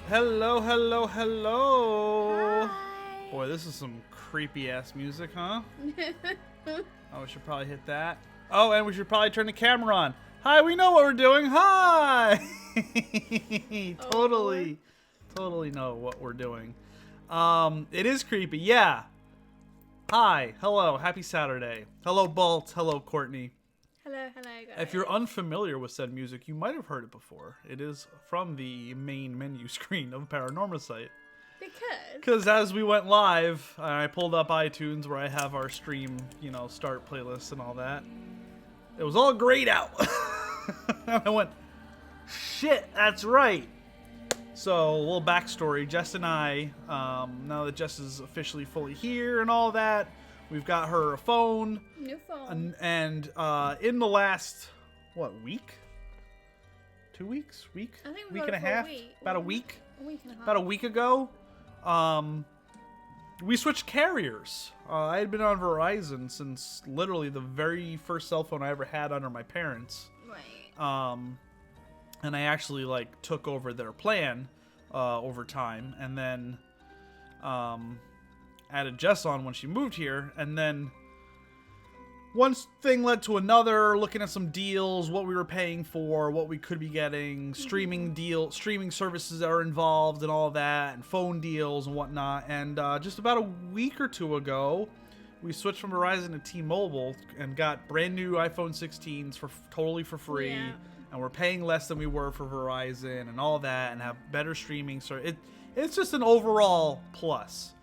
Hello, hello, hello. Hi. Boy, this is some creepy ass music, huh? Oh, we should probably hit that. Oh, and we should probably turn the camera on. Hi, we know what we're doing. Hi. Totally know what we're doing. It is creepy. Yeah. Hi. Hello. Happy Saturday. Hello, Balt. Hello, Courtney. Hello, guys. If you're unfamiliar with said music, you might have heard it before. It is from the main menu screen of Paranormasight. Because as we went live, I pulled up iTunes where I have our stream, start playlist and all that. It was all grayed out. And I went, shit, that's right. So, a little backstory. Jess and I, now that Jess is officially fully here and all that, we've got her a phone. New phone. And in the last, week? 2 weeks? Week? I think week and a half? About a week? A week and a half. About a week ago, we switched carriers. I had been on Verizon since literally the very first cell phone I ever had under my parents. Right. And I actually took over their plan over time, and then added Jess on when she moved here, and then one thing led to another, looking at some deals, what we were paying for, what we could be getting, streaming services that are involved and all that, and phone deals and whatnot. And just about a week or two ago, we switched from Verizon to T-Mobile and got brand new iPhone 16s totally for free. Yeah. And we're paying less than we were for Verizon and all that, and have better streaming. So it's just an overall plus.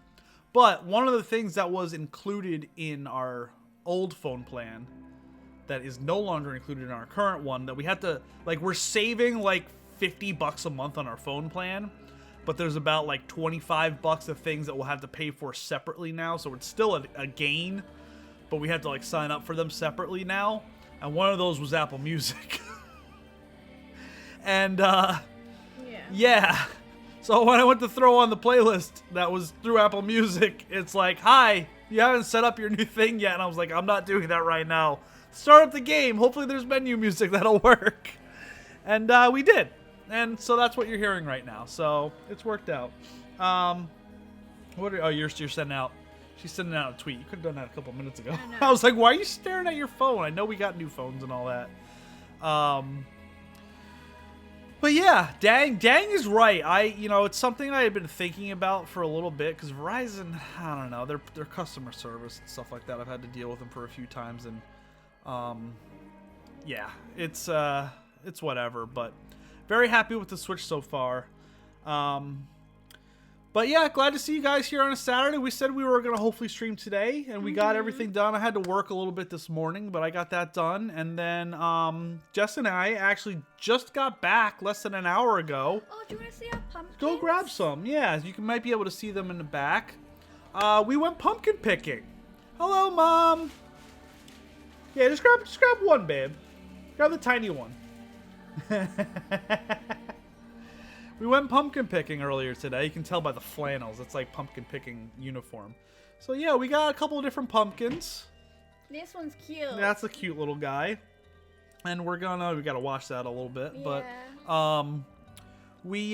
But one of the things that was included in our old phone plan that is no longer included in our current one, that we had to, we're saving $50 a month on our phone plan, but there's about $25 of things that we'll have to pay for separately now. So it's still a gain, but we had to sign up for them separately now. And one of those was Apple Music. And yeah. So when I went to throw on the playlist that was through Apple Music, it's like, hi, you haven't set up your new thing yet. And I was like, I'm not doing that right now. Start up the game. Hopefully there's menu music that'll work. And we did. And so that's what you're hearing right now. So it's worked out. You're sending out. She's sending out a tweet. You could have done that a couple minutes ago. I was like, why are you staring at your phone? I know we got new phones and all that. But yeah, Dang is right. It's something I had been thinking about for a little bit, because Verizon, I don't know, their customer service and stuff like that, I've had to deal with them for a few times, and yeah, it's whatever. But very happy with the Switch so far. But yeah, glad to see you guys here on a Saturday. We said we were going to hopefully stream today, and we got everything done. I had to work a little bit this morning, but I got that done. And then Jess and I actually just got back less than an hour ago. Oh, do you want to see our pumpkins? Go grab some. Yeah, might be able to see them in the back. We went pumpkin picking. Hello, Mom. Yeah, just grab one, babe. Grab the tiny one. We went pumpkin picking earlier today. You can tell by the flannels. It's like pumpkin picking uniform. So yeah, we got a couple of different pumpkins. This one's cute. That's a cute little guy. And we gotta wash that a little bit. Yeah. But we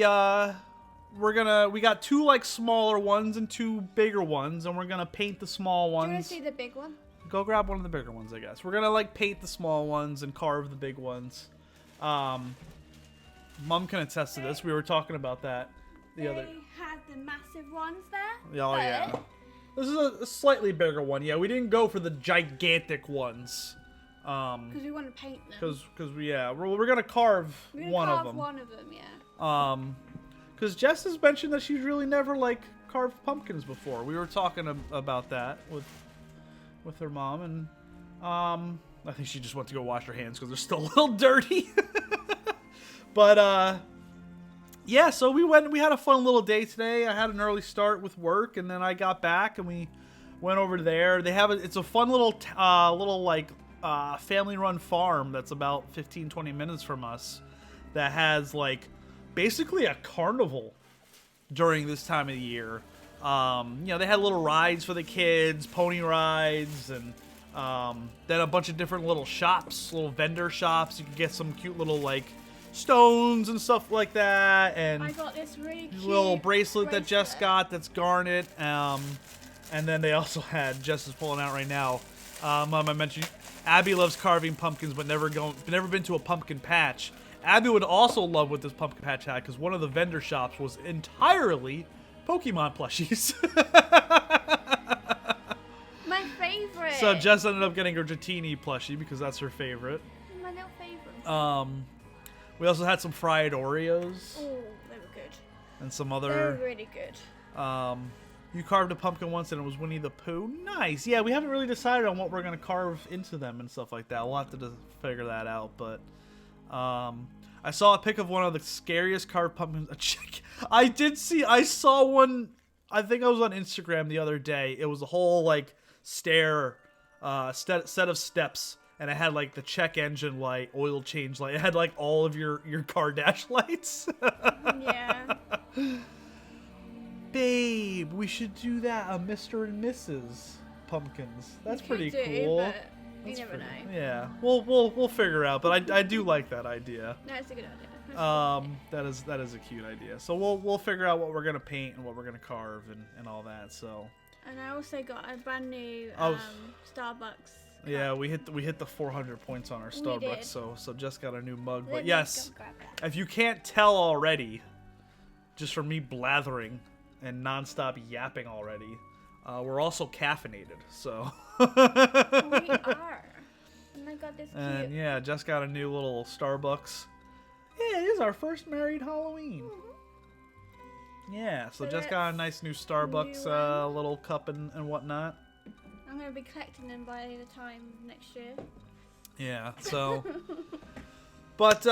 got two smaller ones and two bigger ones, and we're gonna paint the small ones. Do you want to see the big one? Go grab one of the bigger ones, I guess. We're gonna paint the small ones and carve the big ones. Mom can attest to this. We were talking about that the other. They had the massive ones there. Oh yeah. This is a slightly bigger one. Yeah, we didn't go for the gigantic ones. Because we want to paint them. Because we're gonna carve one of them. One of them, yeah. Because Jess has mentioned that she's really never carved pumpkins before. We were talking about that with her mom, and I think she just went to go wash her hands because they're still a little dirty. But yeah, so we had a fun little day today. I had an early start with work, and then I got back and we went over there. It's a fun little family run farm that's about 15-20 minutes from us, that has basically a carnival during this time of the year. They had little rides for the kids, pony rides, and then a bunch of different little shops, little vendor shops. You could get some cute little stones and stuff like that, and I got this really cute little bracelet that Jess got that's garnet. And then they also had, Jess is pulling out right now. Mom, I mentioned Abby loves carving pumpkins, but never been to a pumpkin patch. Abby would also love what this pumpkin patch had, because one of the vendor shops was entirely Pokemon plushies. My favorite. So Jess ended up getting her Dratini plushie because that's her favorite. My little favorite. We also had some fried Oreos. Oh, they were good. And some other. They were really good. You carved a pumpkin once and it was Winnie the Pooh. Nice. Yeah, we haven't really decided on what we're gonna carve into them and stuff like that. We'll have to figure that out. But I saw a pic of one of the scariest carved pumpkins. I saw one. I think I was on Instagram the other day. It was a whole like set of steps, and it had like the check engine light, oil change light. It had like all of your car dash lights. Yeah. Babe, we should do that. A Mr. and Mrs. Pumpkins. That's pretty cool. But you never know. Yeah, we'll figure out. But I do like that idea. That's a good idea. That is a cute idea. So we'll figure out what we're gonna paint and what we're gonna carve and all that. So. And I also got a brand new Starbucks. Yeah, we hit the 400 points on our Starbucks. So just got a new mug. But Let me yes, go grab that. if you can't tell already, just from me blathering and nonstop yapping already, we're also caffeinated. So. We are. And I got this cute. And yeah, just got a new little Starbucks. Yeah, it is our first married Halloween. Yeah, so just got a nice new Starbucks little cup and whatnot. I'm going to be collecting them by the time next year. Yeah, so. But,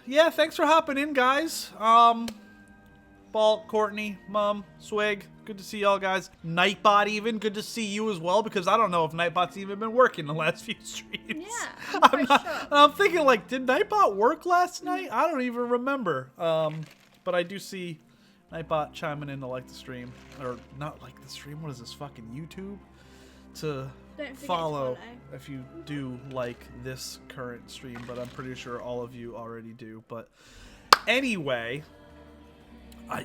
yeah, thanks for hopping in, guys. Balt, Courtney, Mom, Swig, good to see y'all guys. Nightbot even, good to see you as well, because I don't know if Nightbot's even been working the last few streams. Yeah, I'm quite sure. I'm thinking, like, did Nightbot work last night? I don't even remember. But I do see Nightbot chiming in to like the stream. Or not like the stream, what is this, fucking YouTube? To follow if you do like this current stream, but I'm pretty sure all of you already do. But anyway,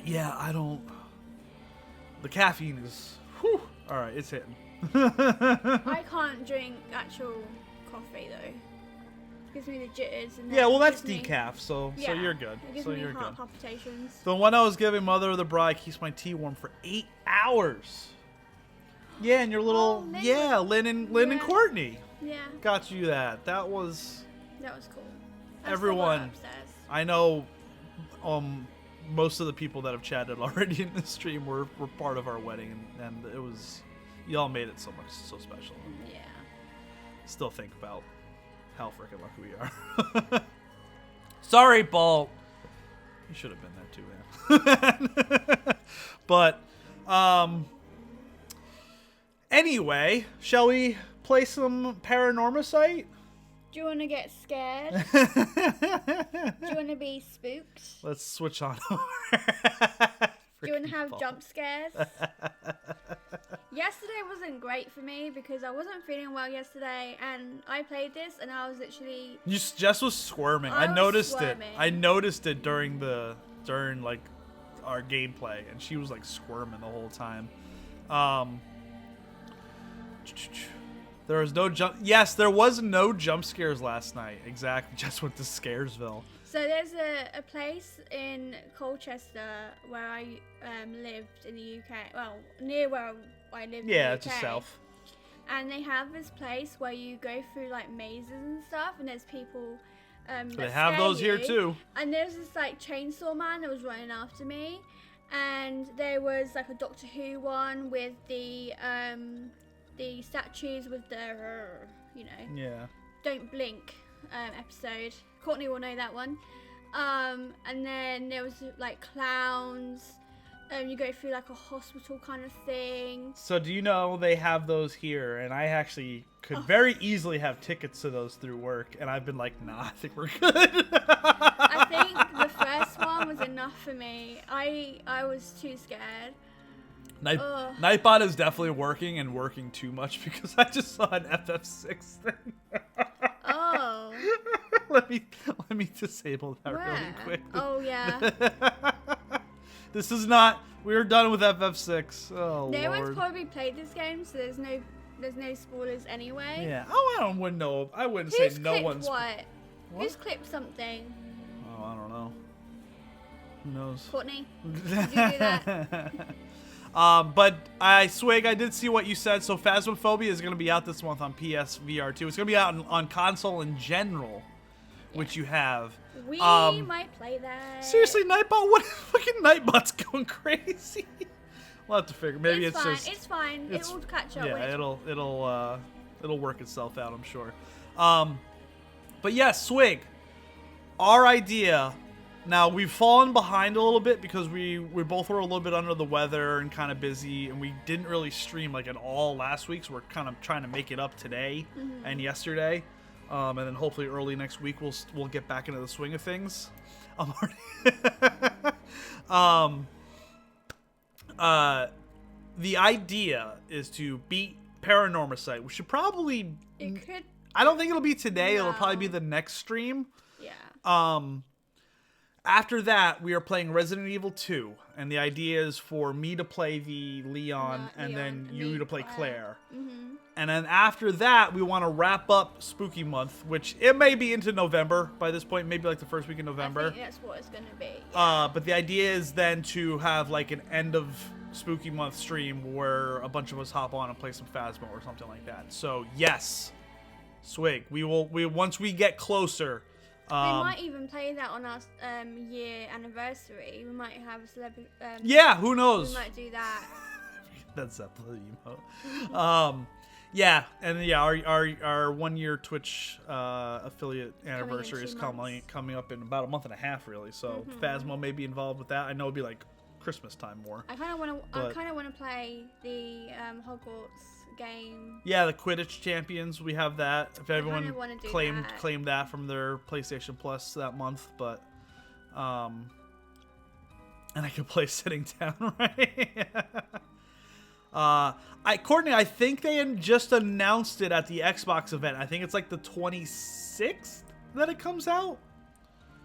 yeah, I don't. The caffeine is, whew, all right, it's hitting. I can't drink actual coffee though. It gives me the jitters. And yeah, well, that's decaf, so you're good. It gives so me you're heart good. palpitations. The one I was giving Mother of the Bride keeps my tea warm for 8 hours. Yeah, and your little Lynn and Courtney. Yeah. Got you that. That was cool. Everyone. I know most of the people that have chatted already in this stream were part of our wedding, and it was, y'all made it so special. Yeah. Still think about how freaking lucky we are. Sorry, Balt. You should have been there too, man. But anyway, shall we play some Paranormasight? Do you want to get scared? Do you want to be spooked? Let's switch on over. Do you want to have jump scares? Yesterday wasn't great for me because I wasn't feeling well yesterday, and I played this and I was literally... Jess was squirming. I noticed it. I noticed it during like our gameplay, and she was like squirming the whole time. There was no jump. Yes, there was no jump scares last night. Exactly. Just went to Scaresville. So there's a place in Colchester where I lived in the UK. Well, near where I lived in the UK. Yeah, just south. And they have this place where you go through like mazes and stuff, and there's people they have those here too. And there's this like chainsaw man that was running after me, and there was like a Doctor Who one with the statues with the don't blink episode. Courtney will know that one. And then there was like clowns. You go through like a hospital kind of thing. So do you know they have those here? And I actually could very easily have tickets to those through work. And I've been like, nah, I think we're good. I think the first one was enough for me. I was too scared. Nightbot is definitely working and working too much because I just saw an FF6 thing. Oh. let me disable that really quick. Oh yeah. This is not. We're done with FF6. Oh No Lord. one's probably played this game, so there's no spoilers anyway. Yeah. Oh, I wouldn't know. I wouldn't say no one's. What? Who's clipped something? Oh, I don't know. Who knows? Courtney. Did you do that? But Swig, I did see what you said. So Phasmophobia is going to be out this month on PS VR 2. It's going to be out on console in general, which you have. We might play that. Seriously, Nightbot? What? Fucking Nightbot's going crazy. We'll have to figure. Maybe it's fine. just. It's fine. It will catch up. Yeah, it'll work itself out, I'm sure. But yeah, Swig. Our idea. Now, we've fallen behind a little bit because we both were a little bit under the weather and kind of busy, and we didn't really stream like at all last week, so we're kind of trying to make it up today and yesterday. And then hopefully early next week we'll get back into the swing of things. The idea is to beat Paranormasight. We should probably... I don't think it'll be today. No. It'll probably be the next stream. Yeah. After that, we are playing Resident Evil 2, and the idea is for me to play the Leon, and then you to play Claire. Mm-hmm. And then after that, we want to wrap up Spooky Month, which it may be into November by this point, maybe like the first week in November. I think that's what it's going to be. Yeah. But the idea is then to have like an end of Spooky Month stream where a bunch of us hop on and play some Phasmo or something like that. So yes, Swig, we once we get closer. We might even play that on our year anniversary. We might have a celebrity. Yeah, who knows? We might do that. That's the emote. Yeah, and yeah, our 1 year Twitch affiliate anniversary is coming up in about a month and a half, really. So Phasmo may be involved with that. I know it'll be like Christmas time more. I kind of want to play the Hogwarts game. Yeah, the Quidditch Champions. We have that. If everyone claimed that from their PlayStation Plus that month, but and I could play sitting down, right? Courtney, I think they just announced it at the Xbox event. I think it's like the 26th that it comes out.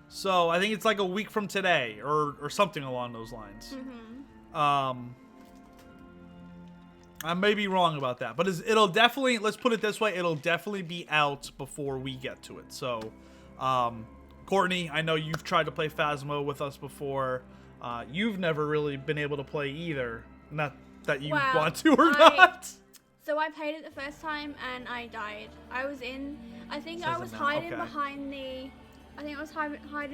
So I think it's like a week from today or something along those lines. I may be wrong about that, but it'll definitely, let's put it this way, it'll definitely be out before we get to it. So, Courtney, I know you've tried to play Phasmo with us before. You've never really been able to play either. Not that you want to or not. So I played it the first time and I died. I was hiding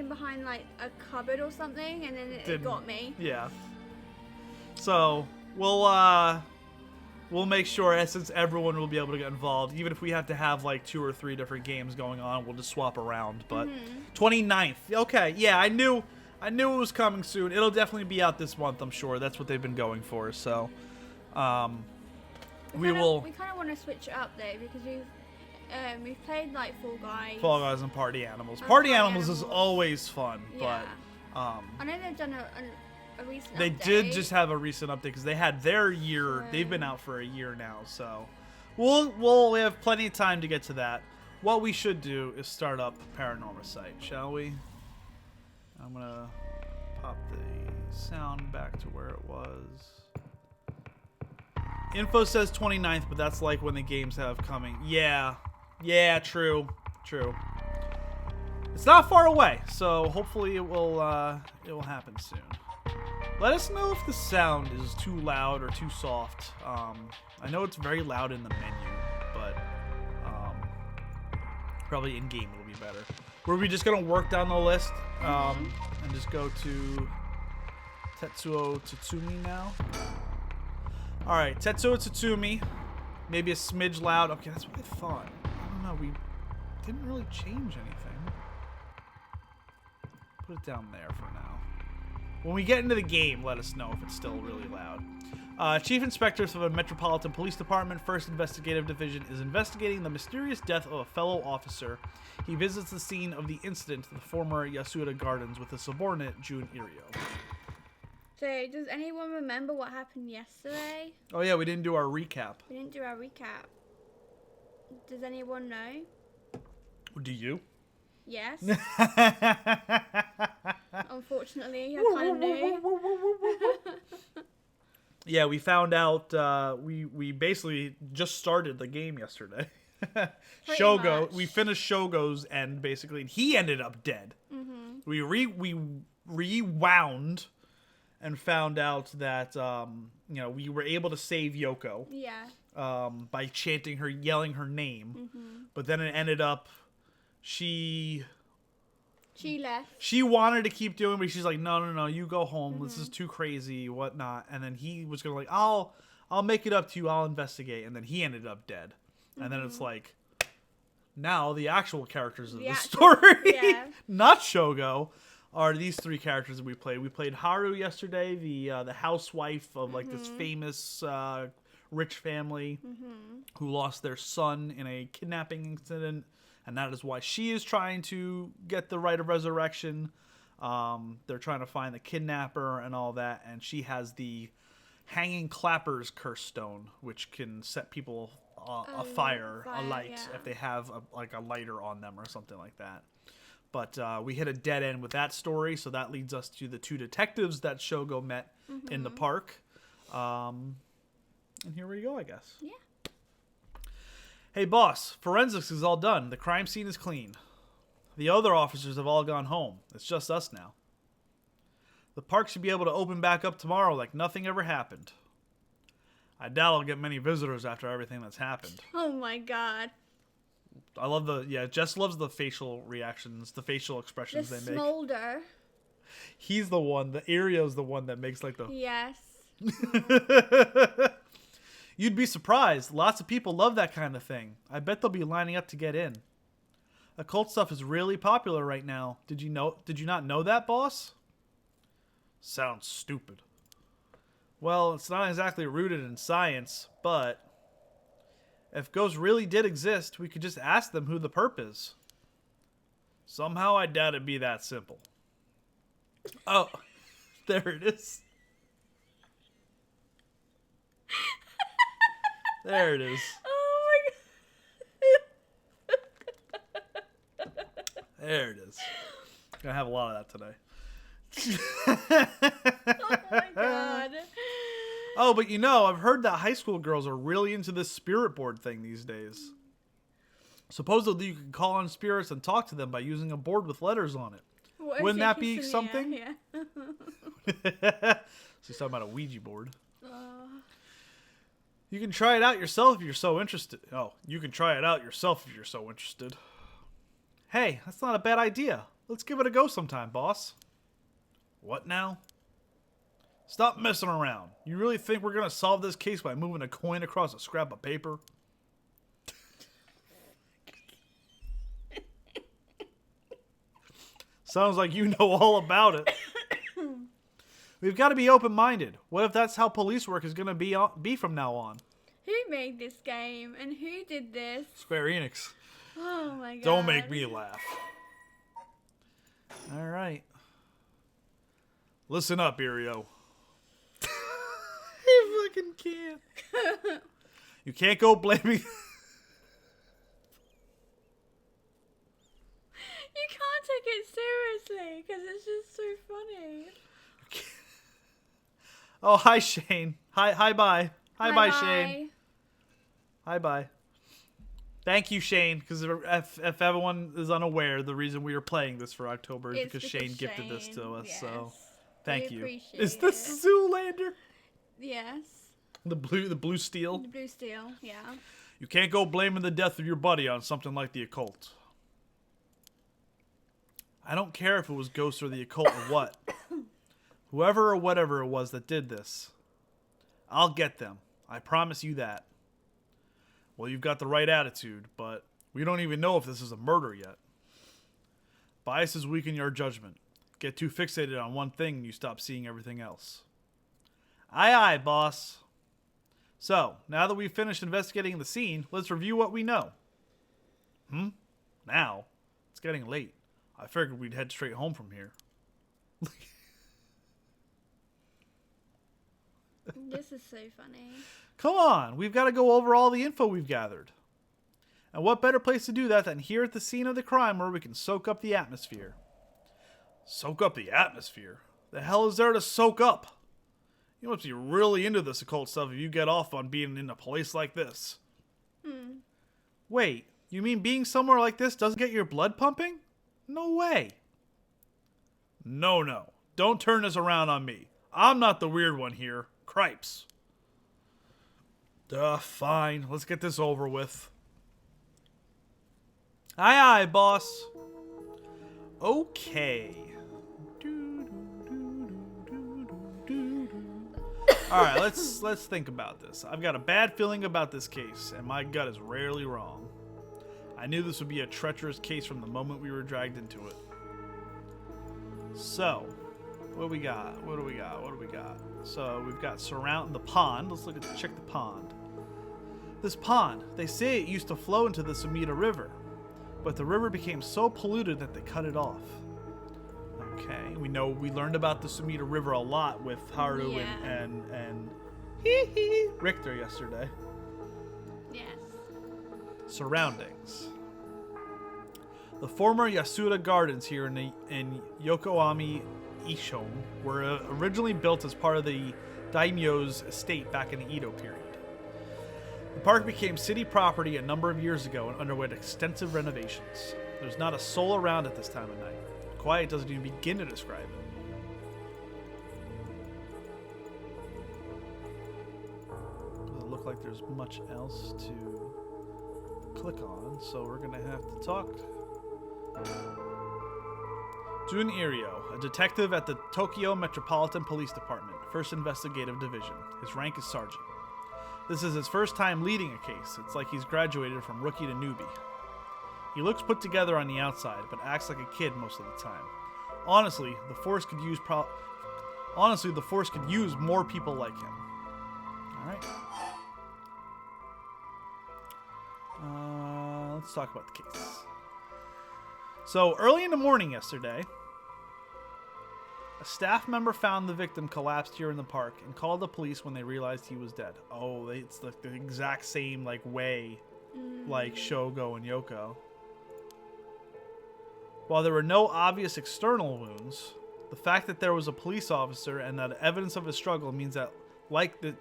behind like a cupboard or something, and then it got me. Yeah. So we'll make sure, since everyone will be able to get involved, even if we have to have like 2 or 3 different games going on, we'll just swap around. But 29th, okay, yeah, I knew it was coming soon. It'll definitely be out this month, I'm sure. That's what they've been going for. So, we kind of want to switch it up though, because we've played like Fall Guys and Party Animals. Party Animals is always fun, yeah. But I know they've done a recent They update. did just have a recent update because they had their year. They've been out for a year now, so we'll have plenty of time to get to that. What we should do is start up Paranormasight, shall we? I'm gonna pop the sound back to where it was. Info says 29th, but that's like when the games have coming. Yeah, true. It's not far away, so hopefully it will happen soon. Let us know if the sound is too loud or too soft. I know it's very loud in the menu, but probably in game it'll be better. Were we just gonna work down the list and just go to Tetsuo Tatsumi now? All right, Tetsuo Tatsumi, maybe a smidge loud. Okay, that's what I thought. I don't know. We didn't really change anything. Put it down there for now. When we get into the game, let us know if it's still really loud. Chief Inspector of the Metropolitan Police Department, 1st Investigative Division, is investigating the mysterious death of a fellow officer. He visits the scene of the incident at the former Yasuda Gardens with a subordinate, Jun Irio. So, does anyone remember what happened yesterday? Oh yeah, we didn't do our recap. Does anyone know? Do you? Yes. Unfortunately, I kind of knew. Yeah, we found out. We basically just started the game yesterday. Shogo, much. we finished Shogo's end basically, and he ended up dead. Mm-hmm. We rewound and found out that we were able to save Yoko. Yeah. By chanting her, yelling her name, but then it ended up she left. She wanted to keep doing, but she's like, no, you go home. This is too crazy, whatnot. And then he was gonna like, I'll make it up to you. I'll investigate. And then he ended up dead. And then it's like, now the actual characters of the story, not Shogo, are these three characters that we played. We played Haru yesterday, the housewife of like this famous rich family who lost their son in a kidnapping incident, and that is why she is trying to get the right of resurrection. They're trying to find the kidnapper and all that, and she has the hanging clappers curse stone, which can set people afire, a light, if they have a lighter on them or something like that. But we hit a dead end with that story, so that leads us to the two detectives that Shogo met in the park. And here we go, I guess. Yeah. Hey, boss, forensics is all done. The crime scene is clean. The other officers have all gone home. It's just us now. The park should be able to open back up tomorrow like nothing ever happened. I doubt I'll get many visitors after everything that's happened. Oh my god. I love Jess loves the facial reactions, the facial expressions they make. The smolder. He's the one, Irio's the one that makes like the... Yes. You'd be surprised. Lots of people love that kind of thing. I bet they'll be lining up to get in. Occult stuff is really popular right now. Did you not know that, boss? Sounds stupid. Well, it's not exactly rooted in science, but if ghosts really did exist, we could just ask them who the perp is. Somehow I doubt it'd be that simple. Oh, there it is. There it is. Oh my god. There it is. Gonna have a lot of that today. Oh my god. Oh, but I've heard that high school girls are really into this spirit board thing these days. Supposedly you can call on spirits and talk to them by using a board with letters on it. Wouldn't that be something? Yeah. She's talking about a Ouija board. You can try it out yourself if you're so interested. Oh, you can try it out yourself if you're so interested. Hey, that's not a bad idea. Let's give it a go sometime, boss. What now? Stop messing around. You really think we're going to solve this case by moving a coin across a scrap of paper? Sounds like you know all about it. We've got to be open-minded. What if that's how police work is going to be from now on? Who made this game and who did this? Square Enix. Oh my god. Don't make me laugh. All right. Listen up, Irio. I fucking can't. You can't go blaming... You can't take it seriously because it's just so funny. Oh, hi, Shane. Hi, bye. Hi, bye, Shane. Hi, bye. Thank you, Shane, because if everyone is unaware, the reason we are playing this for October is because Shane gifted this to us, yes. so thank you. Is this Zoolander? Yes. The blue steel? The blue steel, yeah. You can't go blaming the death of your buddy on something like the occult. I don't care if it was ghosts or the occult or what. Whoever or whatever it was that did this, I'll get them. I promise you that. Well, you've got the right attitude, but we don't even know if this is a murder yet. Biases weaken your judgment. Get too fixated on one thing and you stop seeing everything else. Aye, aye, boss. So, now that we've finished investigating the scene, let's review what we know. Now? It's getting late. I figured we'd head straight home from here. This is so funny. Come on, we've got to go over all the info we've gathered. And what better place to do that than here at the scene of the crime where we can soak up the atmosphere? Soak up the atmosphere? The hell is there to soak up? You must be really into this occult stuff if you get off on being in a place like this. Wait, you mean being somewhere like this doesn't get your blood pumping? No way. No. Don't turn this around on me. I'm not the weird one here. Cripes. Fine. Let's get this over with. Aye, boss. Okay. Alright, let's think about this. I've got a bad feeling about this case, and my gut is rarely wrong. I knew this would be a treacherous case from the moment we were dragged into it. So, what do we got? So, we've got surrounding the pond. Let's check the pond. This pond, they say it used to flow into the Sumida River, but the river became so polluted that they cut it off. Okay, we learned about the Sumida River a lot with Haru and Richter yesterday. Yes. Surroundings. The former Yasuda Gardens here in Yokohama Ishome were originally built as part of the daimyo's estate back in the Edo period. The park became city property a number of years ago and underwent extensive renovations. There's not a soul around at this time of night. Quiet doesn't even begin to describe it. Doesn't look like there's much else to click on, so we're gonna have to talk. Jun Irio, a detective at the Tokyo Metropolitan Police Department, 1st Investigative Division. His rank is sergeant. This is his first time leading a case. It's like he's graduated from rookie to newbie. He looks put together on the outside, but acts like a kid most of the time. Honestly, the force could use more people like him. All right. Let's talk about the case. So early in the morning yesterday, a staff member found the victim collapsed here in the park and called the police when they realized he was dead. Oh, it's the exact same way, like Shogo and Yoko. While there were no obvious external wounds, the fact that there was a police officer and that evidence of his struggle means that, the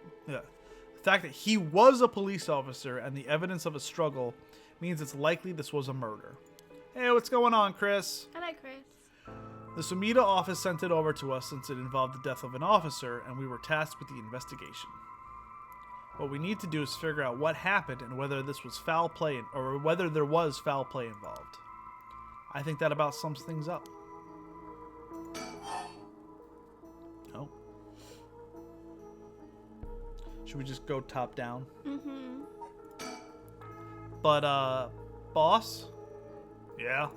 fact that he was a police officer and the evidence of a struggle means it's likely this was a murder. Hey, what's going on, Chris? Hello, Chris. The Sumida office sent it over to us since it involved the death of an officer, and we were tasked with the investigation. What we need to do is figure out what happened and whether this was foul play or whether there was foul play involved. I think that about sums things up. Oh. Should we just go top down? Mm-hmm. But, boss? Yeah?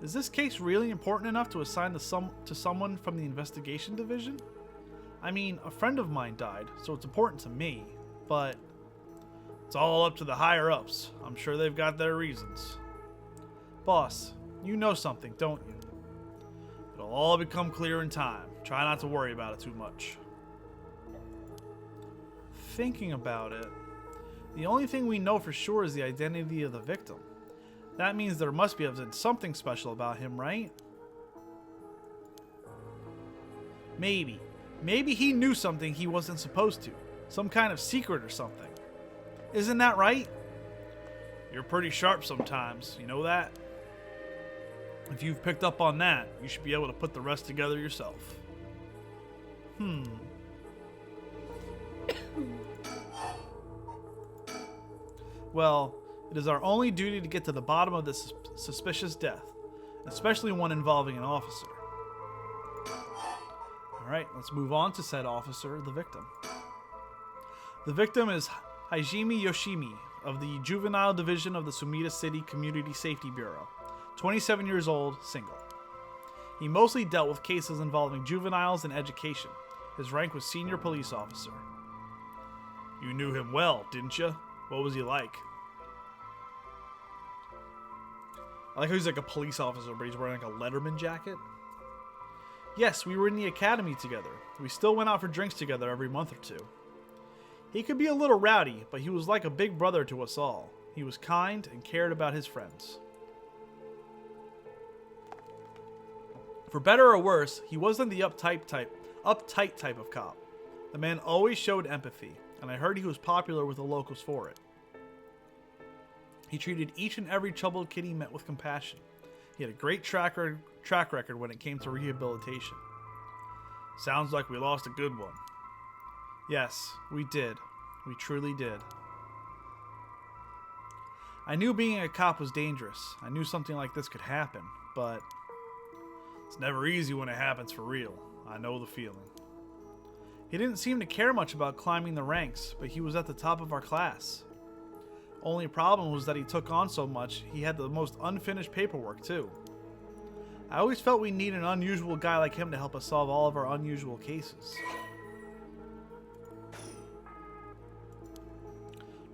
Is this case really important enough to assign to someone from the investigation division? I mean, a friend of mine died, so it's important to me, but it's all up to the higher-ups. I'm sure they've got their reasons. Boss, you know something, don't you? It'll all become clear in time. Try not to worry about it too much. Thinking about it, the only thing we know for sure is the identity of the victim. That means there must be something special about him, right? Maybe. Maybe he knew something he wasn't supposed to. Some kind of secret or something. Isn't that right? You're pretty sharp sometimes, you know that? If you've picked up on that, you should be able to put the rest together yourself. Well, it is our only duty to get to the bottom of this suspicious death, especially one involving an officer. Alright, let's move on to said officer, the victim. The victim is Hajime Yoshimi of the Juvenile Division of the Sumida City Community Safety Bureau. 27 years old, single. He mostly dealt with cases involving juveniles and education. His rank was senior police officer. You knew him well, didn't you? What was he like? I like how he's like a police officer, but he's wearing like a Letterman jacket. Yes, we were in the academy together. We still went out for drinks together every month or two. He could be a little rowdy, but he was like a big brother to us all. He was kind and cared about his friends. For better or worse, he wasn't the uptight type of cop. The man always showed empathy, and I heard he was popular with the locals for it. He treated each and every troubled kid he met with compassion. He had a great track record when it came to rehabilitation. Sounds like we lost a good one. Yes, we did. We truly did. I knew being a cop was dangerous. I knew something like this could happen, but it's never easy when it happens for real. I know the feeling. He didn't seem to care much about climbing the ranks, but he was at the top of our class. Only problem was that he took on so much, he had the most unfinished paperwork too. I always felt we need an unusual guy like him to help us solve all of our unusual cases.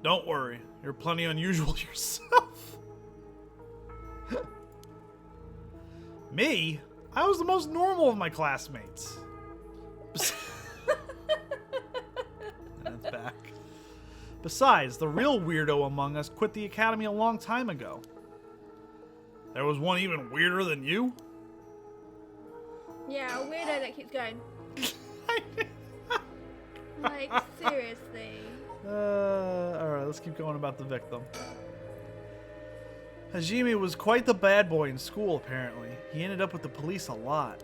Don't worry, you're plenty unusual yourself. Me? I was the most normal of my classmates. And it's back. Besides, the real weirdo among us quit the academy a long time ago. There was one even weirder than you? Yeah, a weirdo that keeps going. Like, seriously. Alright, let's keep going about the victim. Hajime was quite the bad boy in school, apparently. He ended up with the police a lot.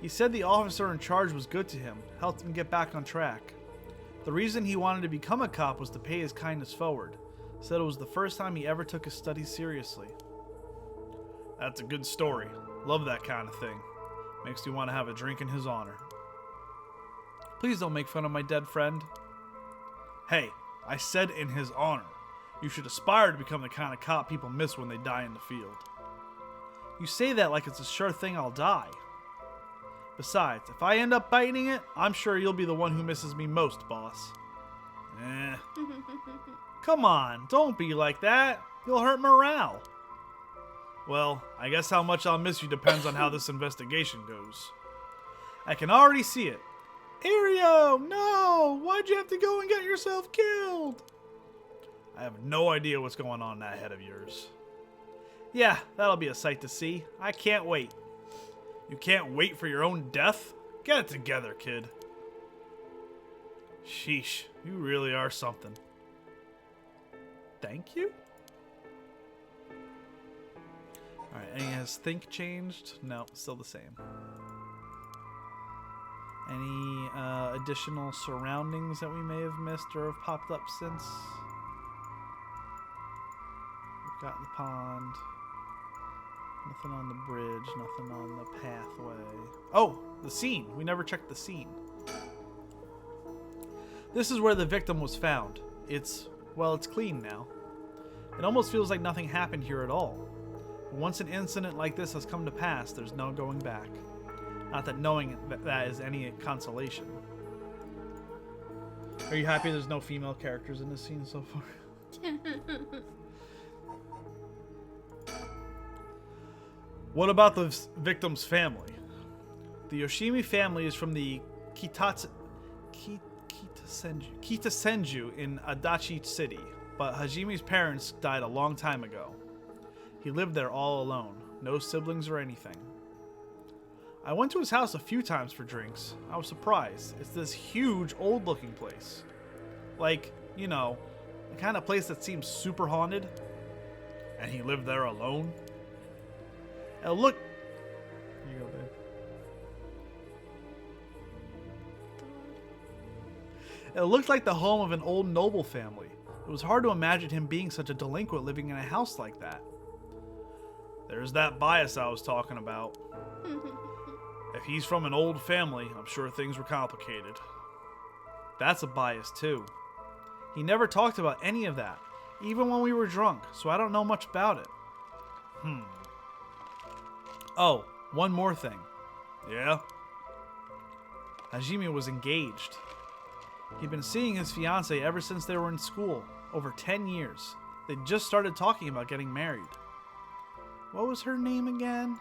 He said the officer in charge was good to him, helped him get back on track. The reason he wanted to become a cop was to pay his kindness forward. Said it was the first time he ever took his studies seriously. That's a good story. Love that kind of thing. Makes me want to have a drink in his honor. Please don't make fun of my dead friend. Hey, I said in his honor. You should aspire to become the kind of cop people miss when they die in the field. You say that like it's a sure thing I'll die. Besides, if I end up biting it, I'm sure you'll be the one who misses me most, boss. Come on, don't be like that. You'll hurt morale. Well, I guess how much I'll miss you depends on how this investigation goes. I can already see it. Ario, no! Why'd you have to go and get yourself killed? I have no idea what's going on in that head of yours. Yeah, that'll be a sight to see. I can't wait. You can't wait for your own death? Get it together, kid. Sheesh, you really are something. Thank you? Alright, and has think changed? No, still the same. Any additional surroundings that we may have missed or have popped up since? We've got the pond. Nothing on the bridge, nothing on the pathway. Oh, the scene. We never checked the scene. This is where the victim was found. It's clean now. It almost feels like nothing happened here at all. But once an incident like this has come to pass, there's no going back. Not that knowing that is any consolation. Are you happy there's no female characters in this scene so far? What about the victim's family? The Yoshimi family is from the Kitasenju in Adachi City, but Hajime's parents died a long time ago. He lived there all alone, no siblings or anything. I went to his house a few times for drinks. I was surprised. It's this huge, old-looking place. Like, you know, the kind of place that seems super haunted. And he lived there alone. Here you go, babe. It looked like the home of an old noble family. It was hard to imagine him being such a delinquent living in a house like that. There's that bias I was talking about. If he's from an old family, I'm sure things were complicated. That's a bias too. He never talked about any of that, even when we were drunk, so I don't know much about it. Oh, one more thing. Yeah? Hajime was engaged. He'd been seeing his fiancée ever since they were in school, over 10 years. They'd just started talking about getting married. What was her name again?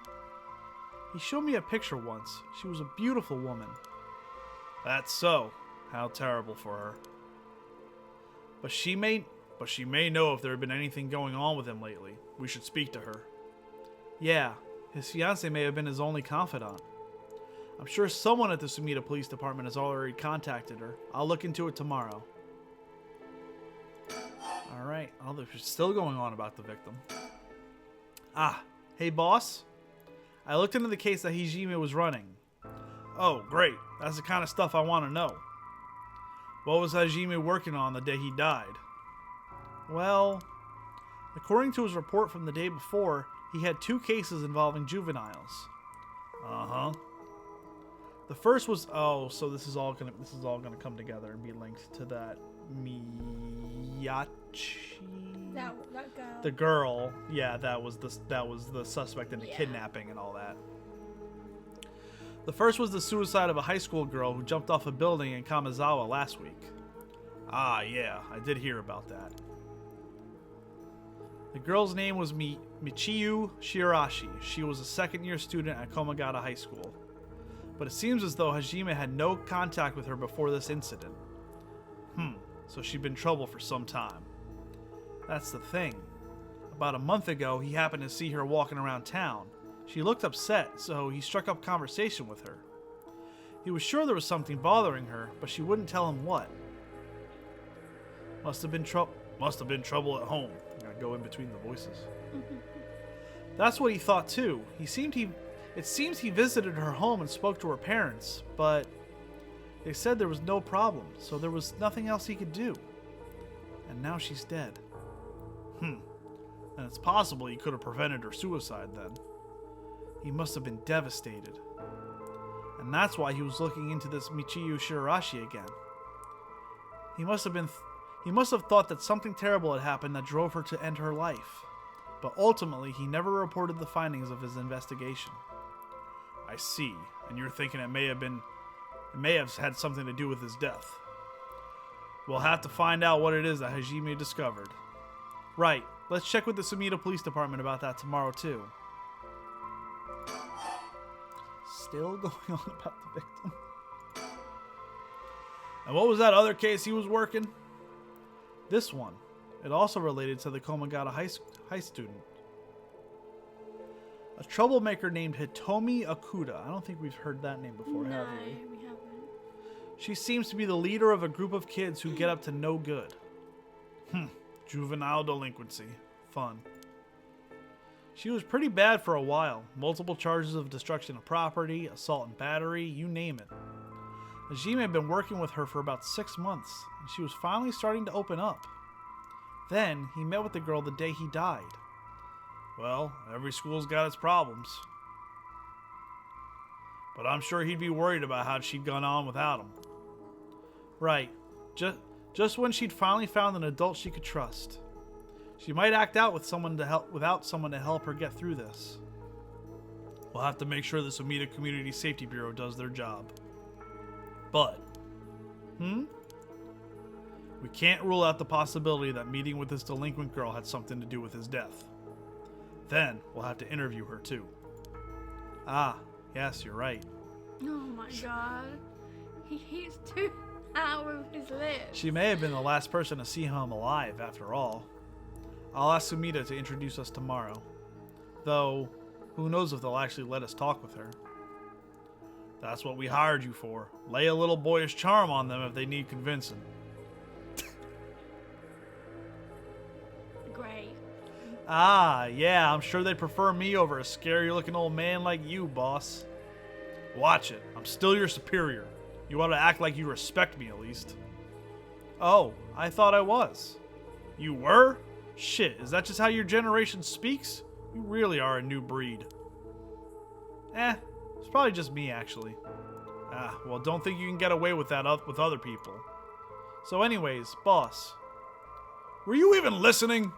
He showed me a picture once. She was a beautiful woman. That's so. How terrible for her. But she may but she may know if there had been anything going on with him lately. We should speak to her. Yeah, his fiancée may have been his only confidant. I'm sure someone at the Sumida Police Department has already contacted her. I'll look into it tomorrow. Alright, there's still going on about the victim. Ah, hey boss? I looked into the case that Hajime was running. Oh, great. That's the kind of stuff I want to know. What was Hajime working on the day he died? Well, according to his report from the day before, he had 2 cases involving juveniles. Uh-huh. The first was so this is all gonna come together and be linked to that Miyachi. That girl. The girl, yeah, that was the suspect in the kidnapping and all that. The first was the suicide of a high school girl who jumped off a building in Kamizawa last week. Ah, yeah, I did hear about that. The girl's name was Michiyu Shirashi. She was a second-year student at Komagata High School. But it seems as though Hajime had no contact with her before this incident. So she'd been in trouble for some time. That's the thing. About a month ago, he happened to see her walking around town. She looked upset, so he struck up conversation with her. He was sure there was something bothering her, but she wouldn't tell him what. Must have been trouble at home. I'm gonna go in between the voices. That's what he thought too. It seems he visited her home and spoke to her parents, but they said there was no problem, so there was nothing else he could do. And now she's dead. And it's possible he could have prevented her suicide then. He must have been devastated. And that's why he was looking into this Michiyu Shirashi again. He must have thought that something terrible had happened that drove her to end her life. But ultimately, he never reported the findings of his investigation. I see, and you're thinking it may have had something to do with his death. We'll have to find out what it is that Hajime discovered. Right, let's check with the Sumida Police Department about that tomorrow too. Still going on about the victim. And what was that other case he was working? This one. It also related to the Komagata high student. A troublemaker named Hitomi Akuda. I don't think we've heard that name before, have we? No, we haven't. She seems to be the leader of a group of kids who get up to no good. Juvenile delinquency. Fun. She was pretty bad for a while. Multiple charges of destruction of property, assault and battery, you name it. Hajime had been working with her for about 6 months, and she was finally starting to open up. Then, he met with the girl the day he died. Well, every school's got its problems. But I'm sure he'd be worried about how she'd gone on without him. Right. Just when she'd finally found an adult she could trust. She might act out without someone to help her get through this. We'll have to make sure the Sumida Community Safety Bureau does their job. But, we can't rule out the possibility that meeting with this delinquent girl had something to do with his death. Then, we'll have to interview her too. Ah, yes, you're right. Oh my god. He eats 2 out with his lips. She may have been the last person to see him alive, after all. I'll ask Sumida to introduce us tomorrow. Though, who knows if they'll actually let us talk with her. That's what we hired you for. Lay a little boyish charm on them if they need convincing. Great. Ah, yeah, I'm sure they'd prefer me over a scary-looking old man like you, boss. Watch it. I'm still your superior. You ought to act like you respect me, at least. Oh, I thought I was. You were? Shit, is that just how your generation speaks? You really are a new breed. It's probably just me, actually. Well, don't think you can get away with that with other people. So anyways, boss. Were you even listening?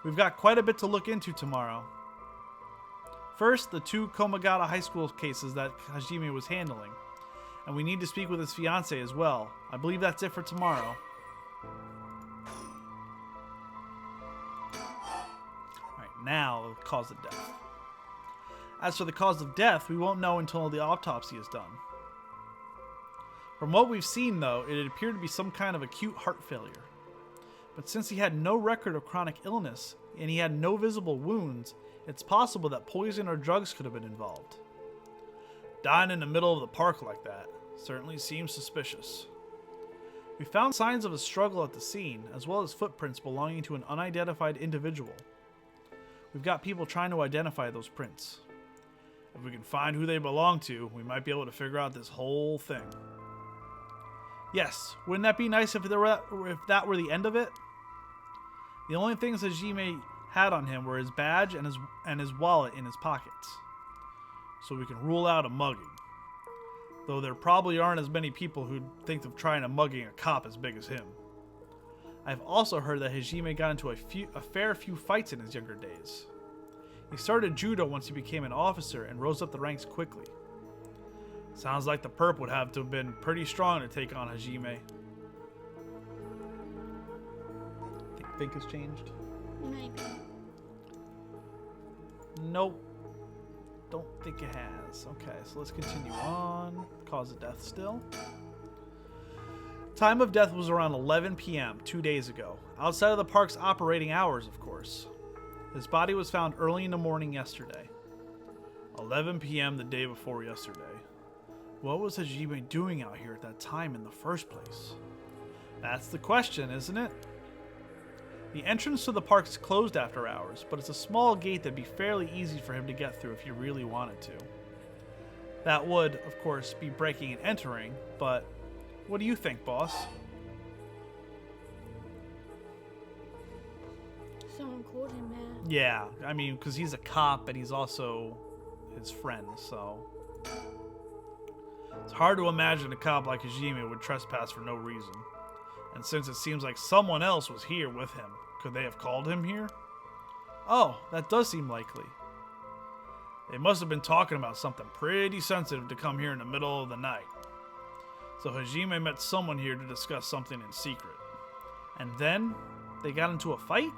We've got quite a bit to look into tomorrow. First, the 2 Komagata High School cases that Hajime was handling. And we need to speak with his fiancée as well. I believe that's it for tomorrow. Alright, now the cause of death. As for the cause of death, we won't know until the autopsy is done. From what we've seen, though, it appeared to be some kind of acute heart failure. But since he had no record of chronic illness and he had no visible wounds, it's possible that poison or drugs could have been involved. Dying in the middle of the park like that certainly seems suspicious. We found signs of a struggle at the scene, as well as footprints belonging to an unidentified individual. We've got people trying to identify those prints. If we can find who they belong to, we might be able to figure out this whole thing. Yes, wouldn't that be nice if that were the end of it? The only things Hajime had on him were his badge and his wallet in his pockets. So we can rule out a mugging. Though there probably aren't as many people who'd think of trying a mugging a cop as big as him. I've also heard that Hajime got into a fair few fights in his younger days. He started judo once he became an officer and rose up the ranks quickly. Sounds like the perp would have to have been pretty strong to take on Hajime. Think has changed? Maybe. Nope. Don't think it has. Okay, so let's continue on. Cause of death still. Time of death was around 11 p.m. 2 days ago. Outside of the park's operating hours, of course. His body was found early in the morning yesterday. 11 p.m. the day before yesterday. What was Hajime doing out here at that time in the first place? That's the question, isn't it? The entrance to the park is closed after hours, but it's a small gate that'd be fairly easy for him to get through if he really wanted to. That would, of course, be breaking and entering, but what do you think, boss? Someone called him there. Yeah, I mean, because he's a cop and he's also his friend, so... It's hard to imagine a cop like Hajime would trespass for no reason. And since it seems like someone else was here with him, could they have called him here? Oh, that does seem likely. They must have been talking about something pretty sensitive to come here in the middle of the night. So Hajime met someone here to discuss something in secret. And then, they got into a fight?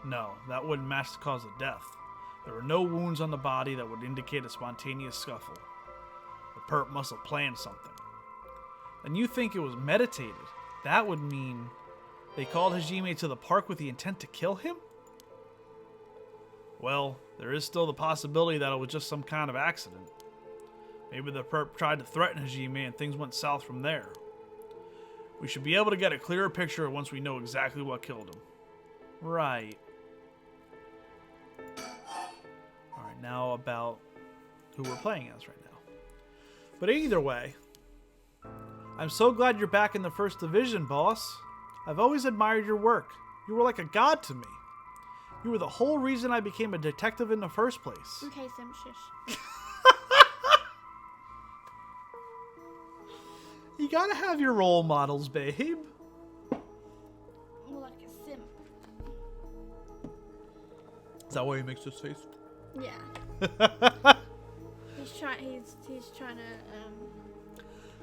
No, that wouldn't match the cause of death. There were no wounds on the body that would indicate a spontaneous scuffle. The perp must have planned something. And you think it was meditated? That would mean they called Hajime to the park with the intent to kill him? Well, there is still the possibility that it was just some kind of accident. Maybe the perp tried to threaten Hajime and things went south from there. We should be able to get a clearer picture once we know exactly what killed him. Right. Alright, now about who we're playing as right now. But either way, I'm so glad you're back in the first division, boss. I've always admired your work. You were like a god to me. You were the whole reason I became a detective in the first place. Okay, Sim, shush. You gotta have your role models, babe. More like a simp. Is that why he makes this face? Yeah. He's trying to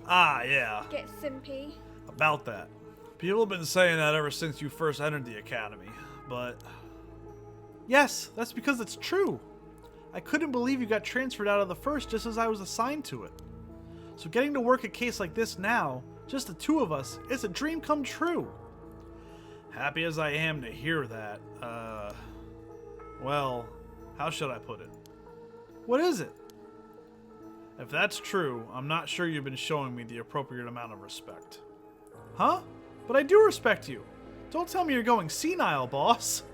yeah. get simpy. About that. People have been saying that ever since you first entered the academy, but... Yes, that's because it's true. I couldn't believe you got transferred out of the first just as I was assigned to it. So getting to work a case like this now, just the two of us, it's a dream come true. Happy as I am to hear that, well, how should I put it? What is it? If that's true, I'm not sure you've been showing me the appropriate amount of respect. Huh? But I do respect you. Don't tell me you're going senile, boss.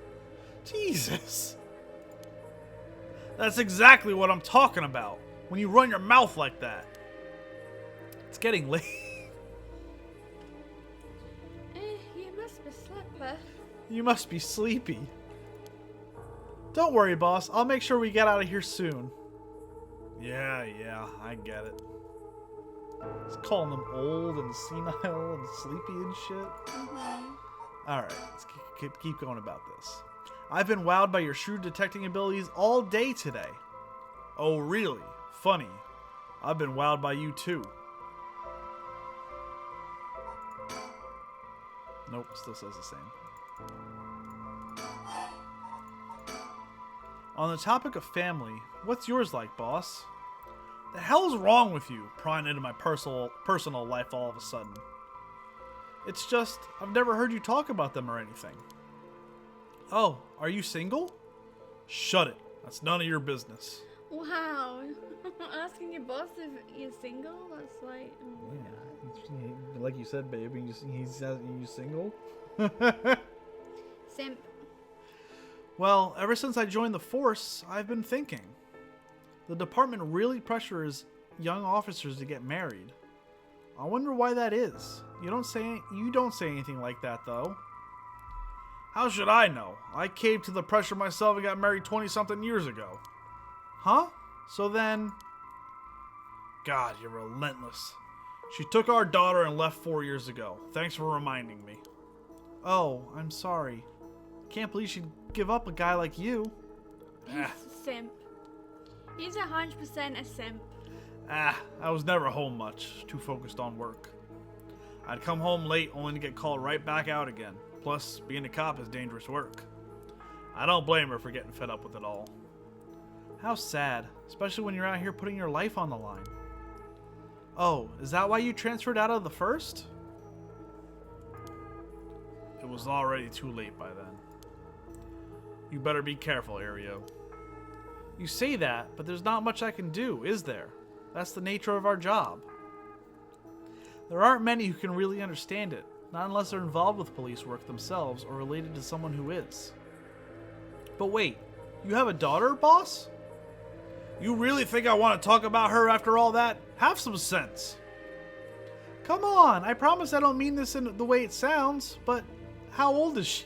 Jesus. That's exactly what I'm talking about. When you run your mouth like that. It's getting late. You must be slipper. You must be sleepy. Don't worry, boss. I'll make sure we get out of here soon. Yeah, I get it. He's calling them old and senile and sleepy and shit. Mm-hmm. Alright, let's keep going about this. I've been wowed by your shrewd detecting abilities all day today. Oh, really? Funny. I've been wowed by you too. Nope, still says the same. On the topic of family, what's yours like, boss? The hell's wrong with you, prying into my personal life all of a sudden? It's just, I've never heard you talk about them or anything. Oh, are you single? Shut it. That's none of your business. Wow. Asking your boss if you're single? That's like, oh my God. Like you said, babe, he's you single? Simp. Well, ever since I joined the force, I've been thinking. The department really pressures young officers to get married. I wonder why that is. You don't say anything like that, though. How should I know? I caved to the pressure myself and got married 20-something years ago. Huh? So then... God, you're relentless. She took our daughter and left 4 years ago. Thanks for reminding me. Oh, I'm sorry. Can't believe she'd give up a guy like you. He's a simp. He's 100% a simp. I was never home much. Too focused on work. I'd come home late only to get called right back out again. Plus, being a cop is dangerous work. I don't blame her for getting fed up with it all. How sad, especially when you're out here putting your life on the line. Oh, is that why you transferred out of the first? It was already too late by then. You better be careful, Aereo. You say that, but there's not much I can do, is there? That's the nature of our job. There aren't many who can really understand it, not unless they're involved with police work themselves or related to someone who is. But wait, you have a daughter, boss? You really think I want to talk about her after all that? Have some sense. Come on, I promise I don't mean this in the way it sounds, but how old is she?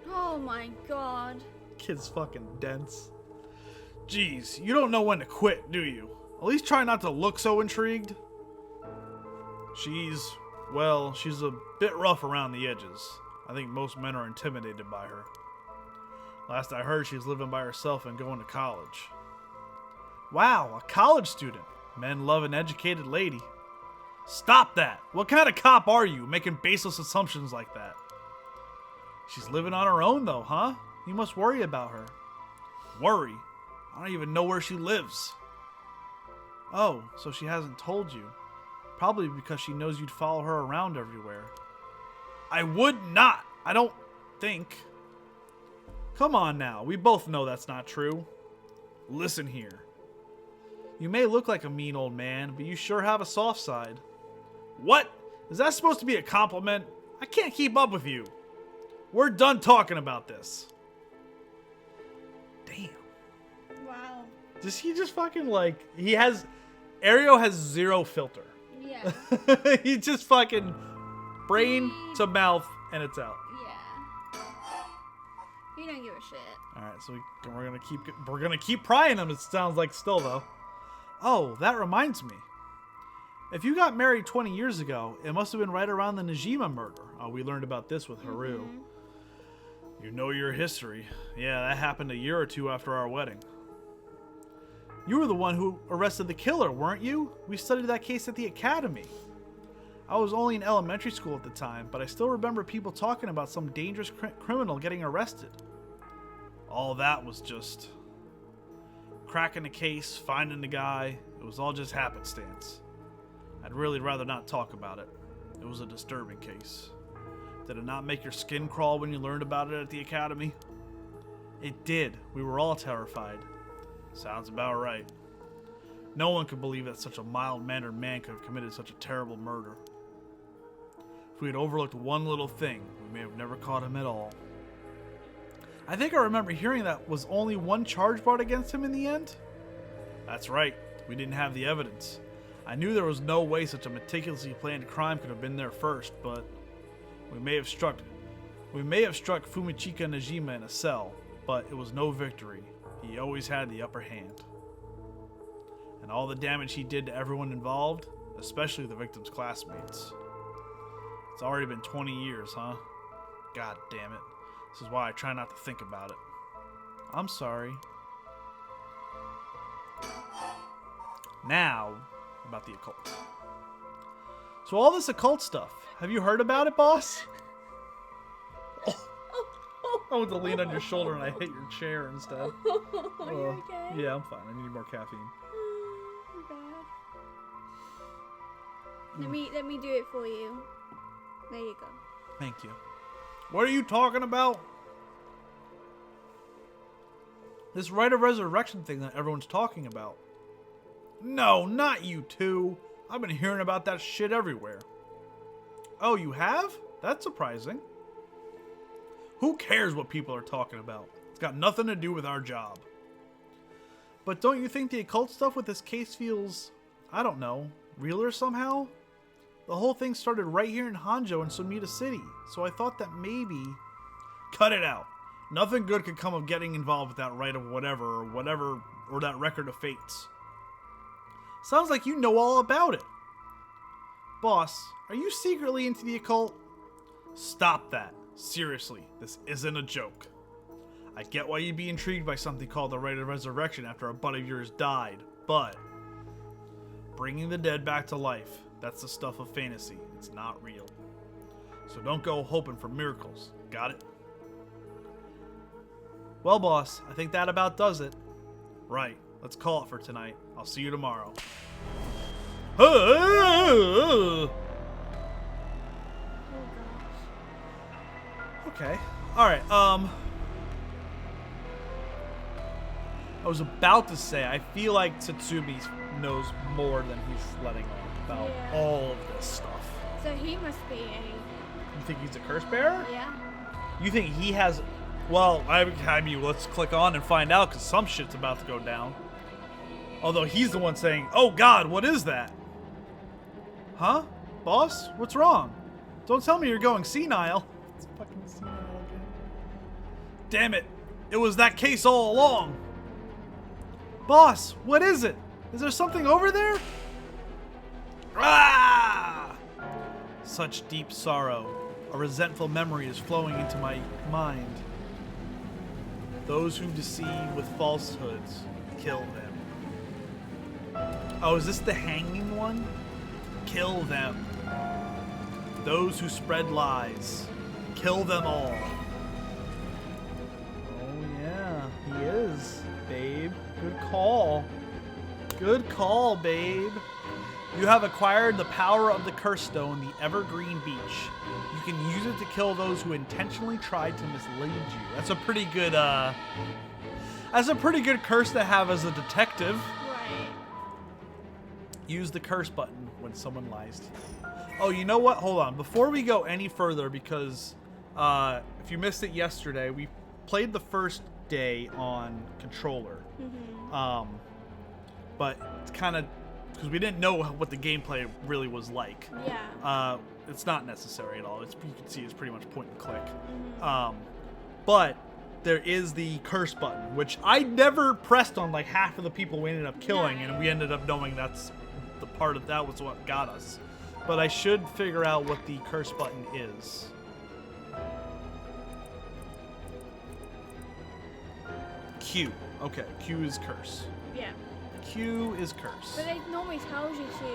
Oh my God. Kid's fucking dense. Jeez, you don't know when to quit, do you? At least try not to look so intrigued. She's a bit rough around the edges. I think most men are intimidated by her. Last I heard, she's living by herself and going to college. Wow, a college student. Men love an educated lady. Stop that! What kind of cop are you, making baseless assumptions like that? She's living on her own though, huh? You must worry about her. Worry? I don't even know where she lives. Oh, so she hasn't told you. Probably because she knows you'd follow her around everywhere. I would not! I don't think. Come on now, we both know that's not true. Listen here. You may look like a mean old man, but you sure have a soft side. What? Is that supposed to be a compliment? I can't keep up with you. We're done talking about this. Damn. Wow. He just fucking Aereo has zero filter. Yeah. He just fucking brain to mouth and it's out. Yeah. You don't give a shit. All right, so we're gonna keep prying him. It sounds like still though. Oh, that reminds me. If you got married 20 years ago, it must have been right around the Najima murder. Oh, we learned about this with Haru. Mm-hmm. You know your history. Yeah, that happened a year or two after our wedding. You were the one who arrested the killer, weren't you? We studied that case at the academy. I was only in elementary school at the time, but I still remember people talking about some dangerous criminal getting arrested. All that was just cracking the case, finding the guy. It was all just happenstance. I'd really rather not talk about it. It was a disturbing case. Did it not make your skin crawl when you learned about it at the academy? It did. We were all terrified. Sounds about right. No one could believe that such a mild-mannered man could have committed such a terrible murder. If we had overlooked one little thing, we may have never caught him at all. I think I remember hearing that was only one charge brought against him in the end? That's right. We didn't have the evidence. I knew there was no way such a meticulously planned crime could have been there first, but we may have struck Fumichika Najima in a cell, but it was no victory. He always had the upper hand. And all the damage he did to everyone involved, especially the victim's classmates. It's already been 20 years, huh? God damn it. This is why I try not to think about it. I'm sorry. Now, about the occult. So all this occult stuff, have you heard about it, boss? I went to lean on your shoulder and I hit your chair instead. Are you okay? Yeah, I'm fine. I need more caffeine. Oh, God. Let me do it for you. There you go. Thank you. What are you talking about? This rite of resurrection thing that everyone's talking about. No, not you two. I've been hearing about that shit everywhere. Oh, you have? That's surprising. Who cares what people are talking about? It's got nothing to do with our job. But don't you think the occult stuff with this case feels, I don't know, realer somehow? The whole thing started right here in Hanjo in Sumida City, so I thought that maybe... Cut it out. Nothing good could come of getting involved with that rite of whatever, or that record of fates. Sounds like you know all about it. Boss, are you secretly into the occult? Stop that. Seriously, this isn't a joke. I get why you'd be intrigued by something called the Rite of Resurrection after a bud of yours died, but bringing the dead back to life, that's the stuff of fantasy. It's not real. So don't go hoping for miracles. Got it? Well, boss, I think that about does it. Right. Let's call it for tonight. I'll see you tomorrow. Okay. Alright, I was about to say, I feel like Tatsumi knows more than he's letting on about all of this stuff. So he must be a... You think he's a curse bearer? Yeah. You think he has... Well, I mean, let's click on and find out, because some shit's about to go down. Although he's the one saying, oh god, what is that? Huh? Boss? What's wrong? Don't tell me you're going senile. It's fucking senile again. Damn it. It was that case all along. Boss, what is it? Is there something over there? Ah! Such deep sorrow. A resentful memory is flowing into my mind. Those who deceive with falsehoods, kill them. Oh, is this the hanging one? Kill them. Those who spread lies, kill them all. Oh yeah, he is, babe. Good call. Good call, babe. You have acquired the power of the curse stone, the Evergreen Beach. You can use it to kill those who intentionally tried to mislead you. That's a pretty good, curse to have as a detective. Right. Use the curse button when someone lies to you. Oh, you know what? Hold on. Before we go any further, because if you missed it yesterday, we played the first day on controller. Mm-hmm. But it's kind of... because we didn't know what the gameplay really was like. Yeah. It's not necessary at all. You can see it's pretty much point and click. Mm-hmm. But there is the curse button, which I never pressed on like half of the people we ended up killing, and we ended up knowing that's the part of that was what got us. But I should figure out what the curse button is. Q. Okay, Q is curse. Yeah. Q is curse. But it normally tells you to...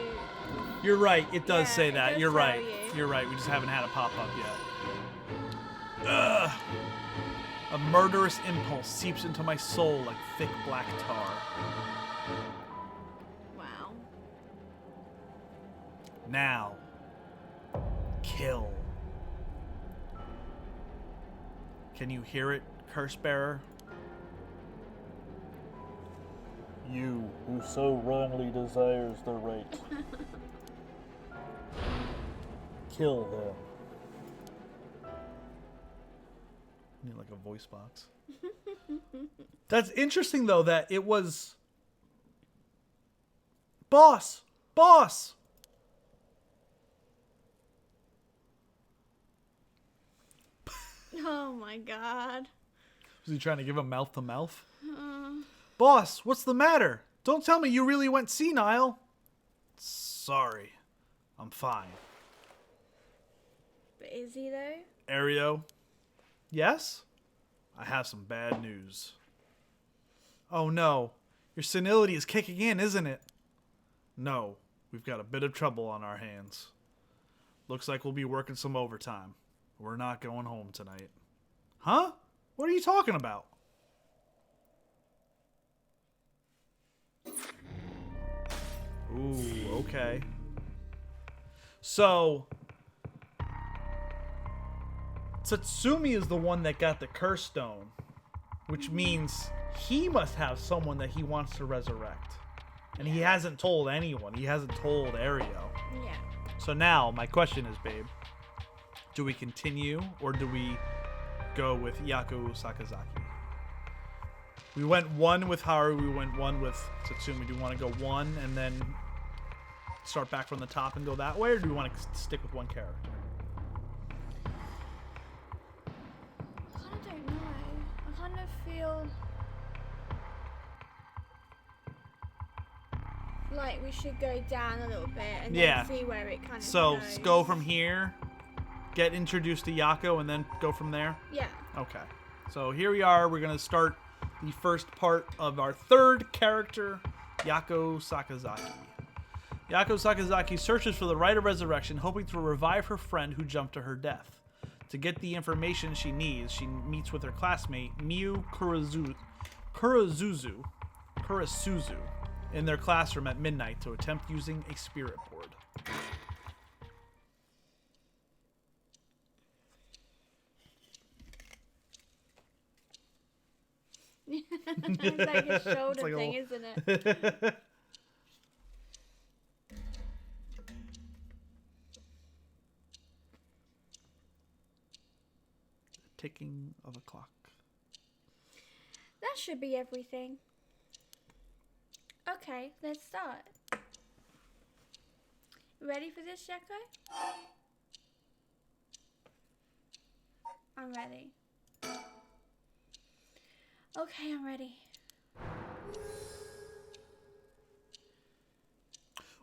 You're right, it does say that. Does You're right. you. You're right, we just haven't had it pop up yet. Ugh. A murderous impulse seeps into my soul like thick black tar. Wow. Now, kill. Can you hear it, curse bearer? You who so wrongly desires the right. Kill them. Need like a voice box. That's interesting though that it was Boss! Boss! Oh my god. Was he trying to give him mouth to mouth? Boss, what's the matter? Don't tell me you really went senile. Sorry. I'm fine. But is he though? Ario? Yes? I have some bad news. Oh no. Your senility is kicking in, isn't it? No. We've got a bit of trouble on our hands. Looks like we'll be working some overtime. We're not going home tonight. Huh? What are you talking about? Ooh, okay. So Tatsumi is the one that got the curse stone, which means he must have someone that he wants to resurrect. And he hasn't told anyone. He hasn't told Ario. Yeah. So now, my question is, babe, do we continue or do we go with Yaku Sakazaki? We went one with Haru, we went one with Tatsumi. Do you want to go one and then start back from the top and go that way, or do we want to stick with one character? I kind of don't know. I kind of feel like we should go down a little bit and then see where it kind of So goes. go from here, get introduced to Yako, and then go from there? Yeah. Okay. So here we are. We're going to start the first part of our third character, Yako Sakazaki. Yako Sakazaki searches for the right of resurrection, hoping to revive her friend who jumped to her death. To get the information she needs, she meets with her classmate, Miu Kurasuzu, in their classroom at midnight to attempt using a spirit board. It's like a shoulder like thing, isn't it? Ticking of a clock. That should be everything. Okay, let's start. Ready for this, Yako? I'm ready. Okay, I'm ready.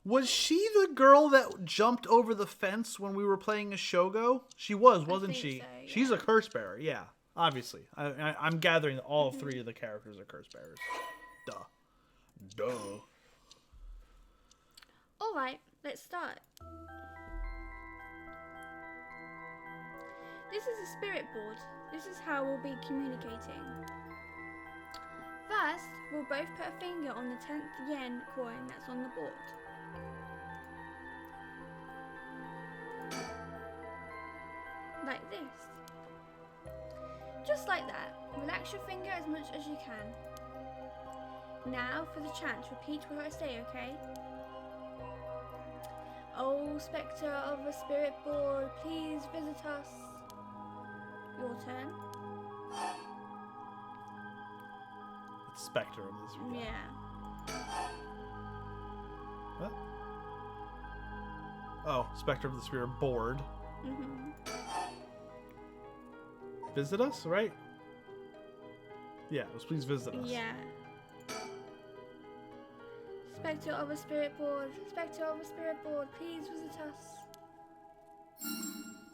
Was she the girl that jumped over the fence when we were playing a Shogo? She was, wasn't she? So, yeah. She's a curse bearer, yeah. Obviously. I'm gathering that all three of the characters are curse bearers. Duh. Alright, let's start. This is a spirit board. This is how we'll be communicating. First, we'll both put a finger on the 10th yen coin that's on the board. Like this. Just like that. Relax your finger as much as you can. Now for the chant, repeat what I say, okay? Oh, spectre of a spirit board, please visit us. Your turn. It's Spectre of this video. Yeah. What? Oh, Spectre of the Spirit board. Mhm. Visit us, right? Yeah, it was please visit us. Yeah. Spectre of a spirit board, spectre of a spirit board, please visit us.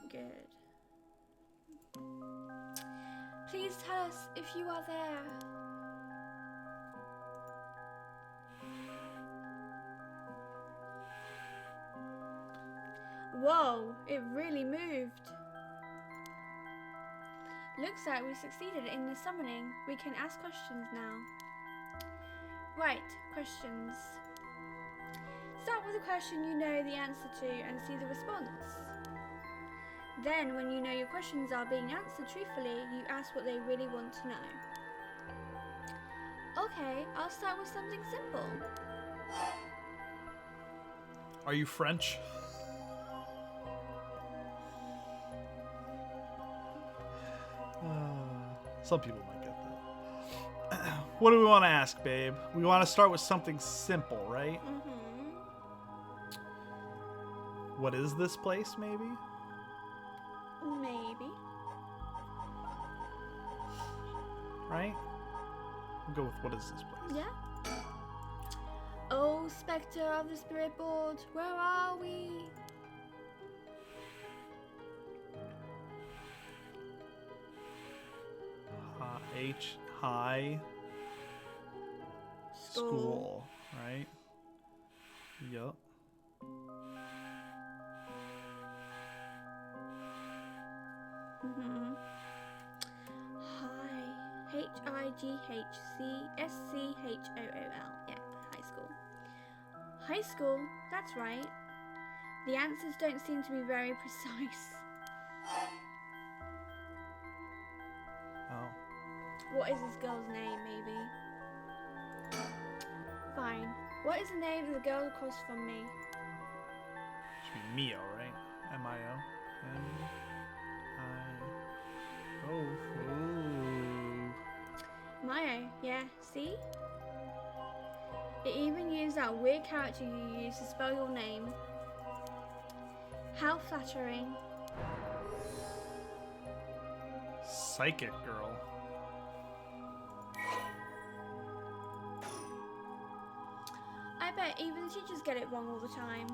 Good. Please tell us if you are there. Whoa, it really moved. Looks like we succeeded in the summoning. We can ask questions now. Right, questions. Start with a question you know the answer to and see the response. Then, when you know your questions are being answered truthfully, you ask what they really want to know. Okay, I'll start with something simple. Are you French? Some people might get that. What do we want to ask, babe? We want to start with something simple, right? Mm-hmm. What is this place, maybe? Maybe. Right? We'll go with what is this place? Yeah. Oh, spectre of the spirit board, where are we? High school, right? Yup. Mm-hmm. High. Highschool. Yeah, high school. High school, that's right. The answers don't seem to be very precise. Oh. What is this girl's name, maybe? Fine. What is the name of the girl across from me? Should be Mio, right? M-I-O. M-I-O. Ooh. Mio, yeah, see? It even used that weird character you use to spell your name. How flattering. Psychic girl. I bet even the teachers get it wrong all the time.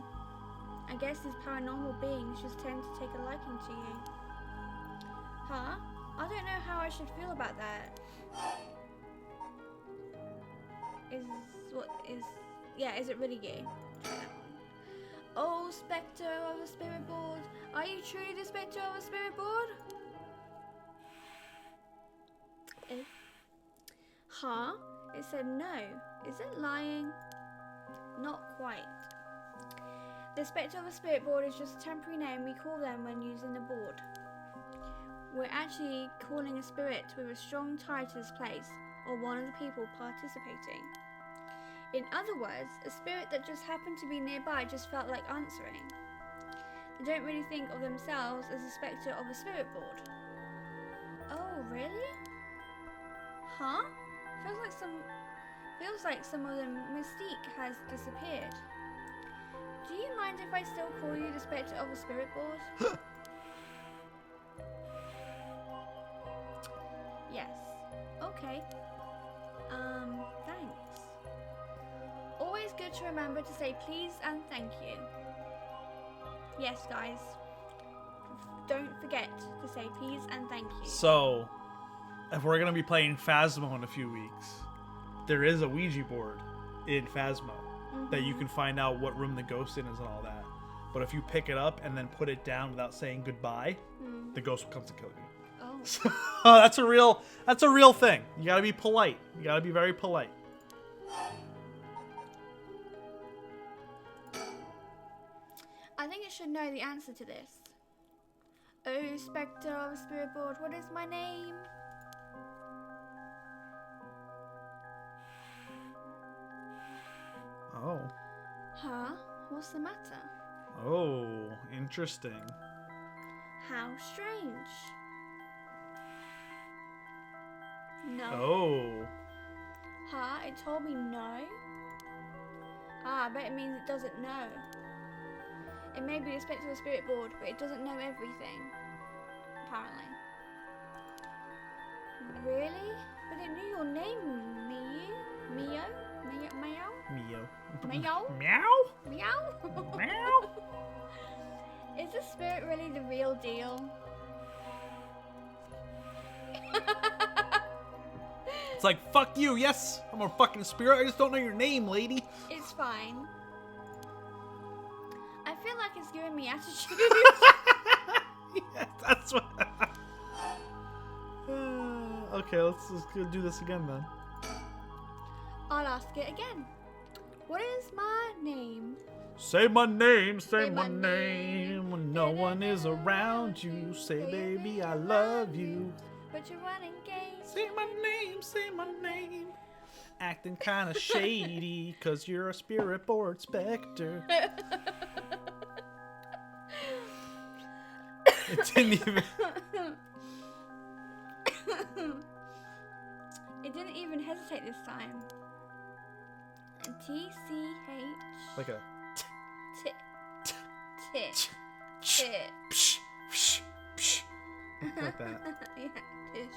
I guess these paranormal beings just tend to take a liking to you. Huh? I don't know how I should feel about that. Is it really you? Oh, spectre of a spirit board. Are you truly the spectre of a spirit board? Huh? It said no. Is it lying? Not quite. The spectre of a spirit board is just a temporary name we call them when using the board. We're actually calling a spirit with a strong tie to this place or one of the people participating. In other words, a spirit that just happened to be nearby just felt like answering. They don't really think of themselves as a spectre of a spirit board. Oh, really? Huh? Feels like some of the mystique has disappeared. Do you mind if I still call you the spectre of a spirit board? Yes. Okay. Thanks. Always good to remember to say please and thank you. Yes, guys. Don't forget to say please and thank you. So, if we're going to be playing Phasmo in a few weeks, there is a Ouija board in Phasmo that you can find out what room the ghost in is and all that. But if you pick it up and then put it down without saying goodbye, the ghost comes to kill you. Oh. So, that's a real thing. You got to be polite. You got to be very polite. I think it should know the answer to this. Oh, spectre of a spirit board, what is my name? Oh. Huh? What's the matter? Oh, interesting. How strange. No. Oh. Huh? It told me no? Ah, I bet it means it doesn't know. It may be the spectre of a spirit board, but it doesn't know everything. Apparently. Really? But it knew your name, Mio? Meow? Mio. Meow? Meow? Meow? Meow? Is the spirit really the real deal? It's like, fuck you, yes, I'm a fucking spirit, I just don't know your name, lady. It's fine. I feel like it's giving me attitude. Yeah, that's what... okay, let's go do this again then. I'll ask it again. What is my name? Say my name, say my name. When no one is around you, say baby I love you. But you're running game. Say my name, say my name. Acting kind of shady, cause you're a spirit board specter. It didn't even... It didn't even hesitate this time. T-C-H... Like a... Like that. Yeah, tish.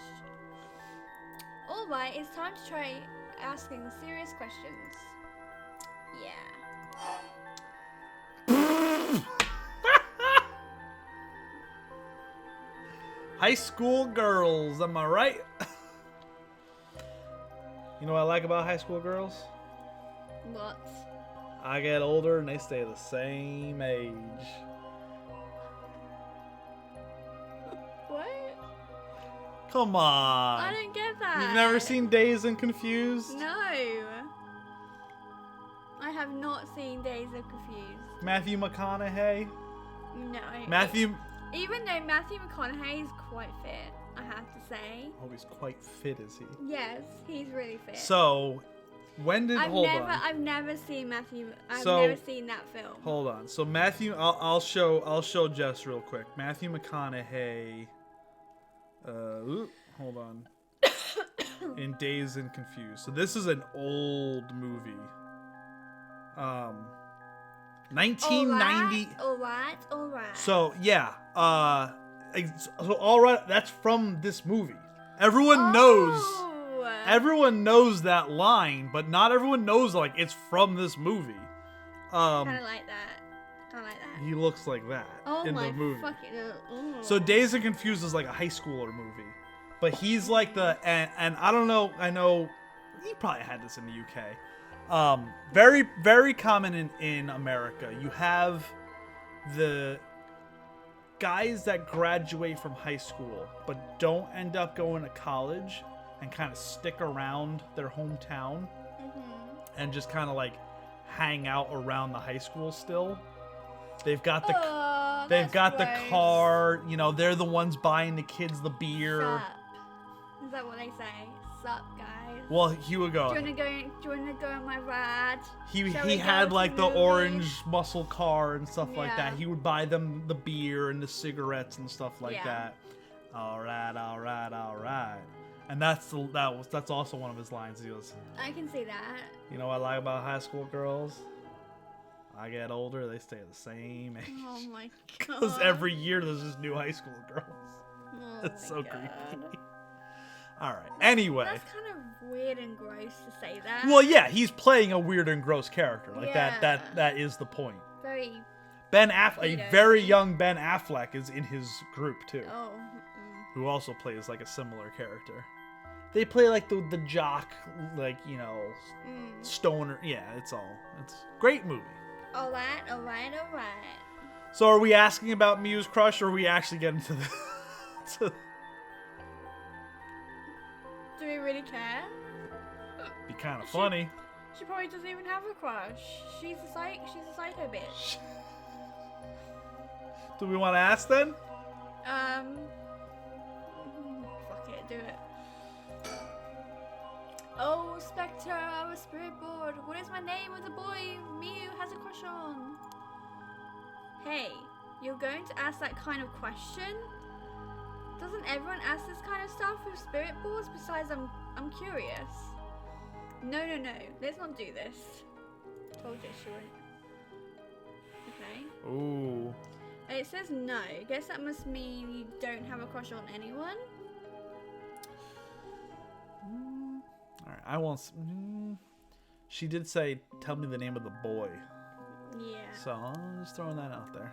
Alright, it's time to try asking serious questions. Yeah. High school girls, am I right? You know what I like about high school girls? What? I get older and they stay the same age. What? Come on. I don't get that. You've never seen Dazed and Confused? No. I have not seen Days of Confused. Matthew McConaughey. No. Matthew. Even though Matthew McConaughey is quite fit, I have to say. Oh, he's quite fit, is he? Yes, he's really fit. So, when did I've never seen Matthew. I've never seen that film. Hold on. So Matthew, I'll show Jess real quick. Matthew McConaughey. Hold on. In Dazed and Confused. So this is an old movie. 1990. All right. So yeah. So all right. That's from this movie. Everyone knows. Everyone knows that line, but not everyone knows like it's from this movie. Kind of like that. He looks like that in the movie. So Dazed and Confused is like a high schooler movie, but he's like and I don't know. I know you probably had this in the UK. Very very common in America. You have the guys that graduate from high school but don't end up going to college and kind of stick around their hometown and just kind of like hang out around the high school still. They've got the the car, you know, they're the ones buying the kids the beer. Sup. Is that what they say? Sup, guys. Well, he would go. Do you wanna go on my ride? He had like the orange muscle car and stuff like that. He would buy them the beer and the cigarettes and stuff like that. All right. And that's also one of his lines. He goes, I can see that. You know what I like about high school girls? I get older, they stay the same age. Oh my god. Because every year there's just new high school girls. Oh It's so God. creepy. All right. Anyway. That's kind of weird and gross to say that. Well, yeah, he's playing a weird and gross character. Like Yeah. that is the point. Very. Ben Affleck, You know. a very young Ben Affleck is in his group too, Oh. who also plays like a similar character. They play like the jock, like, you know, stoner. Yeah, it's a great movie. All right. So are we asking about Muse Crush, or are we actually getting to the... Do we really care? Be kind of funny. She probably doesn't even have a crush. She's a psycho bitch. Do we want to ask then? Fuck it, do it. Oh, Spectre, I'm a spirit board. What is my name of the boy Mew has a crush on? Hey, you're going to ask that kind of question? Doesn't everyone ask this kind of stuff with spirit boards? Besides, I'm curious. No. Let's not do this. Told you she wouldn't. Okay. Ooh. It says no. Guess that must mean you don't have a crush on anyone. All right, I won't. She did say, "Tell me the name of the boy." Yeah. So I'm just throwing that out there.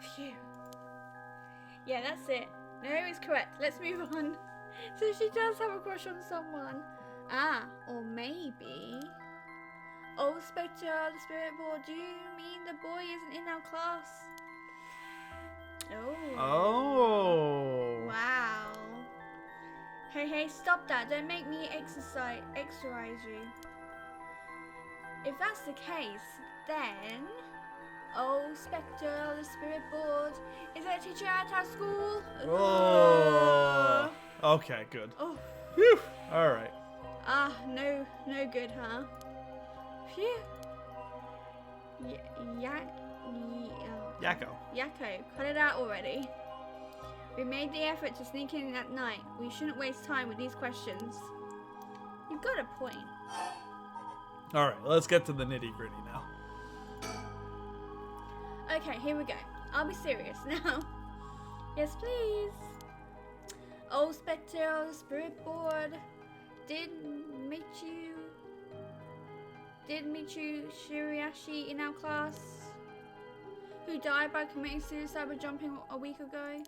Phew. Yeah, that's it. No, it's correct. Let's move on. So she does have a crush on someone. Ah, or maybe. Oh, Spectre, the spirit board. Do you mean the boy isn't in our class? Oh. Wow. Hey, stop that. Don't make me exercise you. If that's the case, then... Oh, Spectre, the spirit board. Is there a teacher at our school? Oh. Okay, good. Oh. Whew. All right. Ah, no good, huh? Phew. Yakko. Yakko, cut it out already. We made the effort to sneak in at night. We shouldn't waste time with these questions. You've got a point. All right, let's get to the nitty-gritty now. Okay, here we go. I'll be serious now. Yes, please. Oh, Spectre, the spirit board. Did Michu Shiriashi in our class, who died by committing suicide by jumping a week ago?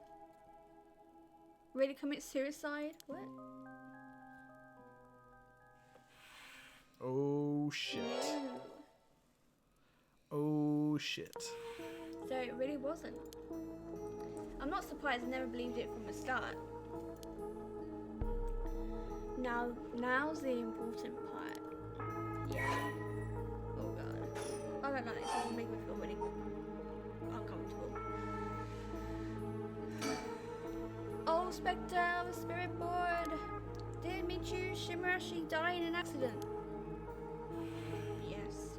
Really commit suicide? What? Oh shit. Oh shit. So it really wasn't. I'm not surprised I never believed it from the start. Now's the important part. Yeah. Oh god. don't know. It doesn't make me feel really uncomfortable. Oh, Spectre of the Spirit Board. Did Michiru Shimarashi die in an accident? Yes.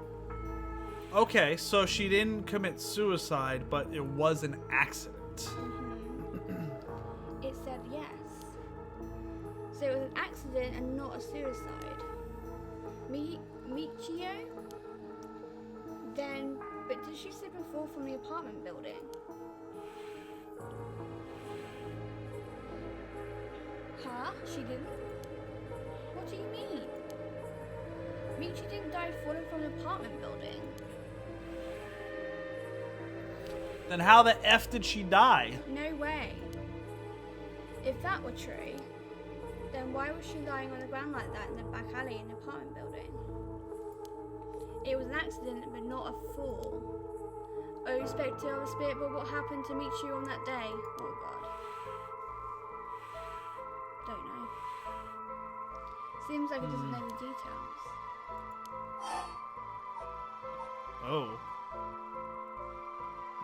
Okay, so she didn't commit suicide, but it was an accident. It said yes. So it was an accident and not a suicide. Michio? Then, but did she slip and fall from the apartment building? Huh? She didn't? What do you mean? Michi didn't die falling from an apartment building. Then how the F did she die? No way. If that were true, then why was she lying on the ground like that in the back alley in the apartment building? It was an accident, but not a fall. Oh, Spectre of the Spirit, but what happened to Michiru on that day? Oh god. Don't know. Seems like it doesn't know the details. Oh.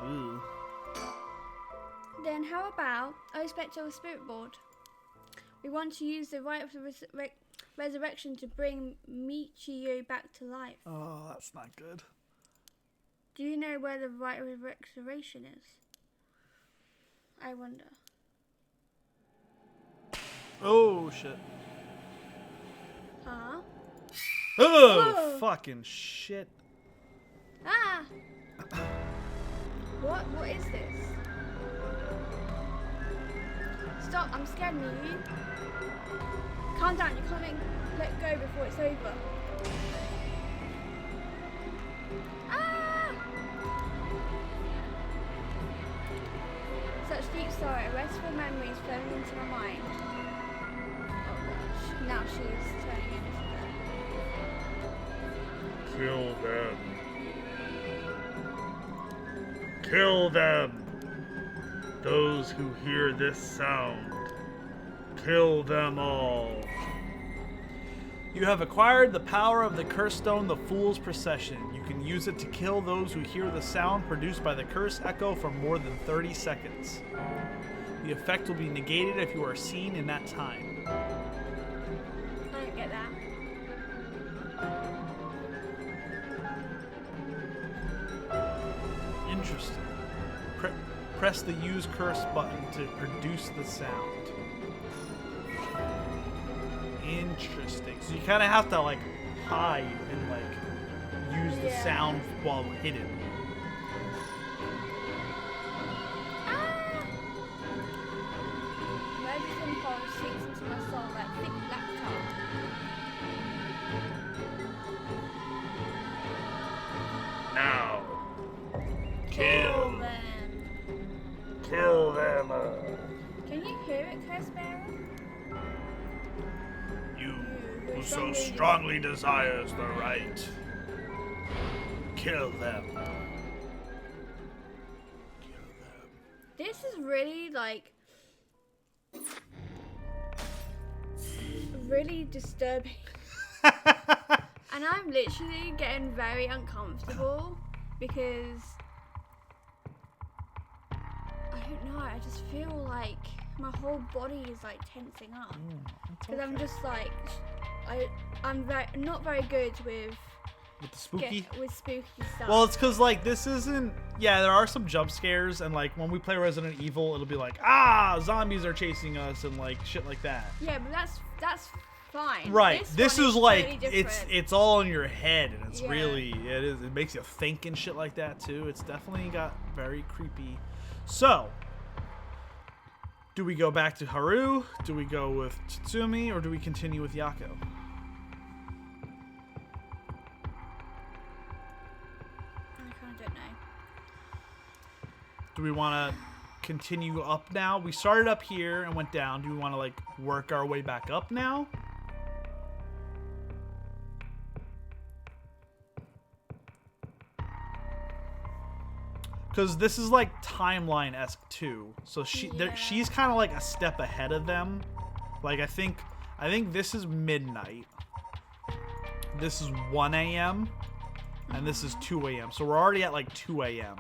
Ooh. Then how about Oh, Spectre of the Spirit Board? We want to use the rite of resurrection to bring Michiru back to life. Oh, that's not good. Do you know where the rite of resurrection is? I wonder. Oh, shit. Huh? Oh, Whoa. fucking shit. Ah! What is this? Stop, I'm scared of you. Calm down, you can't let go before it's over. Ah! Such deep sorrow, restful memories flowing into my mind. Oh gosh, now she is turning into Kill them. Kill them. Those who hear this sound. Kill them all. You have acquired the power of the curse stone, the Fool's Procession. You can use it to kill those who hear the sound produced by the curse echo for more than 30 seconds. The effect will be negated if you are seen in that time. I don't get that. Interesting. Press the use curse button to produce the sound. Interesting. So you kind of have to like hide and like use the sound while hidden. Ah! Emergency impulse sinks into my soul like thick black tar. Now, Kill them. kill them. Can you hear it, Curse Bearer? You who so strongly desires the right, kill them. Kill them. This is really like really disturbing. And I'm literally getting very uncomfortable because I don't know, I just feel like my whole body is like tensing up. Because I'm just like I'm not very good with the spooky? with spooky stuff. Well, it's because like this isn't. Yeah, there are some jump scares, and like when we play Resident Evil, it'll be like zombies are chasing us and like shit like that. Yeah, but that's fine. Right. This is like totally it's all in your head, and it's Yeah. really it makes you think and shit like that too. It's definitely got very creepy. So, do we go back to Haru? Do we go with Tsutsumi, or do we continue with Yako? I kind of don't know. Do we want to continue up now? We started up here and went down. Do we want to like work our way back up now? Because this is like timeline-esque too. So she's kind of like a step ahead of them. Like I think this is midnight. This is 1 a.m. and this is 2 a.m. So we're already at like 2 a.m.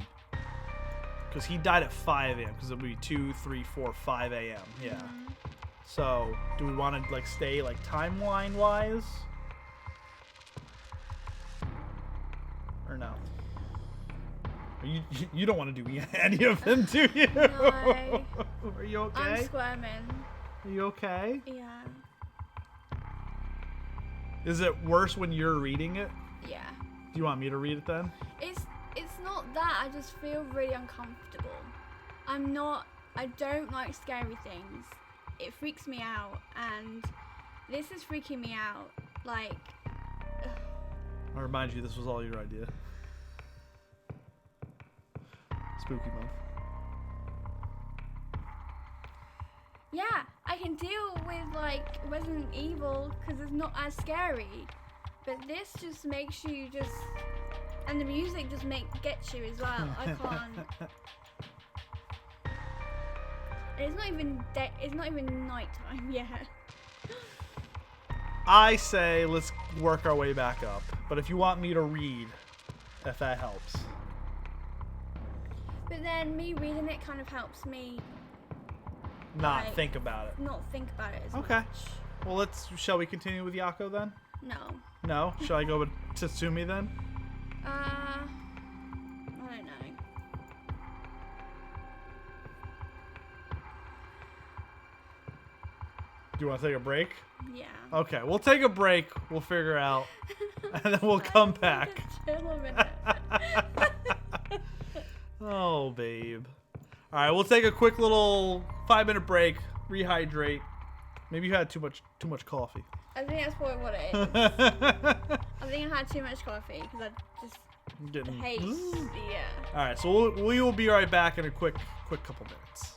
Because he died at 5 a.m. Because it would be 2, 3, 4, 5 a.m. Yeah. So do we want to like stay like timeline wise, or no? You don't want to do any of them, do you? No. Are you okay? I'm squirming. Are you okay? Yeah. Is it worse when you're reading it? Yeah. Do you want me to read it then? It's not that. I just feel really uncomfortable. I don't like scary things. It freaks me out, and this is freaking me out. Like, I remind you, this was all your idea. Spooky month. yeah, I can deal with like Resident Evil because it's not as scary, but this just makes you just, and the music just gets you as well. I can't. It's not even it's not even nighttime yet. I say let's work our way back up. But if you want me to read, if that helps. But then me reading it kind of helps me not like, think about it. Not think about it as okay. much. Well, shall we continue with Yako then? No. No? Shall I go with Tatsumi then? I don't know. Do you want to take a break? Yeah. Okay, we'll take a break. We'll figure out, and then we'll come back. Chill a minute. Oh, babe. All right, we'll take a quick little 5-minute break, rehydrate. Maybe you had too much coffee. I think that's probably what it is. I think I had too much coffee because I just the haste. Yeah. All right, so we will be right back in a quick couple minutes.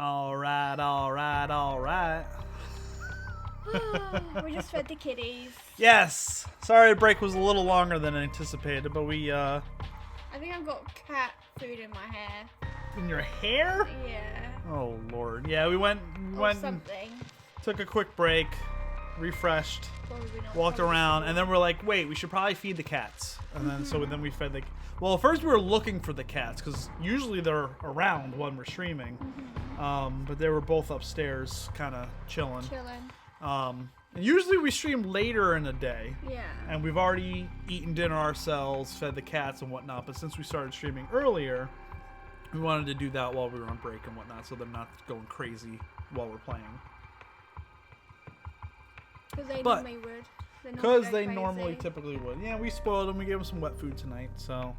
All right, all right, all right. We just fed the kitties. Yes. Sorry the break was a little longer than anticipated, but we, I think I've got cat food in my hair. In your hair? Yeah. Oh, Lord. Yeah, we went something. Took a quick break, refreshed, Not walked around, and then we're like, wait, we should probably feed the cats. And then, then we fed the... Well, first we were looking for the cats, because usually they're around when we're streaming. But they were both upstairs, kind of chilling. And usually we stream later in the day. Yeah. And we've already eaten dinner ourselves, fed the cats and whatnot. But since we started streaming earlier, we wanted to do that while we were on break and whatnot, so they're not going crazy while we're playing. Because they normally would. Because they normally typically would. Yeah, we spoiled them. We gave them some wet food tonight. So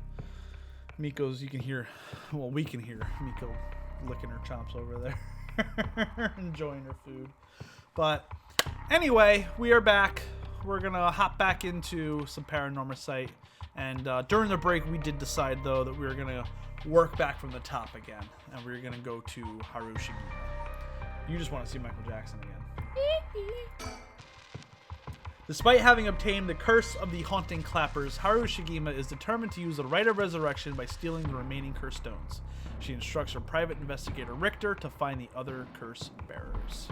Miko's, you can hear, well, we can hear Miko licking her chops over there. Enjoying her food. But anyway, we are back. We're going to hop back into some Paranormasight. And during the break, we did decide, though, that we were going to work back from the top again. And we were going to go to Haru Shigima. You just want to see Michael Jackson again. Despite having obtained the curse of the haunting clappers, Haru Shigima is determined to use the Rite of Resurrection by stealing the remaining curse stones. She instructs her private investigator Richter to find the other curse bearers.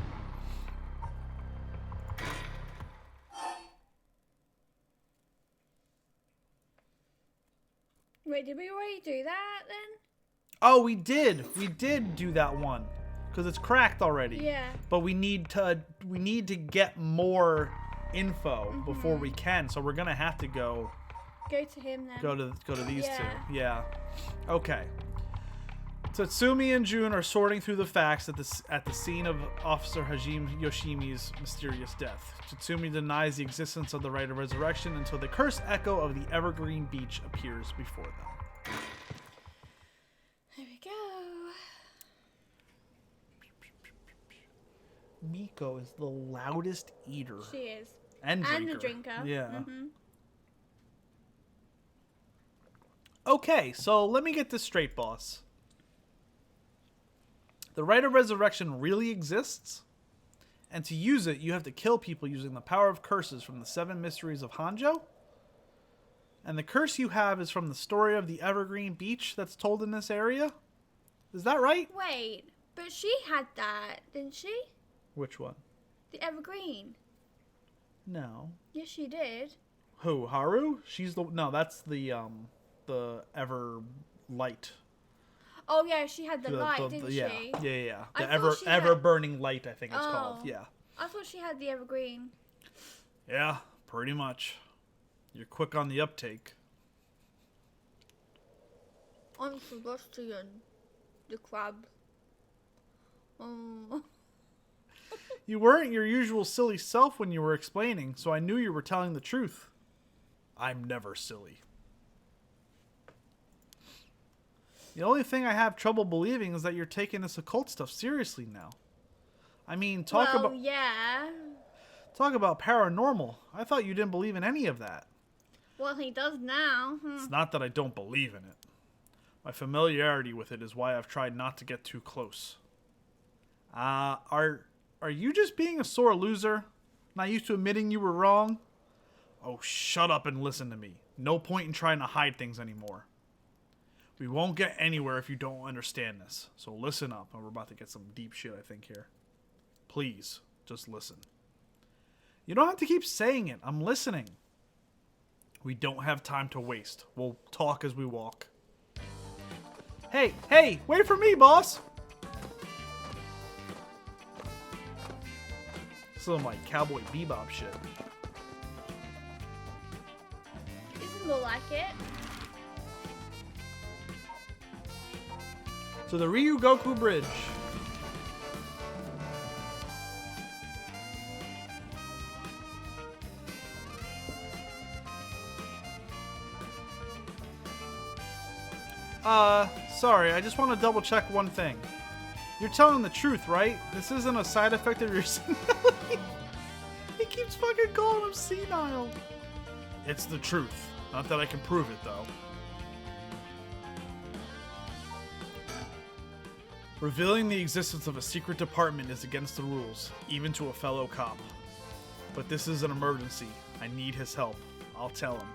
Wait, did we already do that then? Oh, we did. We did do that one because it's cracked already. Yeah. But we need to get more info before we can, so we're gonna have to go to him then. Go to these two. Yeah. Okay. Tatsumi and Jun are sorting through the facts at the scene of Officer Hajime Yoshimi's mysterious death. Tatsumi denies the existence of the Rite of Resurrection until the cursed echo of the Evergreen Beach appears before them. There we go. Miko is the loudest eater. She is. And a drinker. Yeah. Okay, so let me get this straight, boss. The Rite of Resurrection really exists? And to use it, you have to kill people using the power of curses from the 7 mysteries of Hanjo? And the curse you have is from the story of the Evergreen Beach that's told in this area? Is that right? Wait, but she had that, didn't she? Which one? The Evergreen. No. Yes, she did. Who? Haru? She's the... No, that's the Ever Light. Oh, yeah, she had the light, didn't yeah, she? Yeah. The ever burning light, I think it's called. Yeah. I thought she had the Evergreen. Yeah, pretty much. You're quick on the uptake. I'm Sebastian, the crab. You weren't your usual silly self when you were explaining, so I knew you were telling the truth. I'm never silly. The only thing I have trouble believing is that you're taking this occult stuff seriously now. I mean, talk about paranormal. I thought you didn't believe in any of that. Well, he does now. It's not that I don't believe in it. My familiarity with it is why I've tried not to get too close. Are you just being a sore loser? Not used to admitting you were wrong? Oh, shut up and listen to me. No point in trying to hide things anymore. We won't get anywhere if you don't understand this. So listen up, and we're about to get some deep shit, I think, here. Please, just listen. You don't have to keep saying it. I'm listening. We don't have time to waste. We'll talk as we walk. Hey, wait for me, boss! Some like Cowboy Bebop shit. Isn't more like it? To the Ryugoku Bridge. Sorry, I just want to double check one thing. You're telling the truth, right? This isn't a side effect of your senility. He keeps fucking calling him senile. It's the truth. Not that I can prove it, though. Revealing the existence of a secret department is against the rules, even to a fellow cop. But this is an emergency. I need his help. I'll tell him.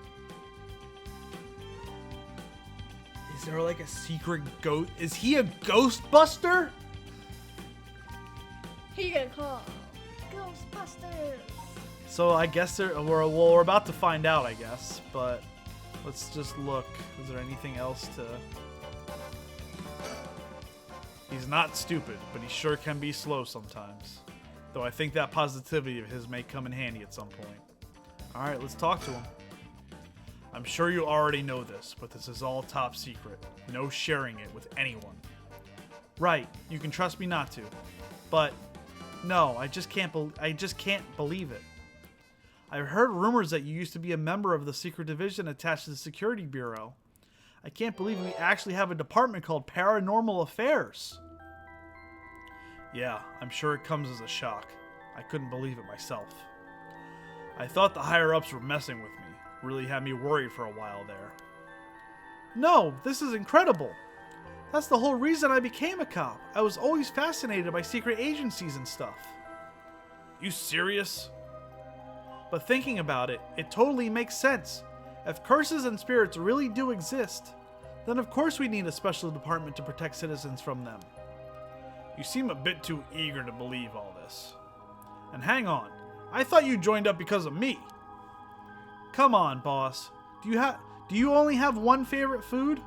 Is there like a secret ghost? Is he a Ghostbuster? Who you gonna call? Ghostbusters. So I guess we're about to find out, I guess. But let's just look. Is there anything else to... He's not stupid, but he sure can be slow sometimes. Though I think that positivity of his may come in handy at some point. Alright, let's talk to him. I'm sure you already know this, but this is all top secret. No sharing it with anyone. Right, you can trust me not to. But no, I just can't believe it. I've heard rumors that you used to be a member of the secret division attached to the Security Bureau. I can't believe we actually have a department called Paranormal Affairs. Yeah, I'm sure it comes as a shock. I couldn't believe it myself. I thought the higher-ups were messing with me. Really had me worried for a while there. No, this is incredible. That's the whole reason I became a cop. I was always fascinated by secret agencies and stuff. You serious? But thinking about it, it totally makes sense. If curses and spirits really do exist, then of course we need a special department to protect citizens from them. You seem a bit too eager to believe all this. And hang on, I thought you joined up because of me. Come on, boss. Do you only have one favorite food?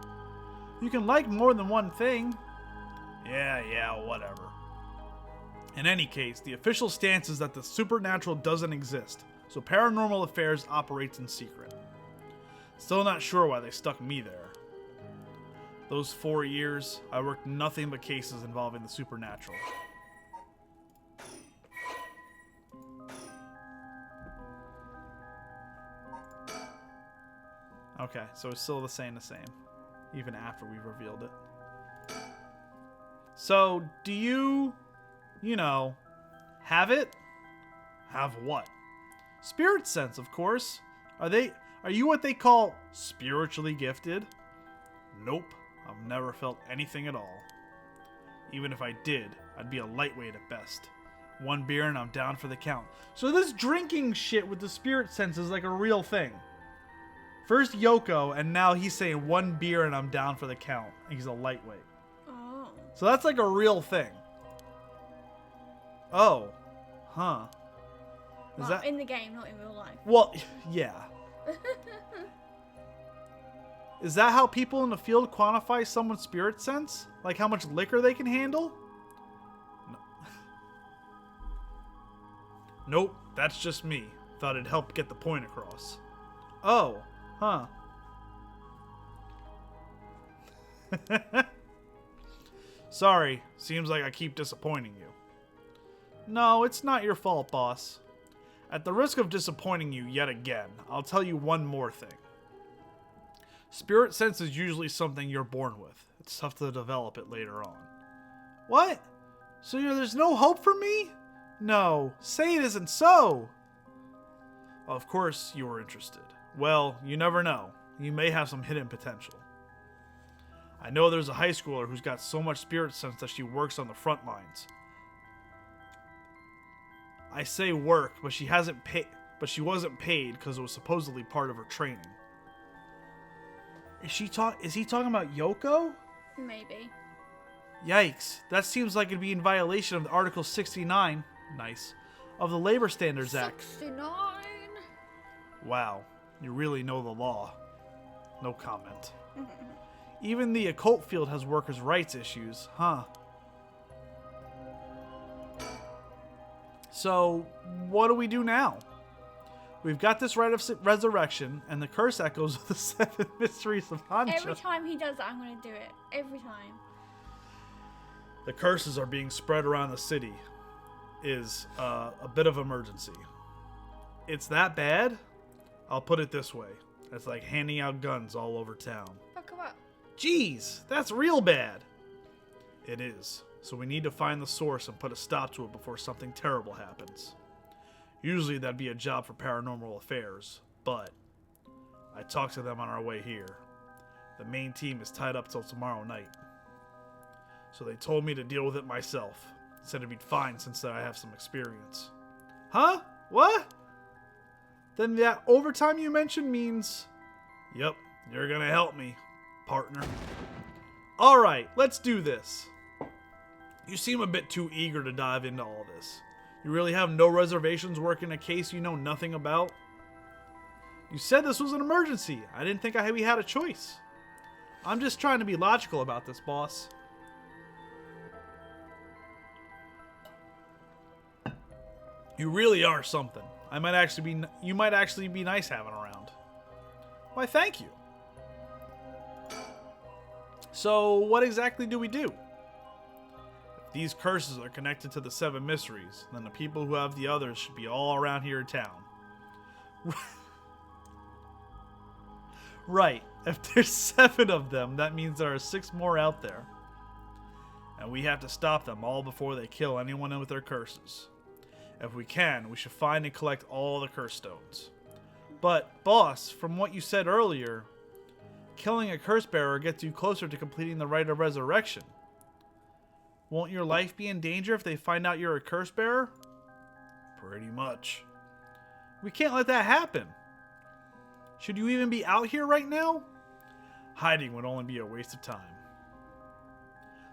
You can like more than one thing. Yeah, whatever. In any case, the official stance is that the supernatural doesn't exist, so Paranormal Affairs operates in secret. Still not sure why they stuck me there. Those 4 years, I worked nothing but cases involving the supernatural. Okay, so it's still the same, even after we've revealed it. So, do you have it? Have what? Spirit sense, of course. Are you what they call spiritually gifted? Nope, I've never felt anything at all. Even if I did, I'd be a lightweight at best. 1 beer and I'm down for the count. So this drinking shit with the spirit sense is like a real thing. First Yoko, and now he's saying 1 beer and I'm down for the count. He's a lightweight. Oh. So that's like a real thing. Oh. Huh. Is that in the game, not in real life? Well, yeah. Is that how people in the field quantify someone's spirit sense? Like how much liquor they can handle? No. Nope, that's just me. Thought it'd help get the point across. Oh. Huh. Sorry, seems like I keep disappointing you. No, it's not your fault, boss. At the risk of disappointing you yet again, I'll tell you one more thing. Spirit sense is usually something you're born with. It's tough to develop it later on. What? So there's no hope for me? No, say it isn't so. Of course you were interested. Well, you never know. You may have some hidden potential. I know there's a high schooler who's got so much spirit sense that she works on the front lines. I say work, but she wasn't paid because it was supposedly part of her training. Is he talking about Yoko? Maybe. Yikes. That seems like it'd be in violation of Article 69. Nice. Of the Labor Standards Act. 69? Wow. You really know the law. No comment. Even the occult field has workers' rights issues, huh? So, what do we do now? We've got this rite of resurrection, and the curse echoes of the 7 mysteries of Hancha. Every time he does that, I'm going to do it. Every time. The curses are being spread around the city. Is a bit of emergency. It's that bad? I'll put it this way. It's like handing out guns all over town. Fuck him up. Jeez, that's real bad. It is. So we need to find the source and put a stop to it before something terrible happens. Usually that'd be a job for Paranormal Affairs, but I talked to them on our way here. The main team is tied up till tomorrow night. So they told me to deal with it myself. Said it'd be fine since I have some experience. Huh? What? Then that overtime you mentioned means... Yep, you're gonna help me, partner. Alright, let's do this. You seem a bit too eager to dive into all this. You really have no reservations working a case you know nothing about? You said this was an emergency. I didn't think we had a choice. I'm just trying to be logical about this, boss. You really are something. You might actually be nice having around. Why, thank you. So, what exactly do we do? If these curses are connected to the 7 mysteries, then the people who have the others should be all around here in town. Right. If there's 7 of them, that means there are 6 more out there. And we have to stop them all before they kill anyone with their curses. If we can, we should find and collect all the curse stones. But, boss, from what you said earlier, killing a curse bearer gets you closer to completing the rite of resurrection. Won't your life be in danger if they find out you're a curse bearer? Pretty much. We can't let that happen. Should you even be out here right now? Hiding would only be a waste of time.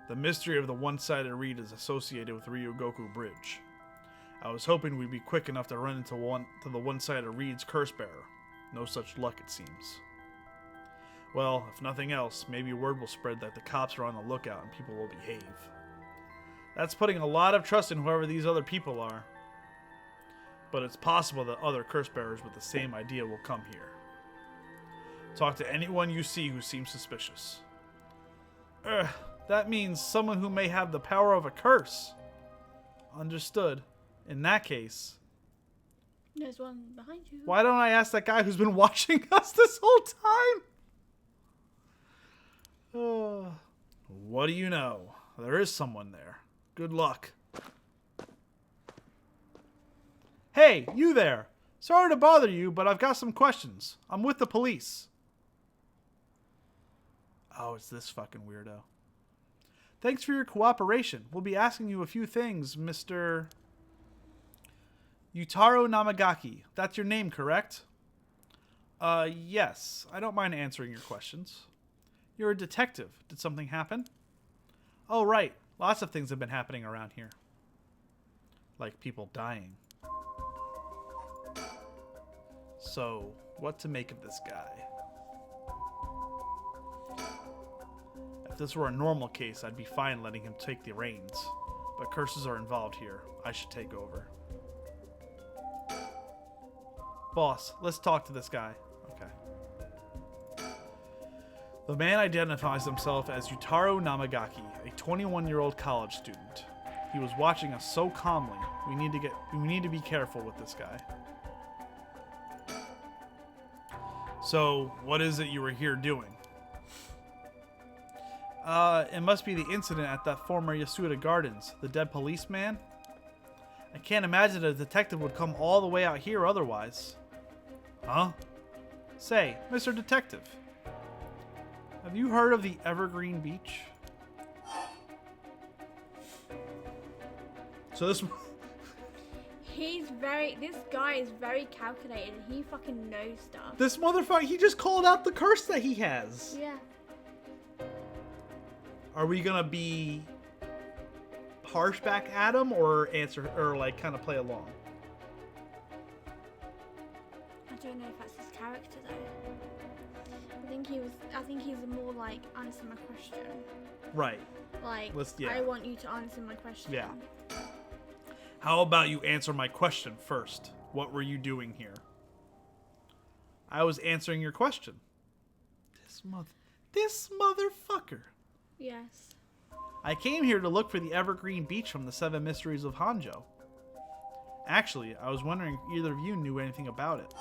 The mystery of the one-sided reed is associated with Ryogoku Bridge. I was hoping we'd be quick enough to run into the one-sided reed's curse bearer. No such luck, it seems. Well, if nothing else, maybe word will spread that the cops are on the lookout and people will behave. That's putting a lot of trust in whoever these other people are. But it's possible that other curse bearers with the same idea will come here. Talk to anyone you see who seems suspicious. That means someone who may have the power of a curse. Understood. In that case... There's one behind you. Why don't I ask that guy who's been watching us this whole time? What do you know? There is someone there. Good luck. Hey, you there. Sorry to bother you, but I've got some questions. I'm with the police. Oh, it's this fucking weirdo. Thanks for your cooperation. We'll be asking you a few things, Mr. Yutaro Namagaki. That's your name, correct? Yes. I don't mind answering your questions. You're a detective. Did something happen? Oh, right. Lots of things have been happening around here. Like people dying. So, what to make of this guy? If this were a normal case, I'd be fine letting him take the reins. But curses are involved here. I should take over. Boss, let's talk to this guy. Okay. The man identifies himself as Yutaro Namagaki, a 21-year-old college student. He was watching us so calmly. We need to be careful with this guy. So, what is it you were here doing? It must be the incident at that former Yasuda Gardens, the dead policeman. I can't imagine a detective would come all the way out here otherwise. Huh? Say, Mr. Detective, have you heard of the Evergreen Beach? So this guy is very calculated. He fucking knows stuff. This motherfucker, he just called out the curse that he has. Yeah. Are we gonna be harsh back at him or answer or like kind of play along? I don't know if that's his character though. I think he's more like answer my question. Right. Like I want you to answer my question. Yeah. How about you answer my question first? What were you doing here? I was answering your question. This motherfucker. Yes. I came here to look for the Evergreen Beach from the 7 Mysteries of Hanjo. Actually, I was wondering if either of you knew anything about it.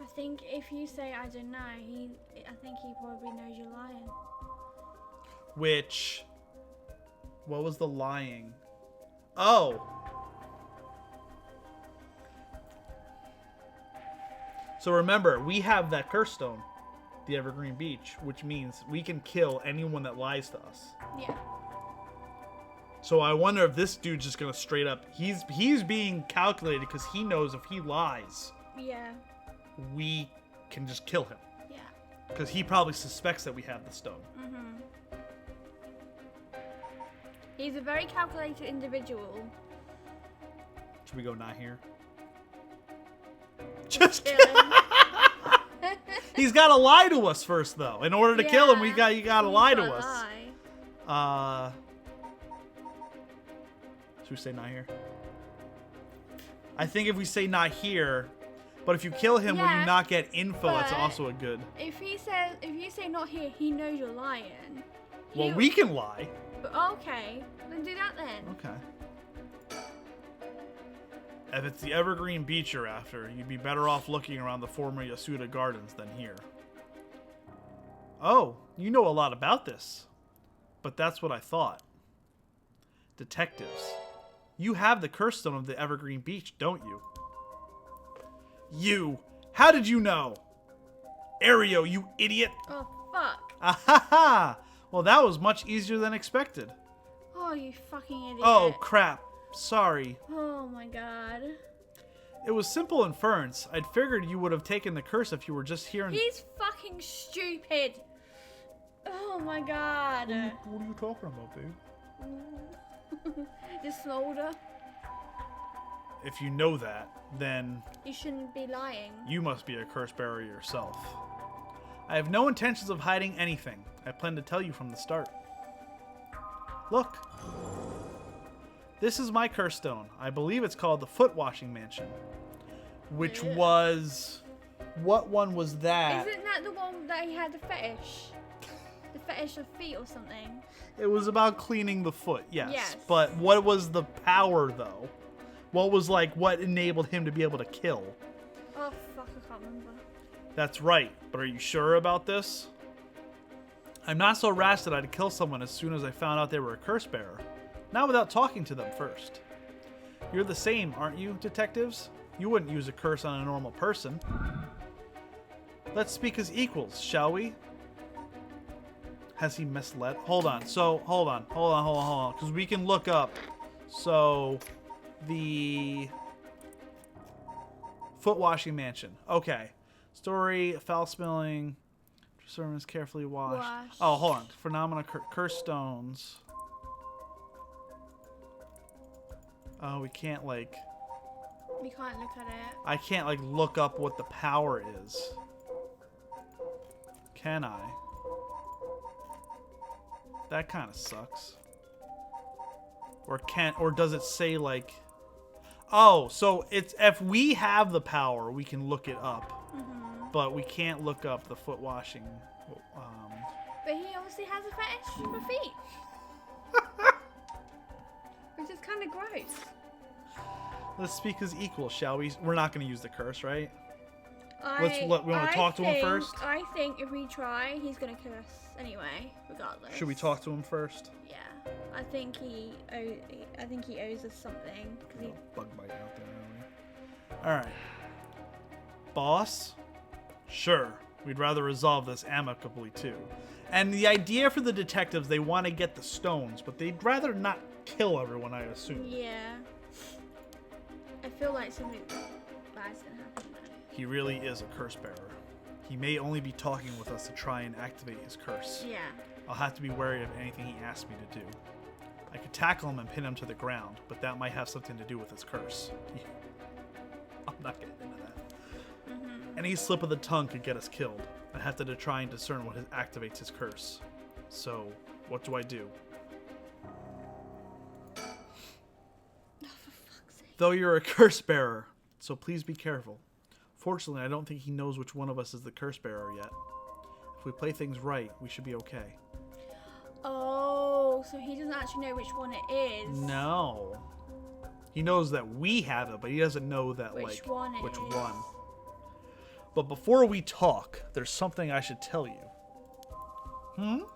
I think if you say I don't know, I think he probably knows you're lying. What was the lying? Oh. So remember, we have that curse stone. the Evergreen Beach, which means we can kill anyone that lies to us. Yeah. So I wonder if this dude's just gonna straight up. He's being calculated because he knows if he lies, Yeah. we can just kill him. Yeah. Because he probably suspects that we have the stone. Mhm. He's a very calculated individual. Should we go not here? Just Kidding. He's got to lie to us first, though. In order to kill him, you got to lie to us. Lie. Should we say not here? I think if we say not here, but if you kill him, will you not get info? That's also a good. If you say not here, he knows you're lying. Well, we can lie. But okay, then do that then. Okay. If it's the Evergreen Beach you're after, you'd be better off looking around the former Yasuda Gardens than here. Oh, you know a lot about this. But that's what I thought. Detectives. You have the curse stone of the Evergreen Beach, don't you? You! How did you know? Ario, you idiot! Oh, fuck. Ahaha! Well, that was much easier than expected. Oh, you fucking idiot. Oh, crap. Sorry. Oh, my God. It was simple inference. I'd figured you would have taken the curse if you were just here and... He's fucking stupid. Oh, my God. What are you talking about, babe? Just smolder. If you know that, then... You shouldn't be lying. You must be a curse bearer yourself. I have no intentions of hiding anything. I plan to tell you from the start. Look. This is my curse stone. I believe it's called the Foot Washing Mansion. Which was... What one was that? Isn't that the one that he had the fetish? The fetish of feet or something? It was about cleaning the foot, yes. Yes. But what was the power, though? What was, like, what enabled him to be able to kill? Oh, fuck, I can't remember. That's right. But are you sure about this? I'm not so rash that I'd kill someone as soon as I found out they were a curse bearer. Not without talking to them first. You're the same, aren't you, detectives? You wouldn't use a curse on a normal person. Let's speak as equals, shall we? Has he misled? Hold on. So, hold on. Because we can look up. So, the Foot Washing Mansion. Okay. Story, foul smelling, sermons carefully washed. Oh, hold on. Phenomena, curse stones. Oh, we can't, like... We can't look at it. I can't, like, look up what the power is. Can I? That kind of sucks. Or does it say, like... Oh, so it's if we have the power, we can look it up. Mm-hmm. But we can't look up the foot washing. But he obviously has a fetish for feet. Which is kind of gross. Let's speak as equal, shall we? We're not going to use the curse, right? We want to talk to him first? I think if we try, he's going to kill us anyway, regardless. Should we talk to him first? Yeah. I think he owes us something. Bug bite out there, early. Alright. Boss? Sure. We'd rather resolve this amicably, too. And the idea for the detectives, they want to get the stones, but they'd rather not kill everyone, I assume. Yeah. I feel like something bad's gonna happen though. He really is a curse bearer. He may only be talking with us to try and activate his curse. Yeah. I'll have to be wary of anything he asks me to do. I could tackle him and pin him to the ground, but that might have something to do with his curse. I'm not getting into that. Mm-hmm. Any slip of the tongue could get us killed. I'd have to try and discern what activates his curse. So, what do I do? Though you're a curse bearer, so please be careful. Fortunately, I don't think he knows which one of us is the curse bearer yet. If we play things right, we should be okay. Oh, so he doesn't actually know which one it is. No. He knows that we have it, but he doesn't know that, which one. But before we talk, there's something I should tell you.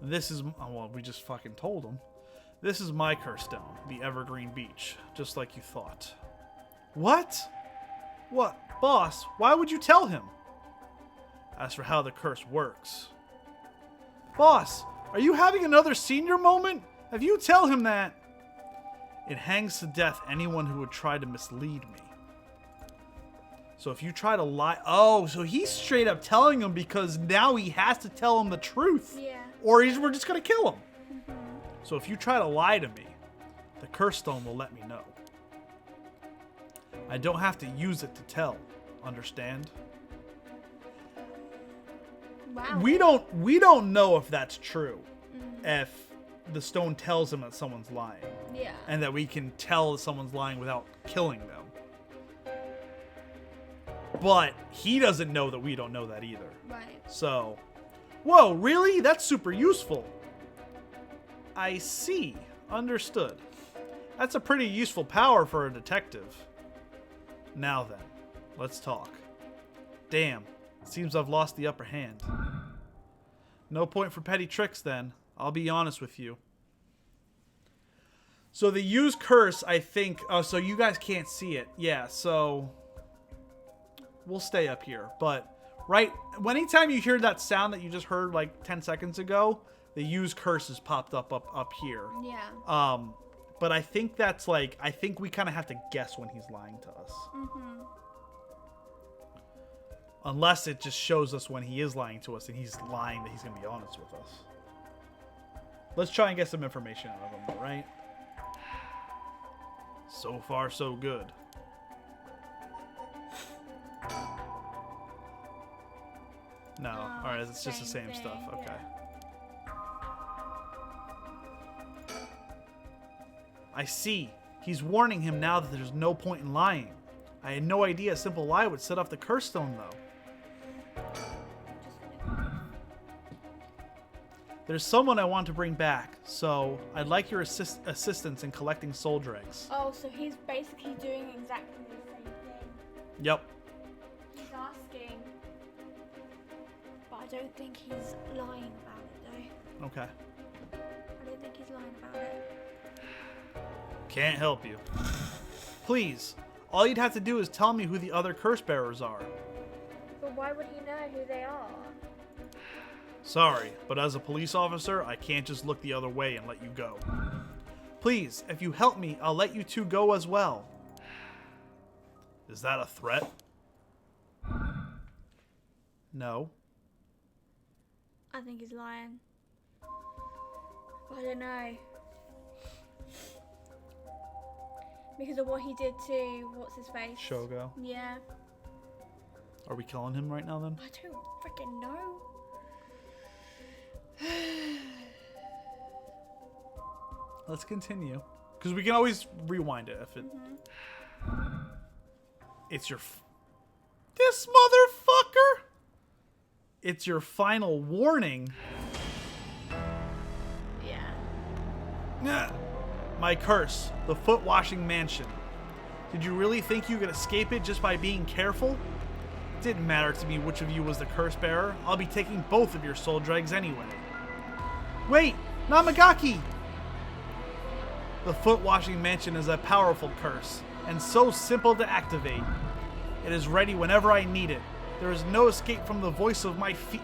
This is... Well, we just fucking told him. This is my curse stone, the Evergreen Beach, just like you thought. What? What? Boss, why would you tell him? As for how the curse works... Boss, are you having another senior moment? If you tell him that... It hangs to death anyone who would try to mislead me. So if you try to lie... Oh, so he's straight up telling him because now he has to tell him the truth. Yeah. Or we're just going to kill him. So if you try to lie to me, the curse stone will let me know. I don't have to use it to tell. Understand? Wow. We don't know if that's true. If the stone tells him that someone's lying. Yeah. And that we can tell that someone's lying without killing them. But he doesn't know that we don't know that either. Right. So, whoa, really? That's super useful. I see. Understood. That's a pretty useful power for a detective. Now then, let's talk. Damn, seems I've lost the upper hand. No point for petty tricks then. I'll be honest with you. So the use curse, I think... Oh, so you guys can't see it. Yeah, so... We'll stay up here. But, right... Anytime you hear that sound that you just heard like 10 seconds ago, the use curse has popped up here. Yeah. But I think that's like... I think we kind of have to guess when he's lying to us. Mm-hmm. Unless it just shows us when he is lying to us and he's lying that he's going to be honest with us. Let's try and get some information out of him, right? So far, so good. No. Alright, it's just the same stuff. Okay. Yeah. I see. He's warning him now that there's no point in lying. I had no idea a simple lie would set off the curse stone, though. There's someone I want to bring back, so I'd like your assistance in collecting soul dregs. Oh, so he's basically doing exactly the same thing. Yep. He's asking. But I don't think he's lying about it, though. Okay. I don't think he's lying about it. Can't help you. Please, all you'd have to do is tell me who the other curse bearers are. But why would he know who they are? Sorry, but as a police officer, I can't just look the other way and let you go. Please, if you help me, I'll let you two go as well. Is that a threat? No. I think he's lying. I don't know. Because of what he did to, what's his face? Shogo. Yeah. Are we killing him right now then? I don't freaking know. Let's continue. Because we can always rewind it if it... It's your... This motherfucker! It's your final warning. Yeah. My curse. The foot-washing mansion. Did you really think you could escape it just by being careful? It didn't matter to me which of you was the curse bearer. I'll be taking both of your soul dregs anyway. Wait! Namagaki! The foot-washing mansion is a powerful curse, and so simple to activate. It is ready whenever I need it. There is no escape from the voice of my feet.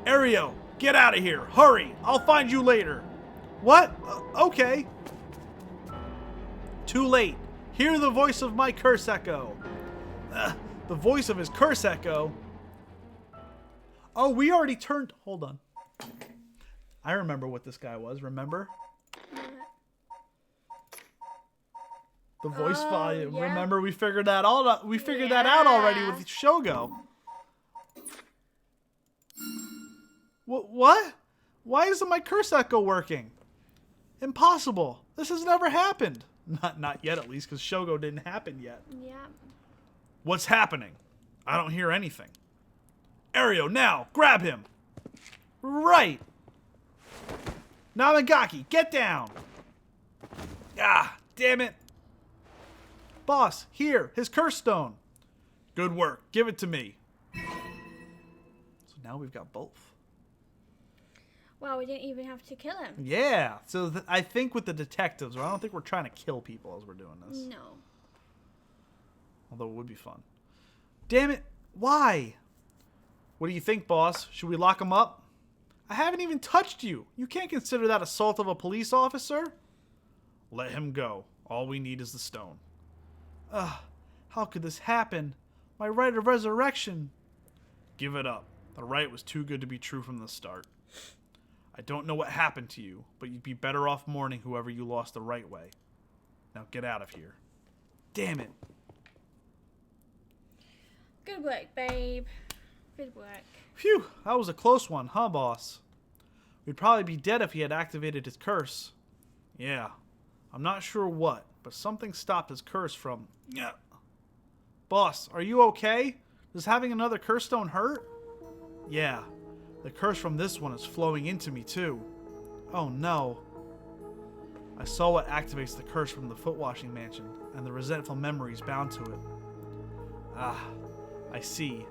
Ario, get out of here! Hurry! I'll find you later! What? Okay. Too late. Hear the voice of my curse echo. The voice of his curse echo? Oh, we already turned... Hold on. I remember what this guy was, remember? The voice volume. Yeah. Remember, we figured that out. We figured that out already with Shogo. What? Why isn't my curse echo working? Impossible. This has never happened. Not yet, at least, because Shogo didn't happen yet. Yeah. What's happening? I don't hear anything. Ario, now! Grab him! Right! Namagaki, get down! Ah, damn it! Boss, here, his curse stone. Good work. Give it to me. So now we've got both. Well, we didn't even have to kill him. Yeah. So I think with the detectives, I don't think we're trying to kill people as we're doing this. No. Although it would be fun. Damn it. Why? What do you think, boss? Should we lock him up? I haven't even touched you. You can't consider that assault of a police officer. Let him go. All we need is the stone. Ugh. How could this happen? My right of resurrection. Give it up. The right was too good to be true from the start. I don't know what happened to you, but you'd be better off mourning whoever you lost the right way. Now get out of here. Damn it. Good work, babe. Good work. Phew, that was a close one, huh, boss? We'd probably be dead if he had activated his curse. Yeah. I'm not sure what, but something stopped his curse from... Yeah. Boss, are you okay? Does having another curse stone hurt? Yeah. The curse from this one is flowing into me, too. Oh, no. I saw what activates the curse from the foot-washing mansion, and the resentful memories bound to it. Ah, I see.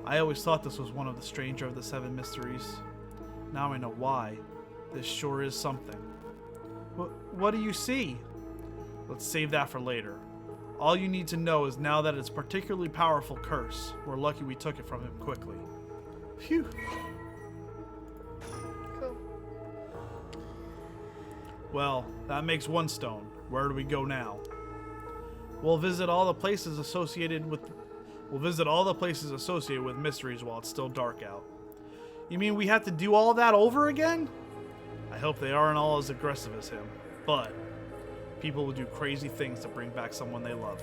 I always thought this was one of the stranger of the 7 mysteries. Now I know why. This sure is something. What do you see? Let's save that for later. All you need to know is now that it's a particularly powerful curse. We're lucky we took it from him quickly. Phew. Cool. Well, that makes one stone. Where do we go now? We'll visit all the places associated with mysteries while it's still dark out. You mean we have to do all that over again? I hope they aren't all as aggressive as him, but people will do crazy things to bring back someone they love.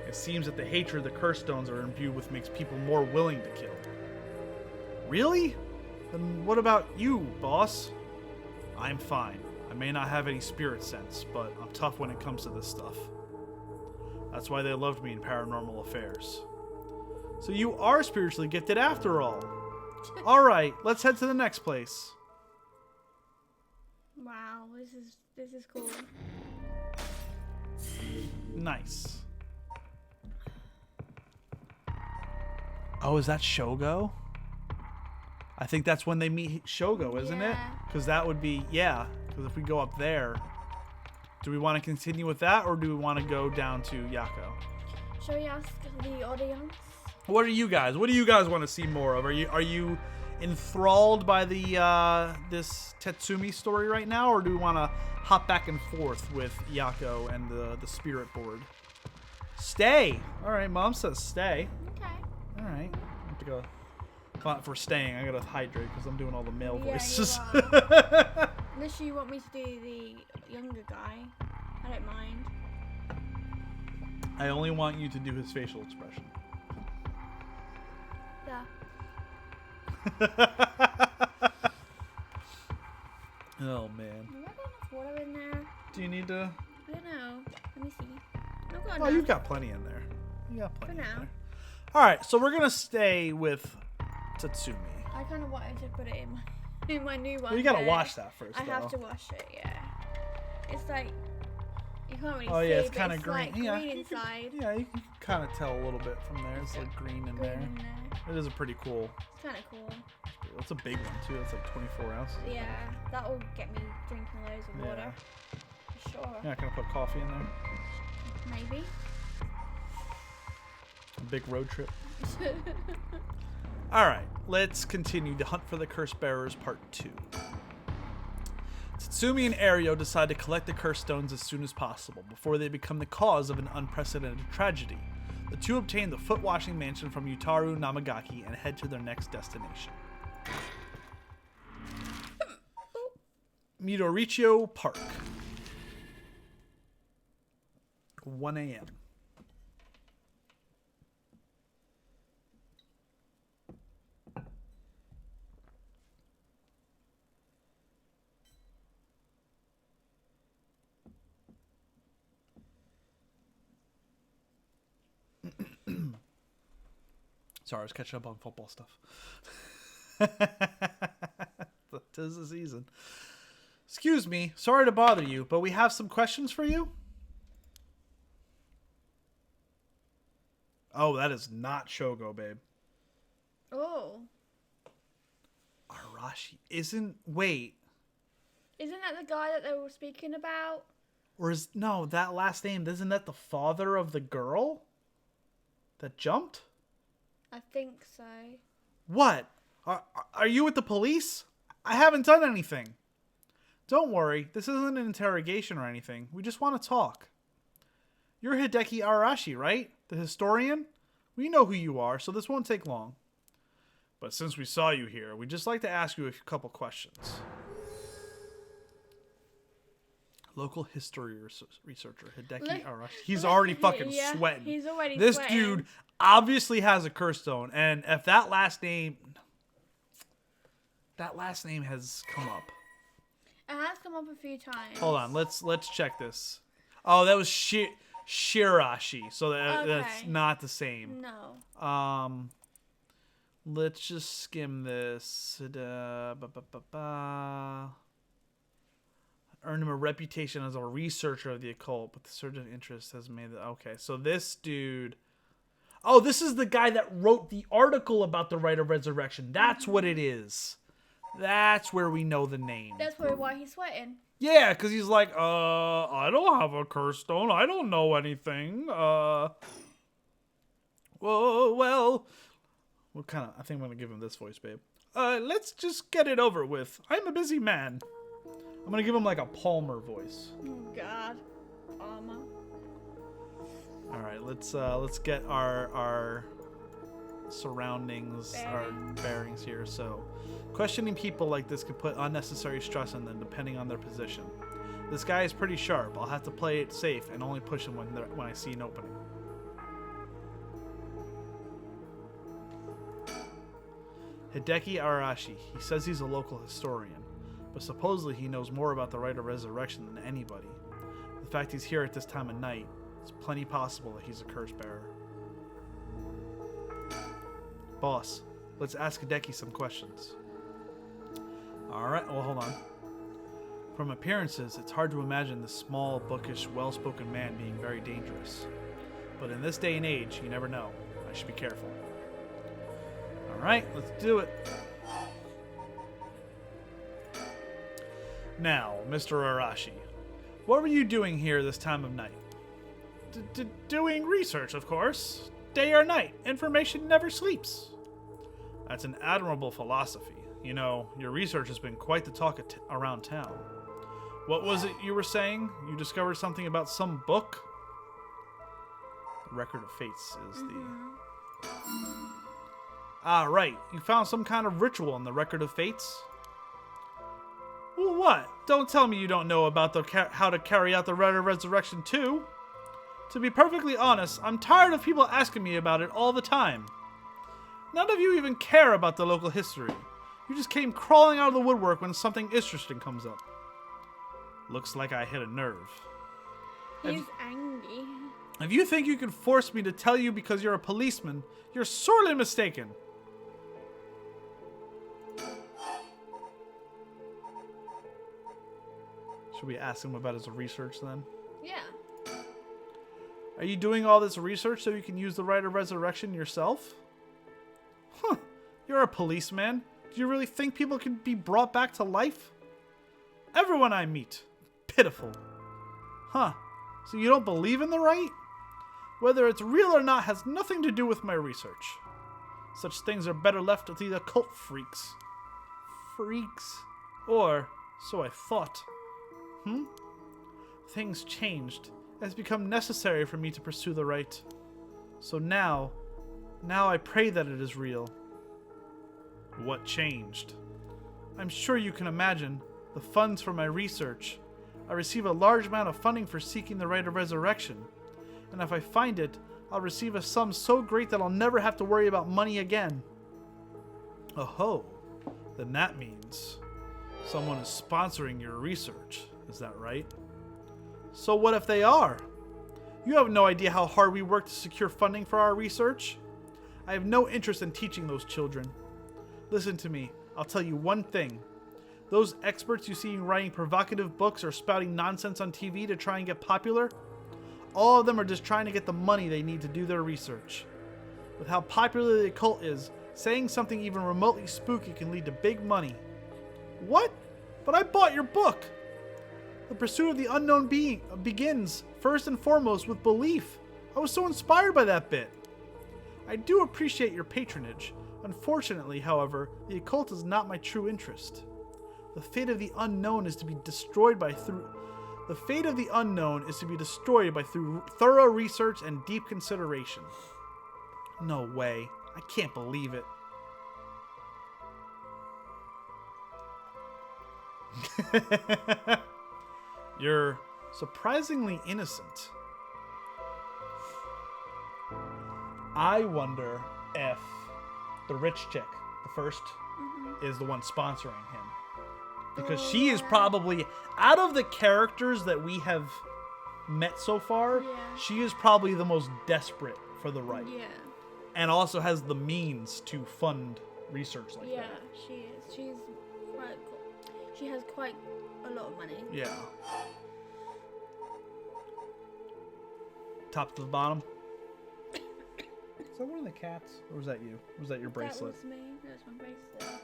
It seems that the hatred the curse stones are imbued with makes people more willing to kill. Really? Then what about you, boss? I'm fine. I may not have any spirit sense, but I'm tough when it comes to this stuff. That's why they loved me in Paranormal Affairs. So you are spiritually gifted after all. Alright, let's head to the next place. Wow, this is cool. Nice. Oh, is that Shogo? I think that's when they meet Shogo, isn't it? Because that would be, yeah. Because if we go up there, do we want to continue with that, or do we want to go down to Yako? Shall we ask the audience? What do you guys want to see more of? Are you enthralled by the this Tetsumi story right now, or do we want to hop back and forth with Yako and the spirit board? Stay. All right, Mom says stay. Okay. All right. I have to go. For staying, I gotta hydrate because I'm doing all the male voices. You are. Unless you want me to do the younger guy, I don't mind. I only want you to do his facial expression. Yeah. Oh man. Have I got enough water in there? Do you need to? I don't know. Let me see. I've got Oh, enough. you've got plenty in there. You got plenty For now. in there. All right, so we're gonna stay with Tatsumi. I kind of wanted to put it in my new one. Well, you gotta but wash that first. I have to wash it. Yeah. It's like you can't really see. Oh yeah, it's but kind of it's green. like Yeah, green you can- inside. yeah, you can kind of tell a little bit from there. It's like green in there. In there. It is a pretty cool. It's kind of cool. It's a big one too. It's like 24 ounces. Yeah, that will get me drinking loads of water. For sure. You're not gonna put coffee in there. Maybe. A big road trip. All right, let's continue to hunt for the curse bearers, part 2. Tatsumi and Ario decide to collect the curse stones as soon as possible before they become the cause of an unprecedented tragedy. The two obtain the foot-washing mansion from Yutaru Namagaki and head to their next destination. Midoricho Park. 1 a.m. Sorry, I was catching up on football stuff. 'Tis the season. Excuse me, sorry to bother you, but we have some questions for you. Oh, that is not Shogo, babe. Oh. Arashi wait. Isn't that the guy that they were speaking about? Or no, that last name, isn't that the father of the girl? That jumped? I think so. What? Are you with the police? I haven't done anything. Don't worry, this isn't an interrogation or anything. We just want to talk. You're Hideki Arashi, right? The historian? We know who you are, so this won't take long. But since we saw you here, we'd just like to ask you a couple questions. Local history researcher Hideki Arashi. He's already fucking sweating. He's already this sweating. Dude obviously has a curse stone, and if that last name has come up. It has come up a few times. Hold on, let's check this. Oh, that was Shirashi, so that's not the same. No. Let's just skim this. Earned him a reputation as a researcher of the occult, but the surge of interest has made it. Okay, so this dude. Oh, this is the guy that wrote the article about the Rite of Resurrection. That's what it is. That's where we know the name. That's probably why he's sweating. Yeah, because he's like, I don't have a curse stone. I don't know anything. Whoa, well. I think I'm going to give him this voice, babe. Let's just get it over with. I'm a busy man. I'm going to give him like a Palmer voice. Oh, God. Palmer. All right, let's get our surroundings, our bearings here. So, questioning people like this can put unnecessary stress on them depending on their position. This guy is pretty sharp. I'll have to play it safe and only push him when I see an opening. Hideki Arashi. He says he's a local historian, but supposedly he knows more about the Rite of Resurrection than anybody. The fact he's here at this time of night, it's plenty possible that he's a curse bearer. Boss, let's ask Hideki some questions. Alright, well, hold on. From appearances, it's hard to imagine this small, bookish, well-spoken man being very dangerous. But in this day and age, you never know. I should be careful. Alright, let's do it. Now, Mr. Arashi, what were you doing here this time of night? Doing research, of course. Day or night, information never sleeps. That's an admirable philosophy. You know, your research has been quite the talk around town. What was it you were saying? You discovered something about some book? The Record of Fates is the... Ah, right. You found some kind of ritual in the Record of Fates? Well, what? Don't tell me you don't know about how to carry out the Rite of Resurrection too. To be perfectly honest, I'm tired of people asking me about it all the time. None of you even care about the local history. You just came crawling out of the woodwork when something interesting comes up. Looks like I hit a nerve. He's angry. If you think you can force me to tell you because you're a policeman, you're sorely mistaken. Should we ask him about his research then? Yeah. Are you doing all this research so you can use the Rite of Resurrection yourself? Huh. You're a policeman. Do you really think people can be brought back to life? Everyone I meet. Pitiful. Huh. So you don't believe in the rite? Whether it's real or not has nothing to do with my research. Such things are better left to the occult freaks. Freaks? Or, so I thought. Things changed. It has become necessary for me to pursue the rite. So now I pray that it is real. What changed? I'm sure you can imagine the funds for my research. I receive a large amount of funding for seeking the Rite of Resurrection. And if I find it, I'll receive a sum so great that I'll never have to worry about money again. Oh, then that means someone is sponsoring your research. Is that right? So what if they are? You have no idea how hard we work to secure funding for our research. I have no interest in teaching those children. Listen to me. I'll tell you one thing. Those experts you see writing provocative books or spouting nonsense on TV to try and get popular, all of them are just trying to get the money they need to do their research. With how popular the occult is, saying something even remotely spooky can lead to big money. What? But I bought your book! The pursuit of the unknown being begins, first and foremost, with belief. I was so inspired by that bit. I do appreciate your patronage. Unfortunately, however, the occult is not my true interest. The fate of the unknown is to be destroyed by through thorough research and deep consideration. No way. I can't believe it. You're surprisingly innocent. I wonder if the rich chick, the first, is the one sponsoring him. Because she is probably, out of the characters that we have met so far, she is probably the most desperate for the right. Yeah. And also has the means to fund research like that. Yeah, she is. She has quite a lot of money. Yeah. Top to the bottom. Is that one of the cats? Or was that you? Or was that your bracelet? That was me. That was my bracelet.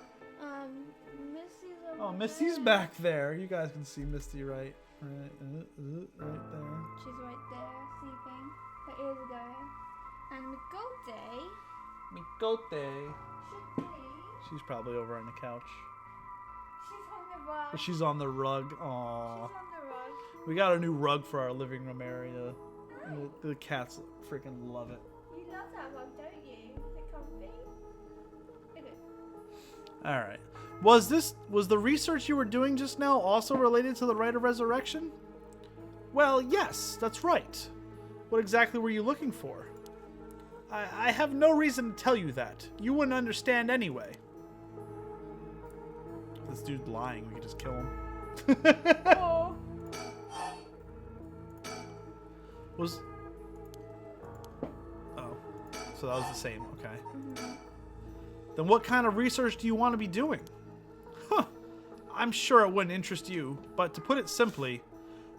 Missy's over Oh, Misty's there. back there. You guys can see Misty right there. She's right there, sleeping. Her ears are going. And Mikote. She's probably over on the couch. She's on the rug. But she's on the rug. Aww. She's on the rug. We got a new rug for our living room area. The cats freaking love it. You love that rug, don't you? Is it comfy? Is it? Alright. Was the research you were doing just now also related to the Rite of Resurrection? Well, yes, that's right. What exactly were you looking for? I have no reason to tell you that. You wouldn't understand anyway. If this dude's lying, we could just kill him. Oh. Oh. So that was the same, okay. Then what kind of research do you want to be doing? Huh. I'm sure it wouldn't interest you, but to put it simply,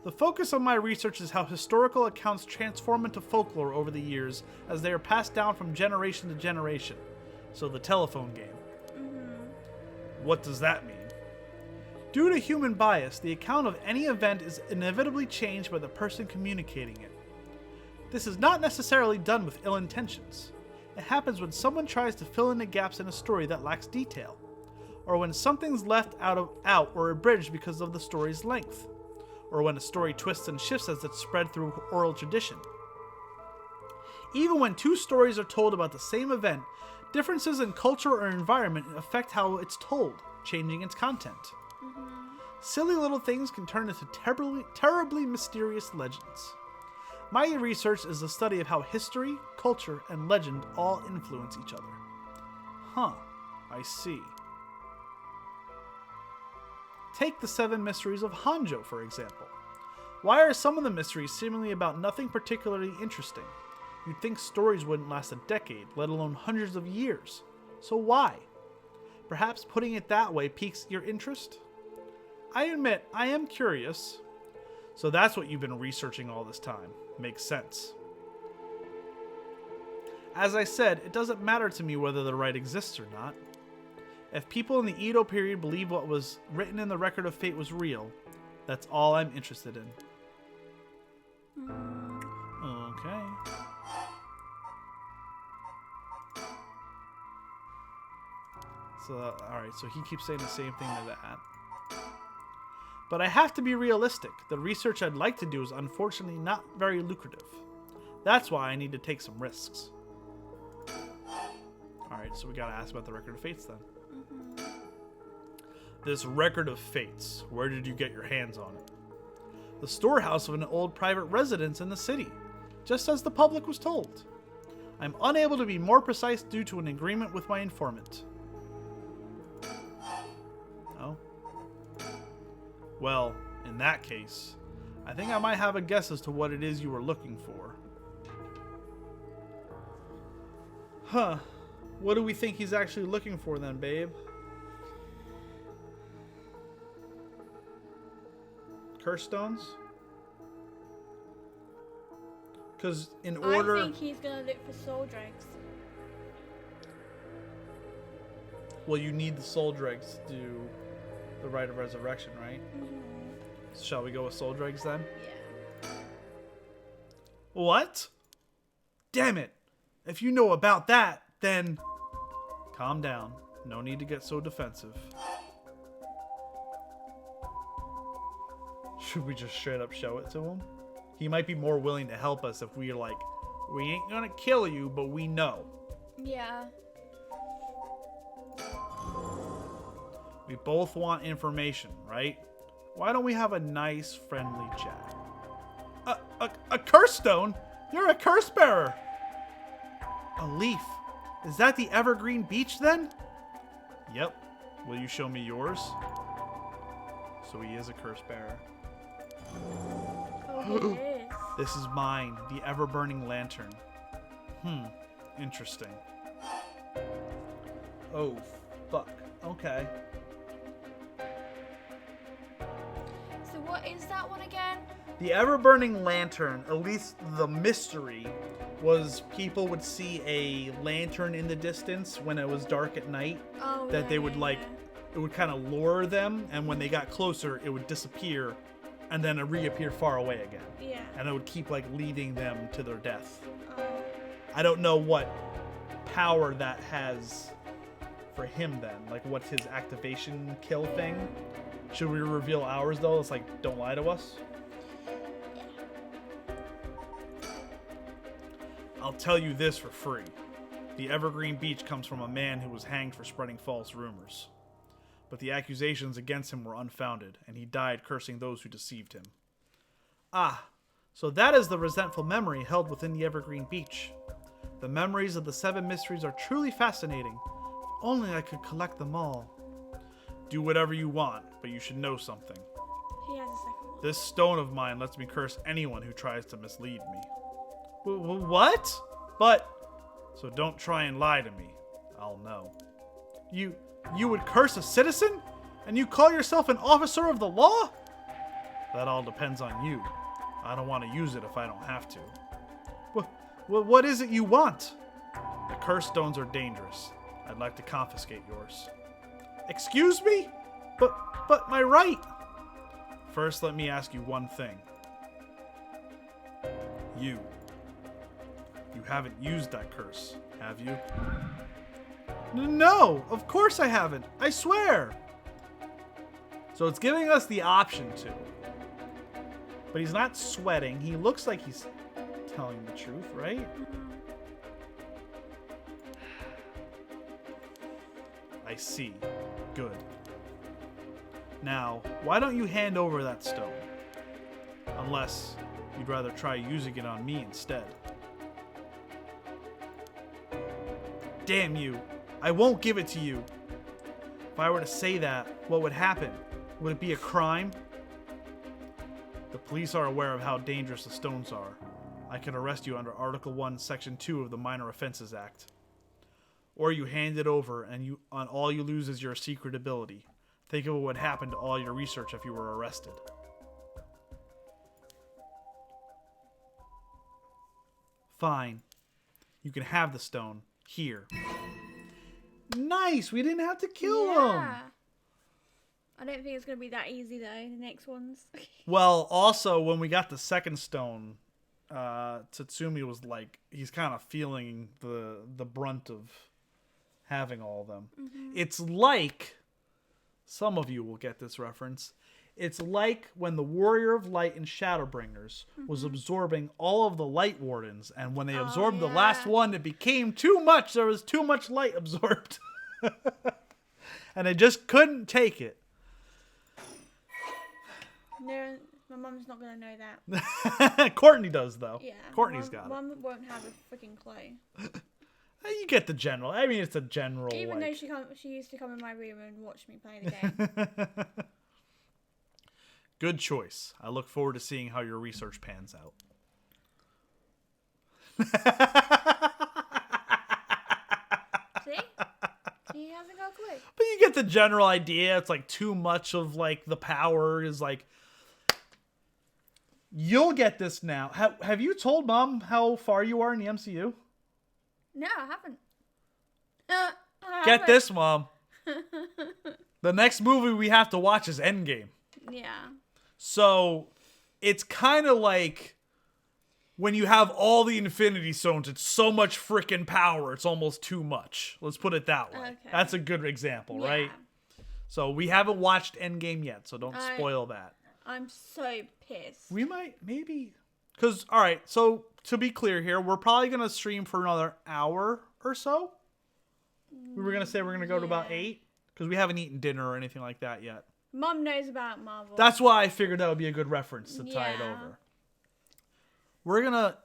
the focus of my research is how historical accounts transform into folklore over the years as they are passed down from generation to generation. So the telephone game. What does that mean? Due to human bias, the account of any event is inevitably changed by the person communicating it. This is not necessarily done with ill intentions. It happens when someone tries to fill in the gaps in a story that lacks detail, or when something's left out or abridged because of the story's length, or when a story twists and shifts as it's spread through oral tradition. Even when two stories are told about the same event, differences in culture or environment affect how it's told, changing its content. Silly little things can turn into terribly mysterious legends. My research is the study of how history, culture, and legend all influence each other. Huh, I see. Take the 7 mysteries of Hanjo, for example. Why are some of the mysteries seemingly about nothing particularly interesting? You'd think stories wouldn't last a decade, let alone hundreds of years. So why? Perhaps putting it that way piques your interest? I admit, I am curious. So that's what you've been researching all this time. Makes sense. As I said, it doesn't matter to me whether the right exists or not. If people in the Edo period believe what was written in the Record of Fate was real, that's all I'm interested in. Okay. So, alright, so he keeps saying the same thing to that. But I have to be realistic. The research I'd like to do is unfortunately not very lucrative. That's why I need to take some risks. Alright, so we gotta ask about the Record of Fates then. This Record of Fates, where did you get your hands on it? The storehouse of an old private residence in the city, just as the public was told. I'm unable to be more precise due to an agreement with my informant. Oh? Well, in that case, I think I might have a guess as to what it is you were looking for. Huh. What do we think he's actually looking for then, babe? Curse stones? Because in order... I think he's gonna look for soul dregs. Well, you need the soul dregs to do the Rite of Resurrection, right? Shall we go with soul dregs then? Yeah. What? Damn it! If you know about that, then... Calm down. No need to get so defensive. Should we just straight up show it to him? He might be more willing to help us if we're like, we ain't gonna kill you, but we know. Yeah. We both want information, right? Why don't we have a nice, friendly chat? A curse stone? You're a curse bearer. A leaf. Is that the evergreen beech then? Yep. Will you show me yours? So he is a curse bearer. Oh, he is. This is mine, the ever-burning lantern. Interesting. Oh, fuck. Okay. So what is that one again? The ever-burning lantern, at least the mystery, was people would see a lantern in the distance when it was dark at night. Oh, that they would like, it would kind of lure them, and when they got closer, it would disappear, and then it reappear far away again. Yeah. And it would keep like leading them to their death. Oh. I don't know what power that has for him then. Like, what's his activation kill thing? Should we reveal ours though? It's like, don't lie to us. I'll tell you this for free. The evergreen beech comes from a man who was hanged for spreading false rumors. But the accusations against him were unfounded, and he died cursing those who deceived him. Ah, so that is the resentful memory held within the evergreen beech. The memories of the 7 mysteries are truly fascinating. If only I could collect them all. Do whatever you want, but you should know something. He has a second one. This stone of mine lets me curse anyone who tries to mislead me. What? But, so don't try and lie to me. I'll know. You would curse a citizen? And you call yourself an officer of the law? That all depends on you. I don't want to use it if I don't have to. What is it you want? The curse stones are dangerous. I'd like to confiscate yours. Excuse me? But my right. First, let me ask you one thing. You haven't used that curse, have you? No, of course I haven't. I swear. So it's giving us the option to. But he's not sweating. He looks like he's telling the truth, right? I see. Good. Now, why don't you hand over that stone? Unless you'd rather try using it on me instead. Damn you. I won't give it to you. If I were to say that, what would happen? Would it be a crime? The police are aware of how dangerous the stones are. I could arrest you under Article 1, Section 2 of the Minor Offenses Act. Or you hand it over and all you lose is your secret ability. Think of what would happen to all your research if you were arrested. Fine. You can have the stone. Here. Nice! We didn't have to kill him! I don't think it's going to be that easy, though, the next ones. Well, also, when we got the second stone, Tatsumi was like, he's kind of feeling the brunt of having all of them. Mm-hmm. It's like, some of you will get this reference, it's like when the Warrior of Light in Shadowbringers was absorbing all of the Light Wardens, and when they absorbed the last one, it became too much. There was too much light absorbed. And they just couldn't take it. No, my mum's not going to know that. Courtney does, though. Yeah. Courtney's got it. Mum won't have a freaking clue. You get the general. I mean, it's a general. Even though she used to come in my room and watch me play the game. Good choice. I look forward to seeing how your research pans out. See? He hasn't got a clue. But you get the general idea. It's like too much of like the power is like. You'll get this now. Have you told Mom how far you are in the MCU? No, I haven't. Get this, Mom. The next movie we have to watch is Endgame. Yeah. So, it's kind of like when you have all the Infinity Stones, it's so much freaking power. It's almost too much. Let's put it that way. Okay. That's a good example, right? So we haven't watched Endgame yet, so don't spoil that. I'm so pissed. We might, maybe. Because, all right, so to be clear here, we're probably going to stream for another hour or so. We were going to say we're going to go to about 8. Because we haven't eaten dinner or anything like that yet. Mom knows about Marvel. That's why I figured that would be a good reference to tie it over. We're going to...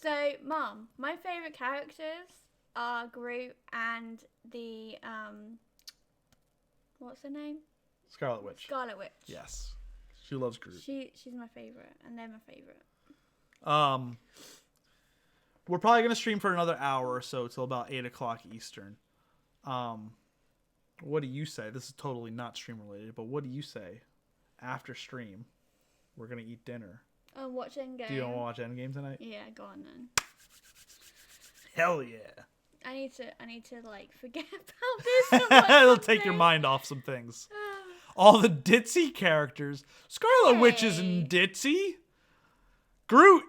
So, Mom, my favorite characters are Groot and the, what's her name? Scarlet Witch. Scarlet Witch. Yes. She loves Groot. She's my favorite, and they're my favorite. We're probably going to stream for another hour or so till about 8 o'clock Eastern. What do you say? This is totally not stream related, but what do you say? After stream, we're going to eat dinner. Watch Endgame. Do you want to watch Endgame tonight? Yeah, go on then. Hell yeah. I need to like forget about this. It'll take your mind off some things. All the ditzy characters. Scarlet Witch isn't ditzy. Groot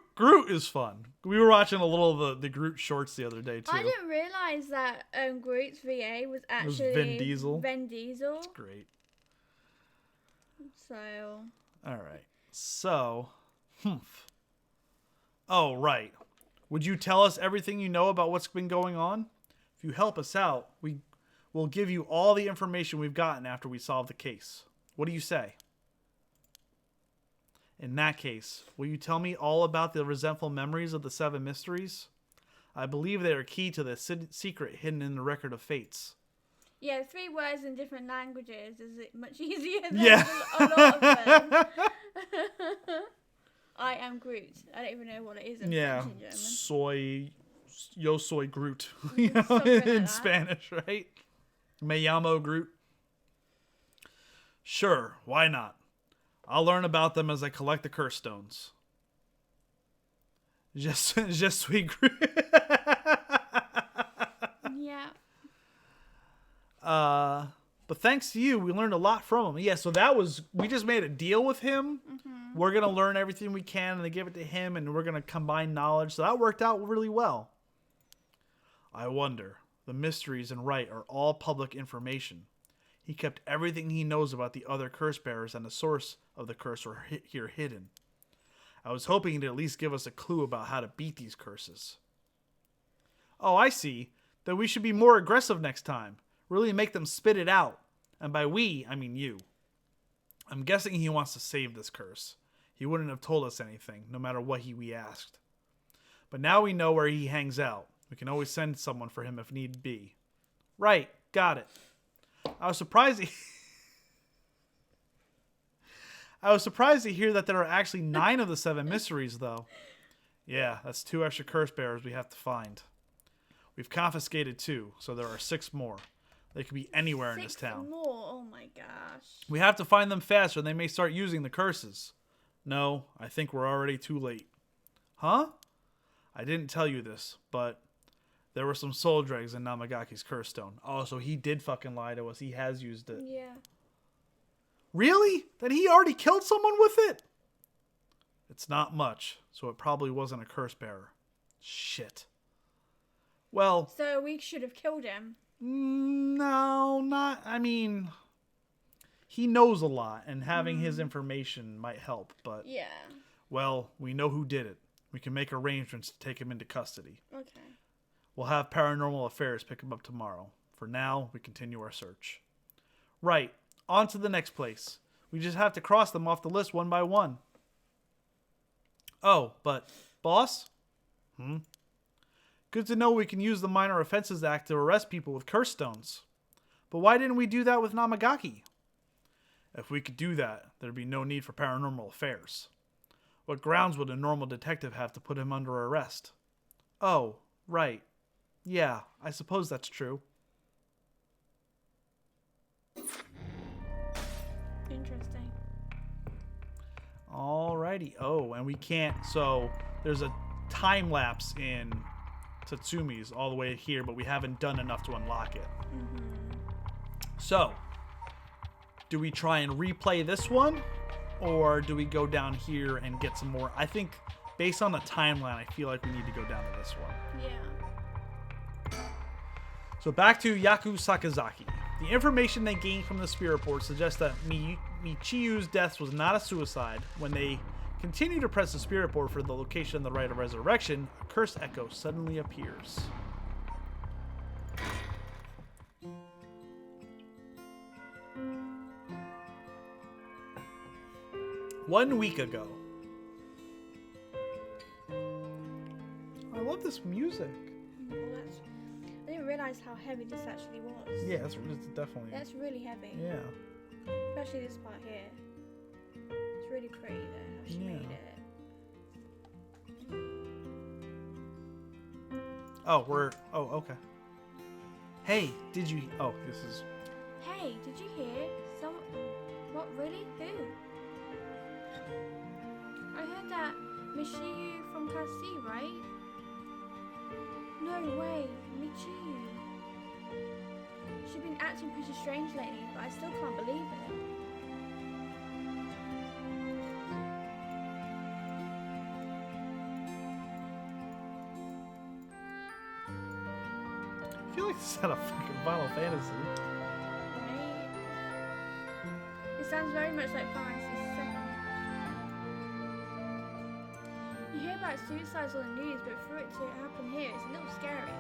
is fun. We were watching a little of the Groot shorts the other day too. I didn't realize that Groot's VA was actually Vin Diesel. Vin Diesel. It's great. So. All right. So. Oh, right. Would you tell us everything you know about what's been going on? If you help us out, we'll give you all the information we've gotten after we solve the case. What do you say? In that case, will you tell me all about the resentful memories of the 7 mysteries? I believe they are key to the secret hidden in the Record of Fates. Yeah, 3 words in different languages is it much easier than a lot of them. I am Groot. I don't even know what it is in French and German. Yo soy Groot. You know, in Spanish, right? Me llamo Groot. Sure, why not? I'll learn about them as I collect the curse stones. Je suis Groot. Yeah. But thanks to you, we learned a lot from him. Yeah, so we just made a deal with him. Mm-hmm. We're going to learn everything we can and then give it to him, and we're going to combine knowledge. So that worked out really well. I wonder, the mysteries in Wright are all public information. He kept everything he knows about the other curse bearers and the source of the curse were here hidden. I was hoping he'd at least give us a clue about how to beat these curses. Oh, I see. Then we should be more aggressive next time. Really make them spit it out. And by we, I mean you. I'm guessing he wants to save this curse. He wouldn't have told us anything, no matter what we asked. But now we know where he hangs out. We can always send someone for him if need be. Right, got it. I was surprised to hear that there are actually 9 of the 7 mysteries, though. Yeah, that's 2 extra curse bearers we have to find. We've confiscated 2, so there are 6 more. They could be anywhere in this town. 6 more? Oh my gosh. We have to find them fast or they may start using the curses. No, I think we're already too late. Huh? I didn't tell you this, but there were some soul dregs in Namagaki's curse stone. Oh, so he did fucking lie to us. He has used it. Yeah. Really? Then he already killed someone with it? It's not much, so it probably wasn't a curse bearer. Shit. Well... So we should have killed him. No, not... I mean... He knows a lot, and having his information might help, but... Yeah. Well, we know who did it. We can make arrangements to take him into custody. Okay. We'll have Paranormal Affairs pick him up tomorrow. For now, we continue our search. Right. On to the next place. We just have to cross them off the list one by one. Oh, but... Boss? Good to know we can use the Minor Offenses Act to arrest people with curse stones. But why didn't we do that with Namagaki? If we could do that, there'd be no need for Paranormal Affairs. What grounds would a normal detective have to put him under arrest? Oh, right. Yeah, I suppose that's true. Interesting. Alrighty. Oh, and we can't... So, there's a time lapse in Tatsumi's all the way here, but we haven't done enough to unlock it. So, do we try and replay this one? Or do we go down here and get some more? I think based on the timeline, I feel like we need to go down to this one. Yeah. So back to Yaku Sakazaki. The information they gained from the spirit report suggests that Michiu's death was not a suicide. When they continue to press the spirit report for the location of the rite of resurrection, a cursed echo suddenly appears. One week ago. I love this music. Well, I didn't realize how heavy this actually was. Yeah, it's definitely. That's really heavy. Yeah. Especially this part here. It's really pretty though, how she made it. Oh, okay. Hey, did you... Oh, this is... Hey, did you hear? What, really? Who? I heard that Michiu from Class C, right? No way, Michiu. She's been acting pretty strange lately, but I still can't believe it. I feel like this is out of fucking Final Fantasy. Right? It sounds very much like Final Fantasy VII. You hear about suicides on the news, but for it to happen here, it's a little scary.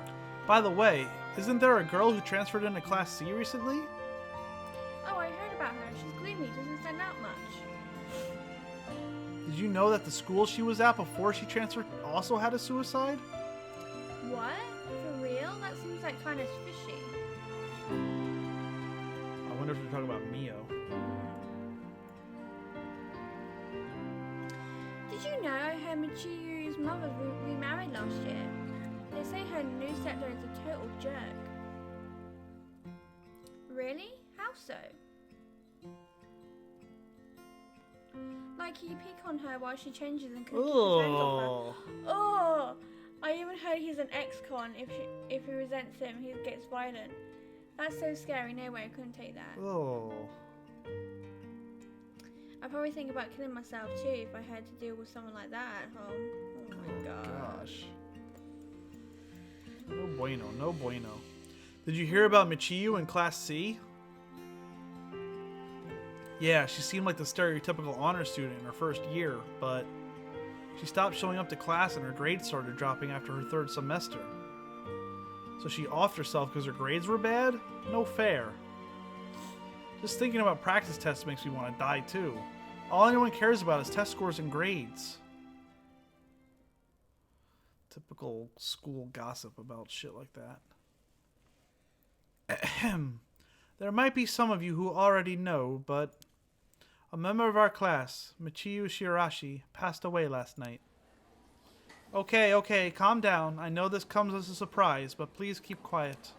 By the way, isn't there a girl who transferred into Class C recently? Oh, I heard about her. She's gloomy, doesn't stand out much. Did you know that the school she was at before she transferred also had a suicide? What? For real? That seems like kind of fishy. I wonder if you're talking about Mio. Did you know her Michiu's mother remarried last year? They say her new stepdad is a total jerk. Really? How so? Like he pick on her while she changes and couldn't keep his hands off her. Oh! I even heard he's an ex-con. If he resents him, he gets violent. That's so scary. No way, I couldn't take that. Oh. I'd probably think about killing myself too if I had to deal with someone like that at home. Oh my gosh. No bueno, no bueno. Did you hear about Michiu in Class C? Yeah, she seemed like the stereotypical honor student in her first year, but she stopped showing up to class and her grades started dropping after her third semester. So she offed herself because her grades were bad? No fair. Just thinking about practice tests makes me want to die too. All anyone cares about is test scores and grades. Typical school gossip about shit like that. Ahem. There might be some of you who already know, but a member of our class, Michiu Shirashi, passed away last night. Okay, calm down. I know this comes as a surprise, but please keep quiet.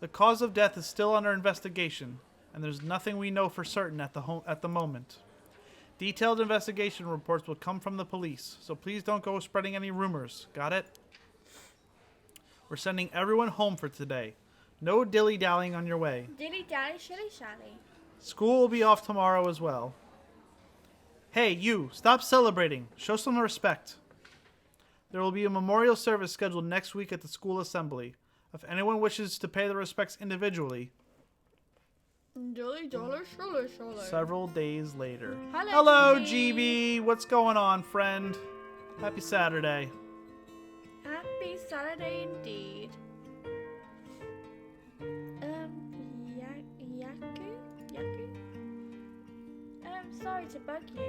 The cause of death is still under investigation, and there's nothing we know for certain at the moment. Detailed investigation reports will come from the police, so please don't go spreading any rumors. Got it? We're sending everyone home for today. No dilly-dallying on your way. Dilly-dally, shilly-shally. School will be off tomorrow as well. Hey, you, stop celebrating. Show some respect. There will be a memorial service scheduled next week at the school assembly. If anyone wishes to pay their respects individually. Dilly-dally, shilly-shally. Several days later. Hello, GB. What's going on, friend? Happy Saturday. Happy Saturday indeed. Yaku? Sorry to bug you.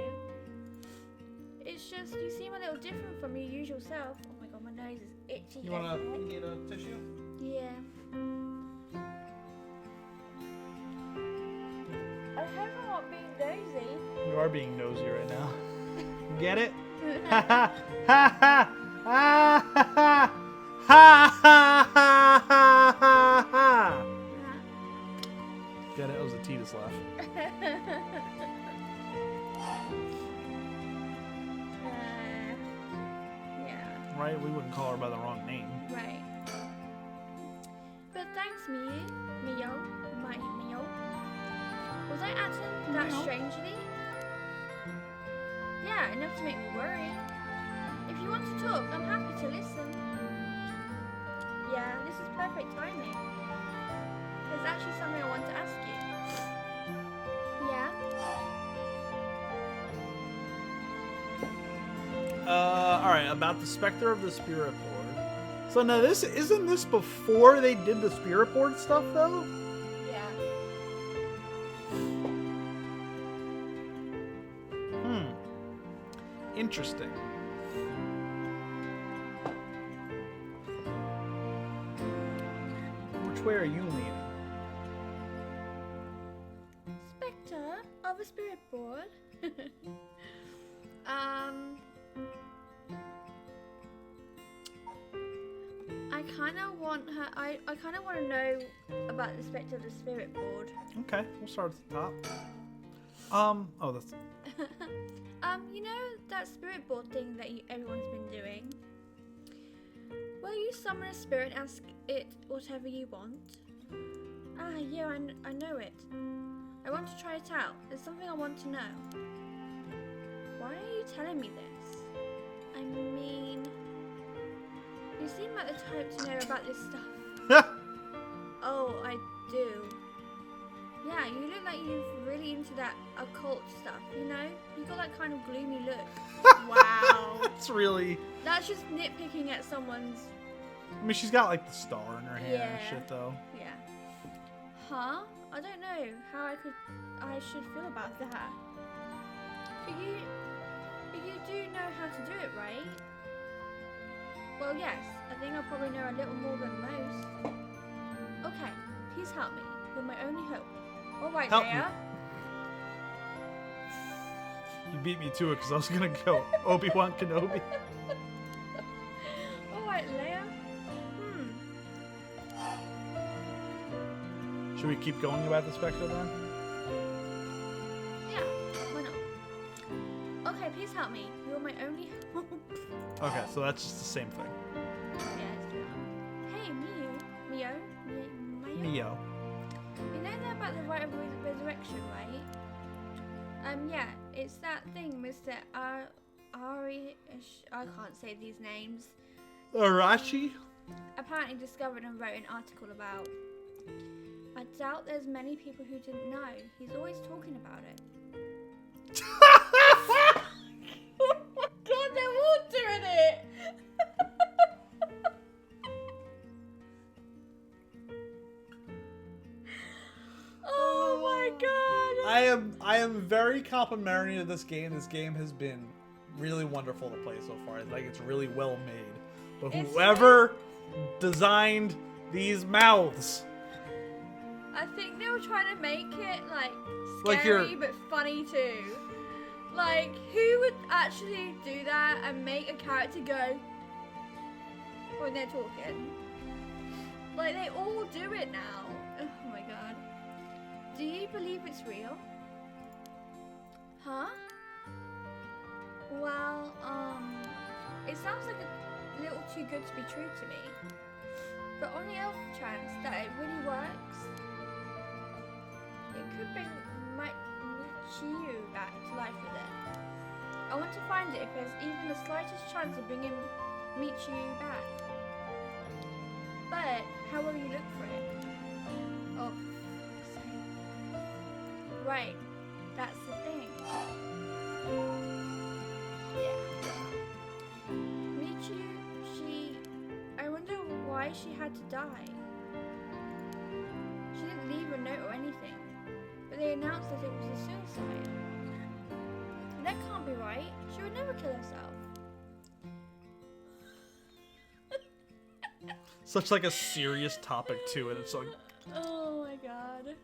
It's just you seem a little different from your usual self. Oh my god, my nose is itchy. You need a tissue? Yeah. I hope I'm not being nosy. You are being nosy right now. Get it? Ha ha ha ha ha ha ha ha ha ha. Get it? That was a Titus laugh. Yeah. Right? We wouldn't call her by the wrong name. Right. But thanks, Mio. Was I acting that strangely? Yeah, enough to make me worry. If you want to talk, I'm happy to listen. Yeah, this is perfect timing. There's actually something I want to ask you. Yeah? Alright, about the Spectre of the Spirit Board. So now isn't this before they did the Spirit Board stuff though? Yeah. Interesting. Which way are you leaning? Spectre of a Spirit Board? I kind of want her. I kind of want to know about the Spectre of the Spirit Board. Okay, we'll start at the top. Oh, that's. You know that spirit board thing that everyone's been doing? Will you summon a spirit and ask it whatever you want? Ah, yeah, I know it. I want to try it out. There's something I want to know. Why are you telling me this? I mean, you seem like the type to know about this stuff. Oh, I do. Yeah, you look like you're really into that occult stuff, you know? You got that kind of gloomy look. Wow. That's just nitpicking at someone's... I mean, she's got like the star in her hair and shit though. Yeah. Huh? I don't know how I should feel about that. But you do know how to do it, right? Well, yes. I think I probably know a little more than most. Okay, please help me. You're my only hope. All right, Help Leia. You beat me to it because I was gonna go Obi-Wan Kenobi. All right, Leia. Should we keep going about the Spectre then? Yeah, why not? Okay, please help me. You're my only hope. Okay, so that's just the same thing. Yeah, it's true. Hey, Mio. Neo. You know that about the right of resurrection, right? Yeah, it's that thing Mr. Ari... I can't say these names. Arashi? Apparently discovered and wrote an article about. I doubt there's many people who didn't know. He's always talking about it. Oh my god, they're all doing it! Oh my god! I am very complimentary of this game. This game has been really wonderful to play so far. Like, it's really well made. But whoever designed these mouths, I think they were trying to make it like Like scary but funny too. Like, who would actually do that and make a character go when they're talking? Like, they all do it now. Oh my god. Do you believe it's real? Huh? Well, it sounds like a little too good to be true to me. But on the off chance that it really works, it could bring Michiru back to life with it. I want to find it if there's even the slightest chance of bringing Michiru back. But how will you look for it? Oh, for fuck's sake. Right, that's the thing. Yeah. Michiru, I wonder why she had to die. She didn't leave a note or anything, but they announced that it was a suicide. That can't be right. She would never kill herself. such like a serious topic too, and it's like, Oh my god.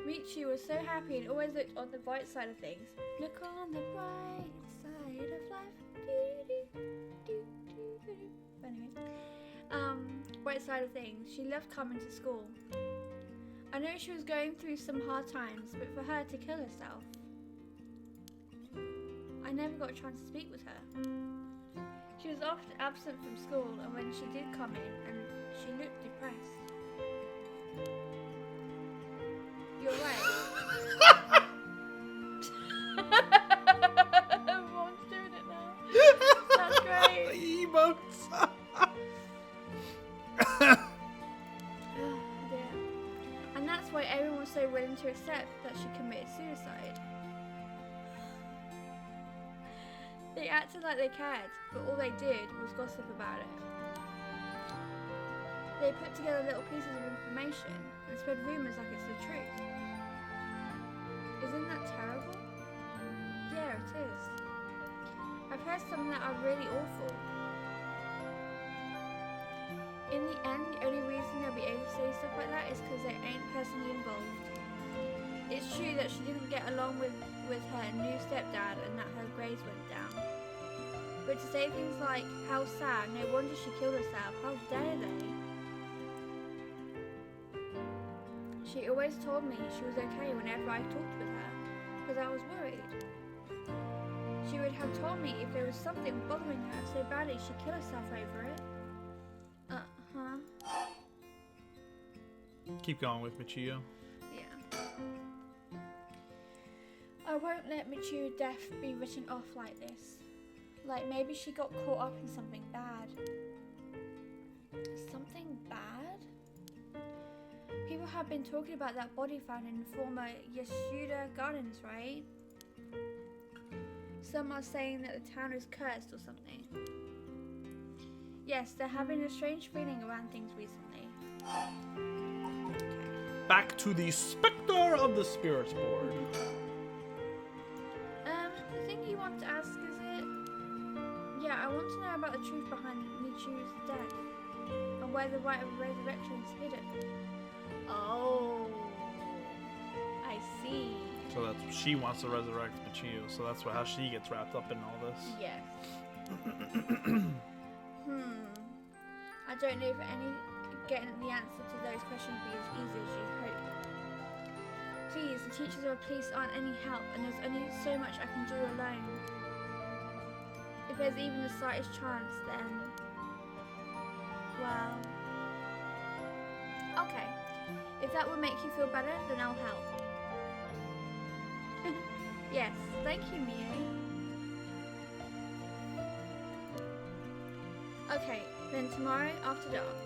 Michi was so happy and always looked on the bright side of things. Look on the bright side of life. Anyway, bright side of things. She loved coming to school. I know she was going through some hard times, but for her to kill herself, I never got a chance to speak with her. She was often absent from school, and when she did come in, and she looked depressed. You're right. Everyone's doing it now. That's great. she committed suicide. They acted like they cared, but all they did was gossip about it. They put together little pieces of information and spread rumours like it's the truth. Isn't that terrible? Yeah, it is. I've heard some that are really awful. In the end, the only reason they'll be able to say stuff like that is because they ain't personally involved. It's true that she didn't get along with her new stepdad and that her grades went down. But to say things like, how sad, no wonder she killed herself, how dare they? She always told me she was okay whenever I talked with her, because I was worried. She would have told me if there was something bothering her so badly she'd kill herself over it. Keep going with Michio. Yeah. I won't let Michio's death be written off like this. Like maybe she got caught up in something bad. Something bad? People have been talking about that body found in former Yasuda Gardens, right? Some are saying that the town is cursed or something. Yes, they're having a strange feeling around things recently. Back to the Spectre of the Spirits board. The thing you want to ask, is it? Yeah, I want to know about the truth behind Michiru's death and where the rite of resurrection is hidden. Oh, I see. So that's she wants to resurrect Michio, so that's how she gets wrapped up in all this. Yes. I don't know if getting the answer to those questions will be as easy as you hope. Please, the teachers of the police aren't any help, and there's only so much I can do alone. If there's even the slightest chance, then... well... okay. If that would make you feel better, then I'll help. Yes, thank you, Mio. Okay, then tomorrow after dark.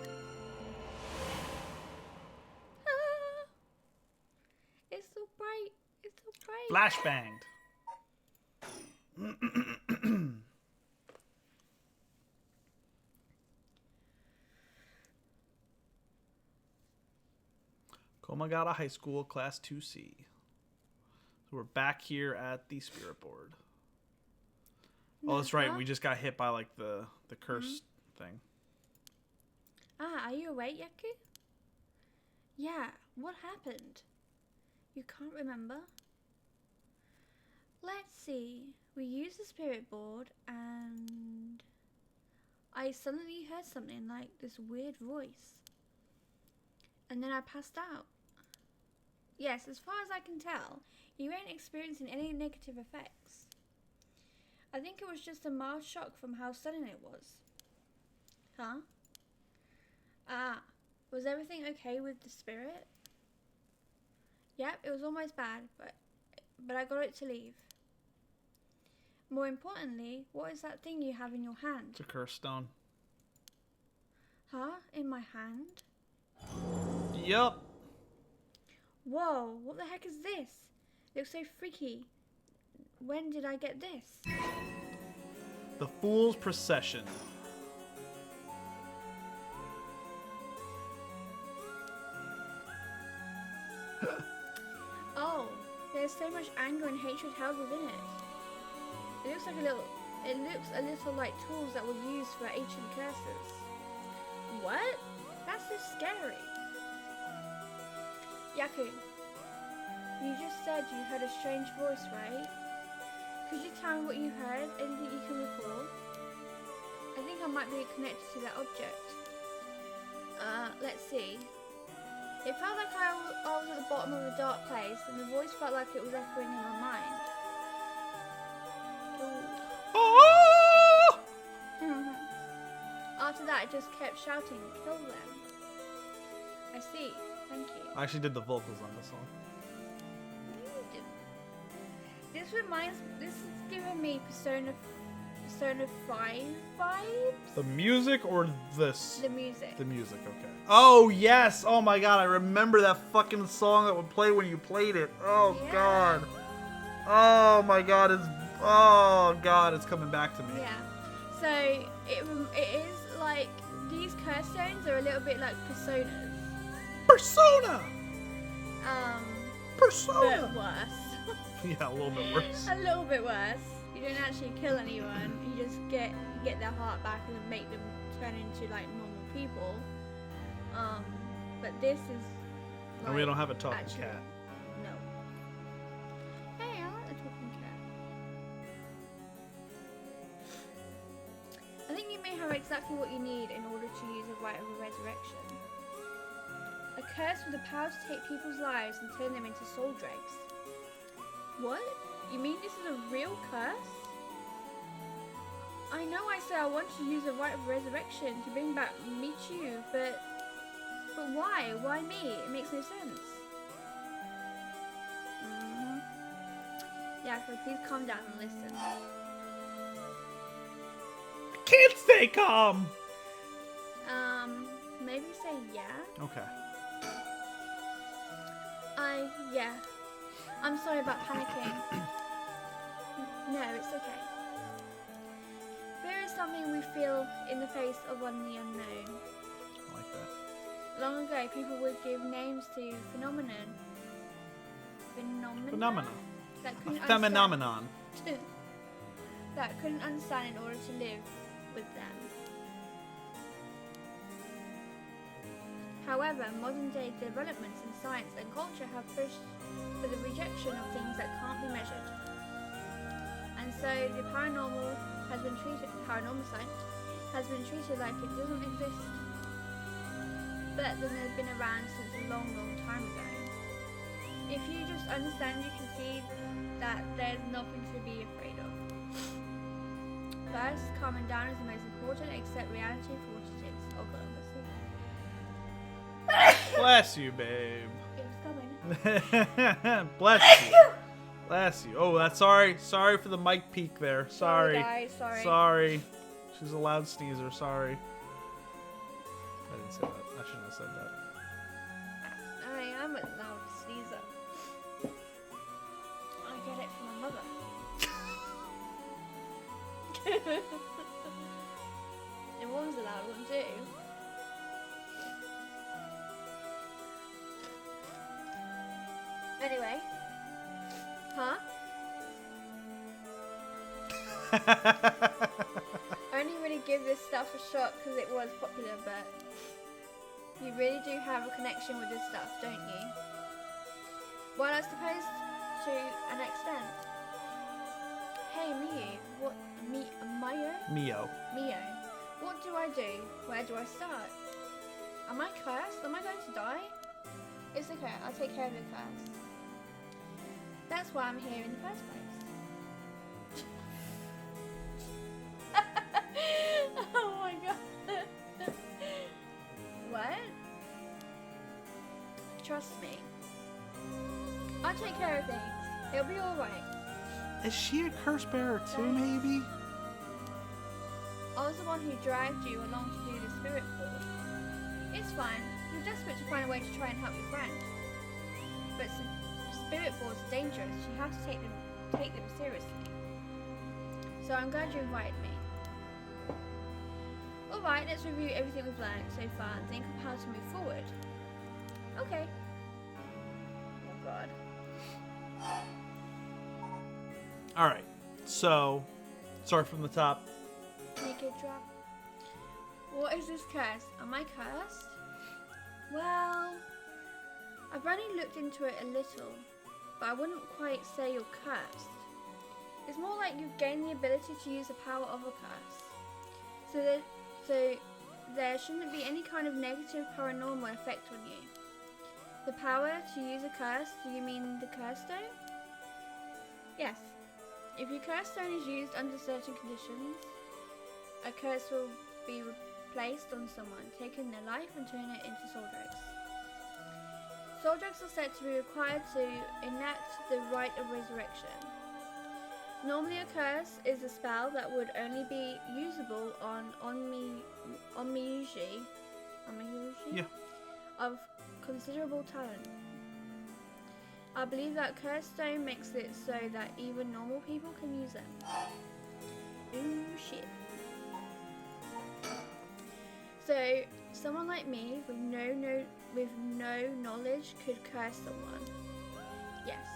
Ah, it's so bright. It's so bright. Flashbanged. Komagata High School, Class 2C. So we're back here at the Spirit Board. Oh, that's right. We just got hit by like the curse thing. Ah, are you awake, Yaku? Yeah, what happened? You can't remember? Let's see. We used the Spirit Board and I suddenly heard something like this weird voice. And then I passed out. Yes, as far as I can tell, you ain't experiencing any negative effects. I think it was just a mild shock from how sudden it was. Huh? Ah, was everything okay with the spirit? Yep, it was almost bad, but I got it to leave. More importantly, what is that thing you have in your hand? It's a curse stone. Huh? In my hand? Yup. Whoa, what the heck is this? It looks so freaky. When did I get this? The Fool's Procession. Oh, there's so much anger and hatred held within it. It looks a little like tools that were used for ancient curses. What? That's so scary. Yaku, you just said you heard a strange voice, right? Could you tell me what you heard? Anything you can recall? I think I might be connected to that object. Let's see. It felt like I was at the bottom of a dark place, and the voice felt like it was echoing in my mind. After that, it just kept shouting, "Kill them." I see. Thank you. I actually did the vocals on this song. This is giving me Persona Persona 5 vibes. The music or this? The music. The music, okay. Oh, yes! Oh my god, I remember that fucking song that would play when you played it. Oh, yeah. God. Oh my god, oh god, it's coming back to me. Yeah. So, it is like, these curse stones are a little bit like personas. Persona! Persona! But worse. Yeah, a little bit worse. A little bit worse. You don't actually kill anyone. You just get their heart back and then make them turn into like normal people. But this is. Like, and we don't have a talking actually, cat. No. Hey, I like the talking cat. I think you may have exactly what you need in order to use a rite of a resurrection. A curse with the power to take people's lives and turn them into soul dregs. What? You mean this is a real curse? I know I said I want to use a rite of resurrection to bring back Michiu, but why? Why me? It makes no sense. Yeah, so please calm down and listen. I can't stay calm! Maybe say yeah? Okay. Yeah. I'm sorry about panicking. No, it's okay. Fear is something we feel in the face of the unknown. I like that. Long ago, people would give names to phenomena that couldn't Phenomenon. that couldn't understand in order to live with them. However, modern day developments in science and culture have pushed for the rejection of things that can't be measured. And so the paranormal has been treated, Paranormasight has been treated like it doesn't exist. But then they've been around since a long, long time ago. If you just understand, you can see that there's nothing to be afraid of. First, calming down is the most important, accept reality for what it is. Oh god, I'm asleep. Bless you, babe. It was coming. Bless you. Bless you. Oh, that's sorry. Sorry for the mic peak there. Sorry. Guys, sorry. Sorry. She's a loud sneezer. Sorry. I didn't say that. I shouldn't have said that. I am a loud sneezer. I get it from my mother. Your mom's a loud one too. Anyway. Huh? I only really give this stuff a shot because it was popular, but you really do have a connection with this stuff, don't you? Well, I suppose to an extent. Hey, Mio. What? Mio? Mio. What do I do? Where do I start? Am I cursed? Am I going to die? It's okay. I'll take care of the curse. That's why I'm here in the first place. Oh my god. What? Trust me. I'll take care of things. It'll be alright. Is she a curse bearer too, maybe? I was the one who dragged you along to do the spirit forward. It's fine. You're desperate to find a way to try and help your friend. But spirit boards are dangerous. You have to take them seriously. So I'm glad you invited me. Alright, let's review everything we've learned so far and think of how to move forward. Okay. Oh god. Alright, so, start from the top. Make it drop. What is this curse? Am I cursed? Well, I've only looked into it a little, but I wouldn't quite say you're cursed. It's more like you've gained the ability to use the power of a curse. So there shouldn't be any kind of negative paranormal effect on you. The power to use a curse, do you mean the curse stone? Yes. If your curse stone is used under certain conditions, a curse will be placed on someone, taking their life and turning it into soul dregs. Soul dregs are said to be required to enact the rite of resurrection. Normally a curse is a spell that would only be usable on Onmyuji of considerable talent. I believe that curse stone makes it so that even normal people can use them. Ooh, shit. So, someone like me with no knowledge could curse someone. Yes,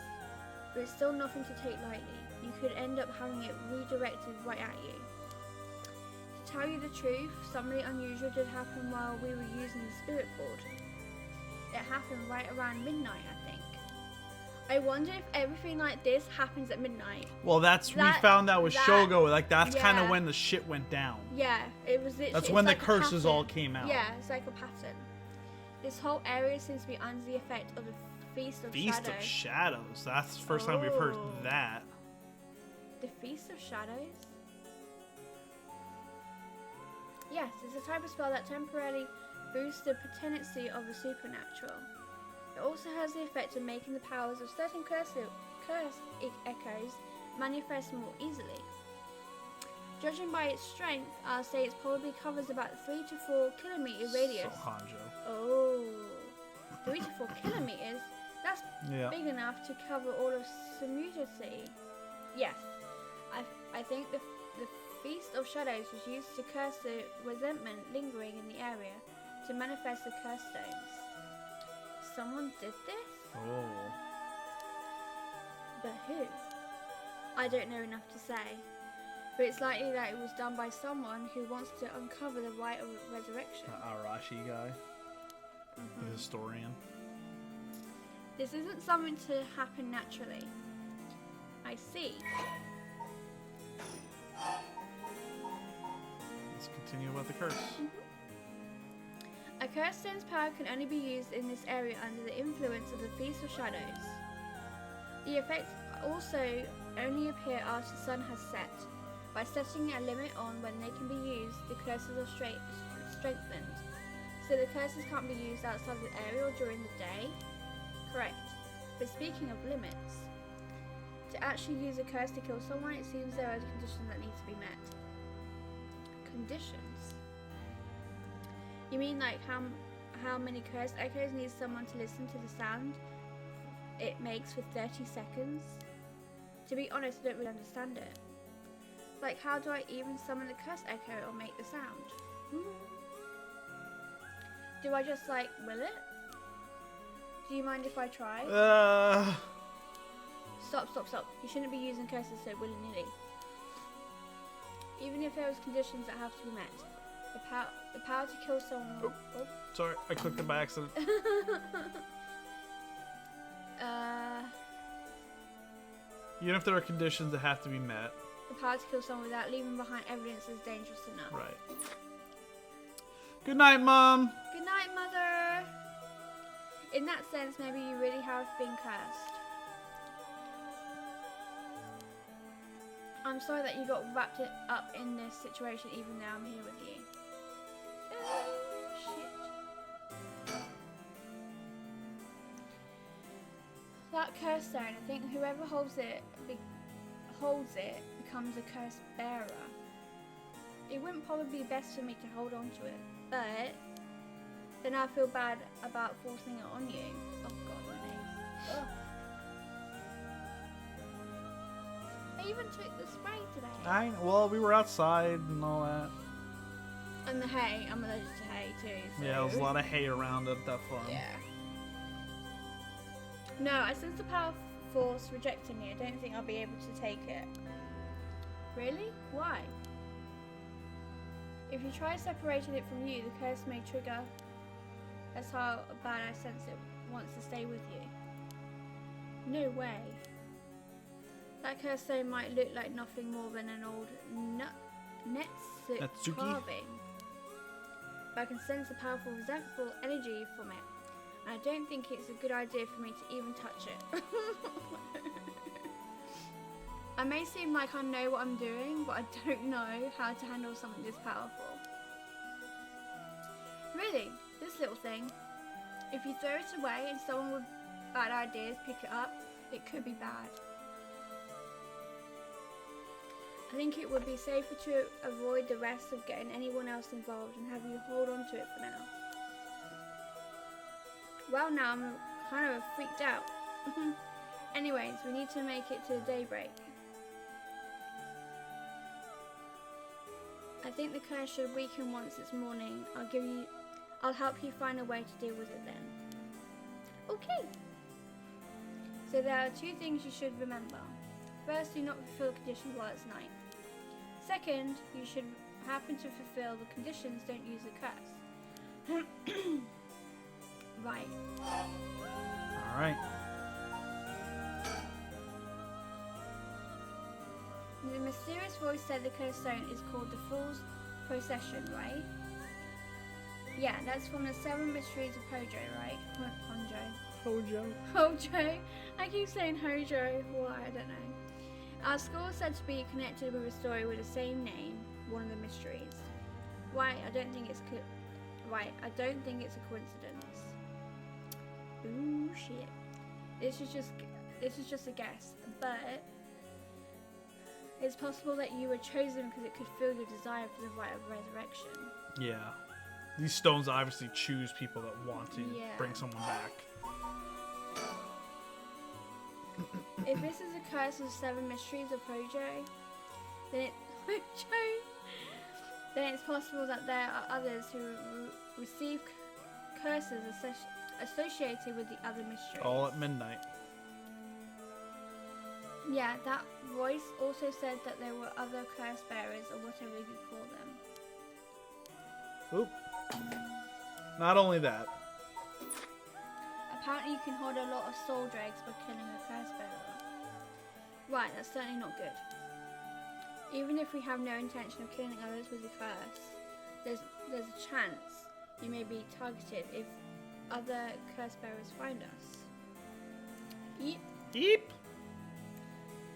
but it's still nothing to take lightly. You could end up having it redirected right at you. To tell you the truth, something unusual did happen while we were using the spirit board. It happened right around midnight, I think. I wonder if everything like this happens at midnight. Well, we found that with Shogo. Like, that's kind of when the shit went down. Yeah, it was literally. That's when the curses all came out. Yeah, it's like a pattern. This whole area seems to be under the effect of the Feast of Shadows. Feast of Shadows. That's the first time we've heard that. The Feast of Shadows? Yes, it's a type of spell that temporarily boosts the potency of the supernatural. It also has the effect of making the powers of certain curse echoes manifest more easily. Judging by its strength, I'll say it probably covers about 3 to 4 kilometer radius. So Hanjo. Oh, 3 to 4 kilometers? That's big enough to cover all of Samudati. Yes, I think the Feast of Shadows was used to curse the resentment lingering in the area to manifest the curse stones. Someone did this? Oh. But who? I don't know enough to say. But it's likely that it was done by someone who wants to uncover the rite of resurrection. The Arashi guy. The historian. This isn't something to happen naturally. I see. Let's continue about the curse. A curse stone's power can only be used in this area under the influence of the Feast of Shadows. The effects also only appear after the sun has set. By setting a limit on when they can be used, the curses are strengthened. So the curses can't be used outside the area or during the day? Correct. But speaking of limits, to actually use a curse to kill someone, it seems there are conditions that need to be met. Conditions? You mean like how many cursed echoes need someone to listen to the sound it makes for 30 seconds? To be honest, I don't really understand it. Like, how do I even summon the cursed echo or make the sound? Do I just like will it? Do you mind if I try? Stop. You shouldn't be using curses so willy-nilly. Even if there was conditions that have to be met. The power to kill someone... Oh. Sorry, I clicked it by accident. Even if there are conditions that have to be met. The power to kill someone without leaving behind evidence is dangerous enough. Right. Good night, Mom. Good night, Mother. In that sense, maybe you really have been cursed. I'm sorry that you got wrapped up in this situation even though I'm here with you. Oh, shit. That curse stone, I think whoever holds it becomes a curse bearer. It wouldn't probably be best for me to hold on to it, but then I feel bad about forcing it on you. Oh god, my nose. Ugh. I even took the spray today. Well, we were outside and all that. And the hay, I'm allergic to hay too. So. Yeah, there's a lot of hay around at that farm. Yeah. No, I sense the power force rejecting me. I don't think I'll be able to take it. Really? Why? If you try separating it from you, the curse may trigger. That's how bad I sense it wants to stay with you. No way. That curse stone might look like nothing more than an old Netsuki carving. But I can sense a powerful, resentful energy from it. And I don't think it's a good idea for me to even touch it. I may seem like I know what I'm doing, but I don't know how to handle something this powerful. Really, this little thing. If you throw it away and someone with bad ideas pick it up, it could be bad. I think it would be safer to avoid the rest of getting anyone else involved and have you hold on to it for now. Well, now I'm kind of freaked out. Anyways, we need to make it to daybreak. I think the curse should weaken once it's morning. I'll help you find a way to deal with it then. Okay. So there are 2 things you should remember. First, do not fulfill conditions while it's night. Second, you should happen to fulfill the conditions, don't use the curse. Right. Alright. The mysterious voice said the cursed stone is called the Fool's Procession, right? Yeah, that's from the 7 Mysteries of Hojo, right? Hojo. I keep saying Hojo. Why? I don't know. Our school is said to be connected with a story with the same name, one of the mysteries. Right, I don't think it's a coincidence. Ooh, shit. This is just a guess, but it's possible that you were chosen because it could fill your desire for the rite of resurrection. Yeah. These stones obviously choose people that want to bring someone back. If this is a curse of 7 mysteries of Hojo, then it's possible that there are others who receive curses associated with the other mysteries. All at midnight. Yeah, that voice also said that there were other curse bearers, or whatever you could call them. Oop. Not only that. Apparently you can hold a lot of soul dregs by killing a curse bearer. Right, that's certainly not good. Even if we have no intention of killing others with the curse, there's a chance you may be targeted if other curse bearers find us. Yeep. Yeep.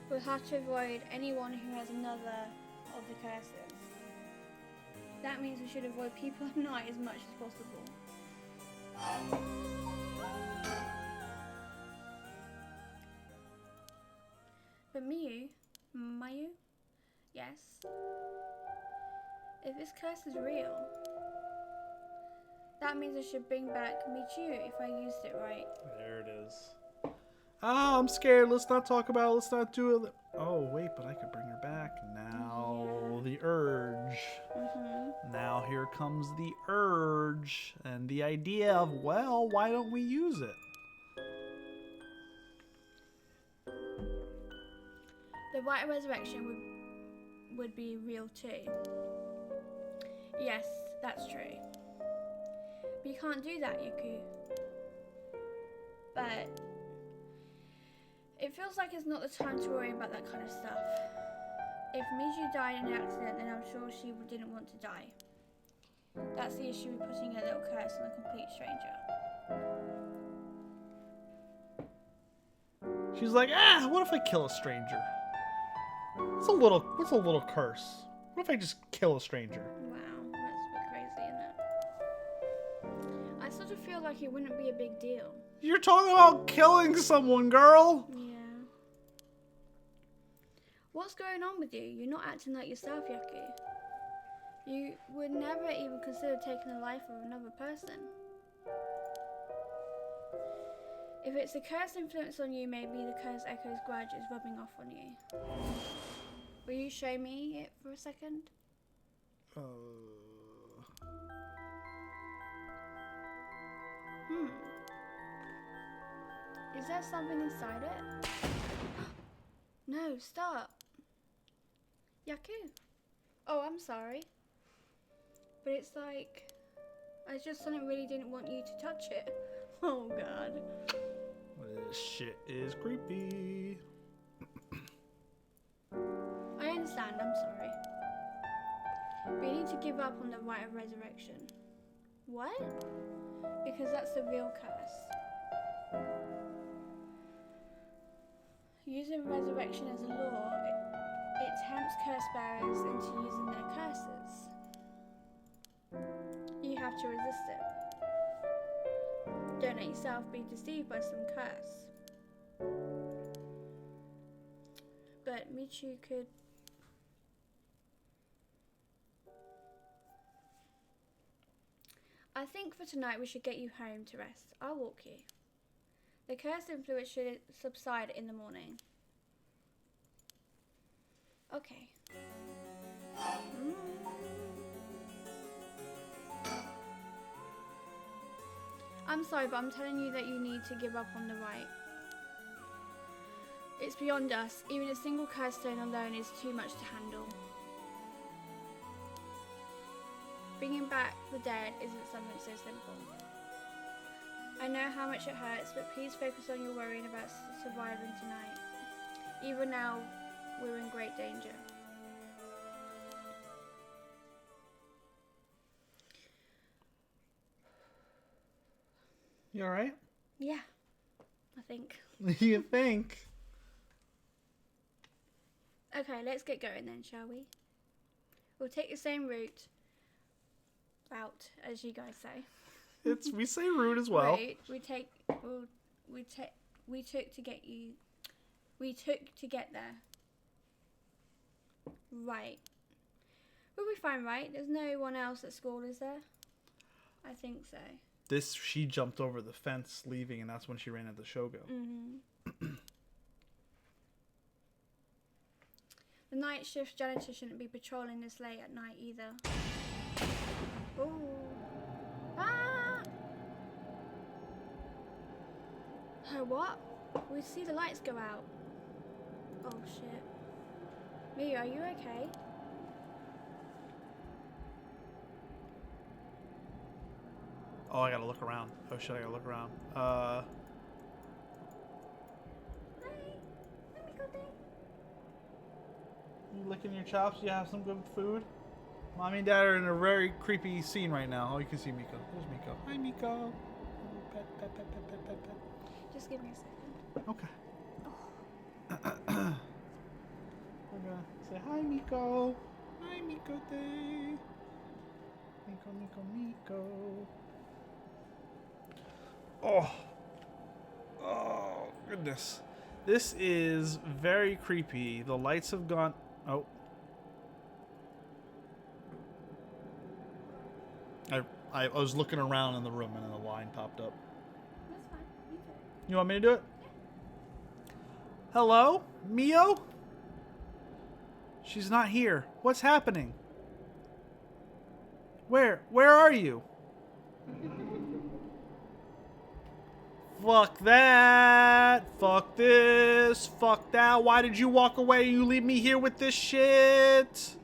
We'll have to avoid anyone who has another of the curses. That means we should avoid people at night as much as possible. But Mayu? Yes? If this curse is real, that means I should bring back Michiu if I used it right. There it is. Ah, I'm scared. Let's not talk about it. Let's not do it. Oh, wait, but I could bring her back. Now, the urge. Now here comes the urge. And the idea of, well, why don't we use it? The rite of resurrection would be real too. Yes, that's true. But you can't do that, Yuku. But it feels like it's not the time to worry about that kind of stuff. If Miju died in an accident, then I'm sure she didn't want to die. That's the issue with putting a little curse on a complete stranger. She's like, what if I kill a stranger? What's a little curse? What if I just kill a stranger? Wow, that's a bit crazy, isn't it? I sort of feel like it wouldn't be a big deal. You're talking about killing someone, girl! Yeah. What's going on with you? You're not acting like yourself, Yaku. You would never even consider taking the life of another person. If it's a curse influence on you, maybe the curse echo's grudge is rubbing off on you. Will you show me it for a second? Is there something inside it? No, stop. Yaku. Oh, I'm sorry. But it's like, I just suddenly really didn't want you to touch it. Oh god. This shit is creepy. I understand, I'm sorry. But you need to give up on the rite of resurrection. What? Because that's the real curse. Using resurrection as a law, it tempts curse bearers into using their curses. You have to resist it. Don't let yourself be deceived by some curse. But Michiu could I think for tonight we should get you home to rest. I'll walk you. The curse influence should subside in the morning. Okay. I'm sorry, but I'm telling you that you need to give up on the right. It's beyond us. Even a single curse stone alone is too much to handle. Bringing back the dead isn't something so simple. I know how much it hurts, but please focus on your worrying about surviving tonight. Even now, we're in great danger. You alright? Yeah, I think. You think? Okay, let's get going then, shall we? We'll take the same route as you guys say. We say route as well. Right. We took to get there. Right. We'll be fine, right? There's no one else at school, is there? I think so. She jumped over the fence leaving, and that's when she ran into Shogo. Mm-hmm. The night shift janitor shouldn't be patrolling this late at night either. Ooh. Ah! Oh, what? We see the lights go out. Oh, shit. Mia, are you okay? Oh, I gotta look around. Oh shit, I gotta look around. Hi. Let me go there. You licking your chops? You have some good food? Mommy and Dad are in a very creepy scene right now. Oh, you can see Miko. There's Miko. Hi, Miko. Pet, pet, pet, pet, pet, pet, pet. Just give me a second. Okay. We're gonna say hi, Miko. Hi, Miko Day. Miko, Miko, Miko. Oh, goodness. This is very creepy. The lights have gone. Oh. I was looking around in the room and then the line popped up. That's fine. You do it. You want me to do it? Yeah. Hello? Mio? She's not here. What's happening? Where are you? Fuck that. Fuck this. Fuck that. Why did you walk away and you leave me here with this shit?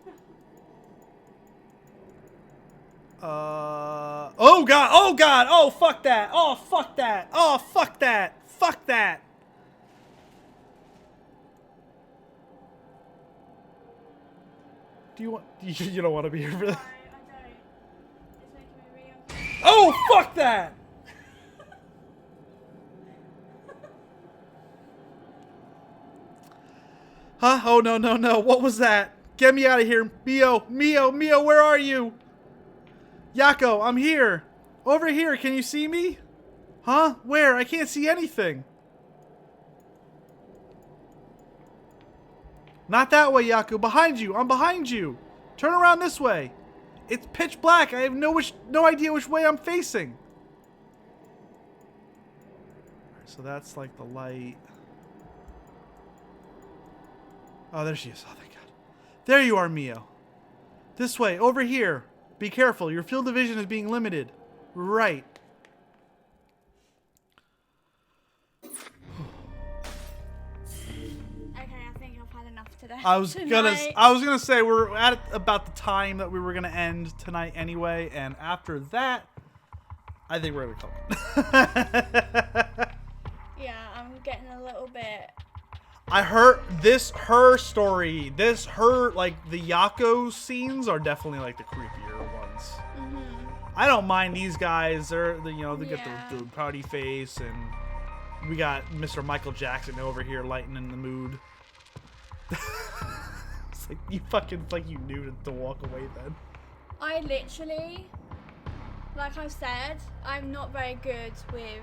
Oh god. Oh god. Oh fuck that. Oh fuck that. Oh fuck that. Fuck that. Do you want you don't want to be here for that? I don't. It's making me really uncomfortable. Oh fuck that. Huh? Oh, no, no, no. What was that? Get me out of here. Mio, where are you? Yako, I'm here. Over here. Can you see me? Huh? Where? I can't see anything. Not that way, Yako. Behind you. I'm behind you. Turn around this way. It's pitch black. I have no idea which way I'm facing. So that's like the light. Oh, there she is. Oh, thank God. There you are, Mio. This way. Over here. Be careful. Your field of vision is being limited. Right. Okay, I think I've had enough today. I was gonna say we're at about the time that we were gonna end tonight anyway, and after that, I think we're gonna call it. Yeah, I'm getting a little bit. I heard her story, the Yako scenes are definitely like the creepier ones. Mm-hmm. I don't mind these guys. They get Yeah. the pouty face, and we got Mr. Michael Jackson over here lightening the mood. It's like you knew to walk away then. I literally, like I said, I'm not very good with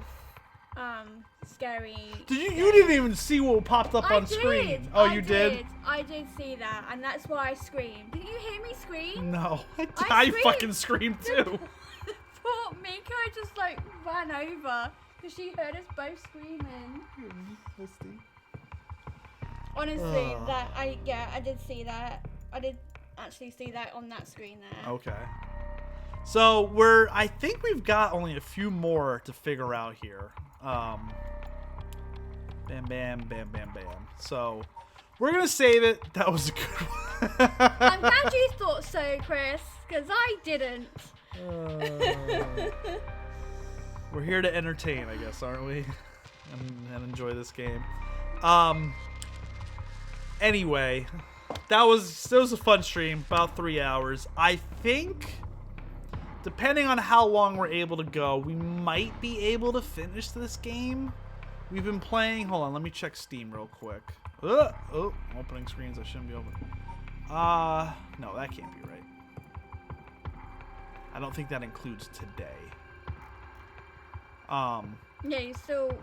scary. You didn't even see what popped up on screen. Oh, you did? I did see that, and that's why I screamed. Didn't you hear me scream? No, I screamed. fucking screamed too. The thought Miko just like ran over because she heard us both screaming. Honestly, I did see that. I did actually see that on that screen there. Okay. So I think we've got only a few more to figure out here. Bam, bam, bam, bam, bam. So we're gonna save it. That was a good one. I'm glad you thought so, Chris, because I didn't. We're here to entertain, I guess, aren't we? And enjoy this game. Anyway, that was a fun stream, about 3 hours. I think, depending on how long we're able to go, we might be able to finish this game. We've been playing. Hold on, let me check Steam real quick. Oh, opening screens I shouldn't be opening. No, that can't be right. I don't think that includes today. Yeah, you're still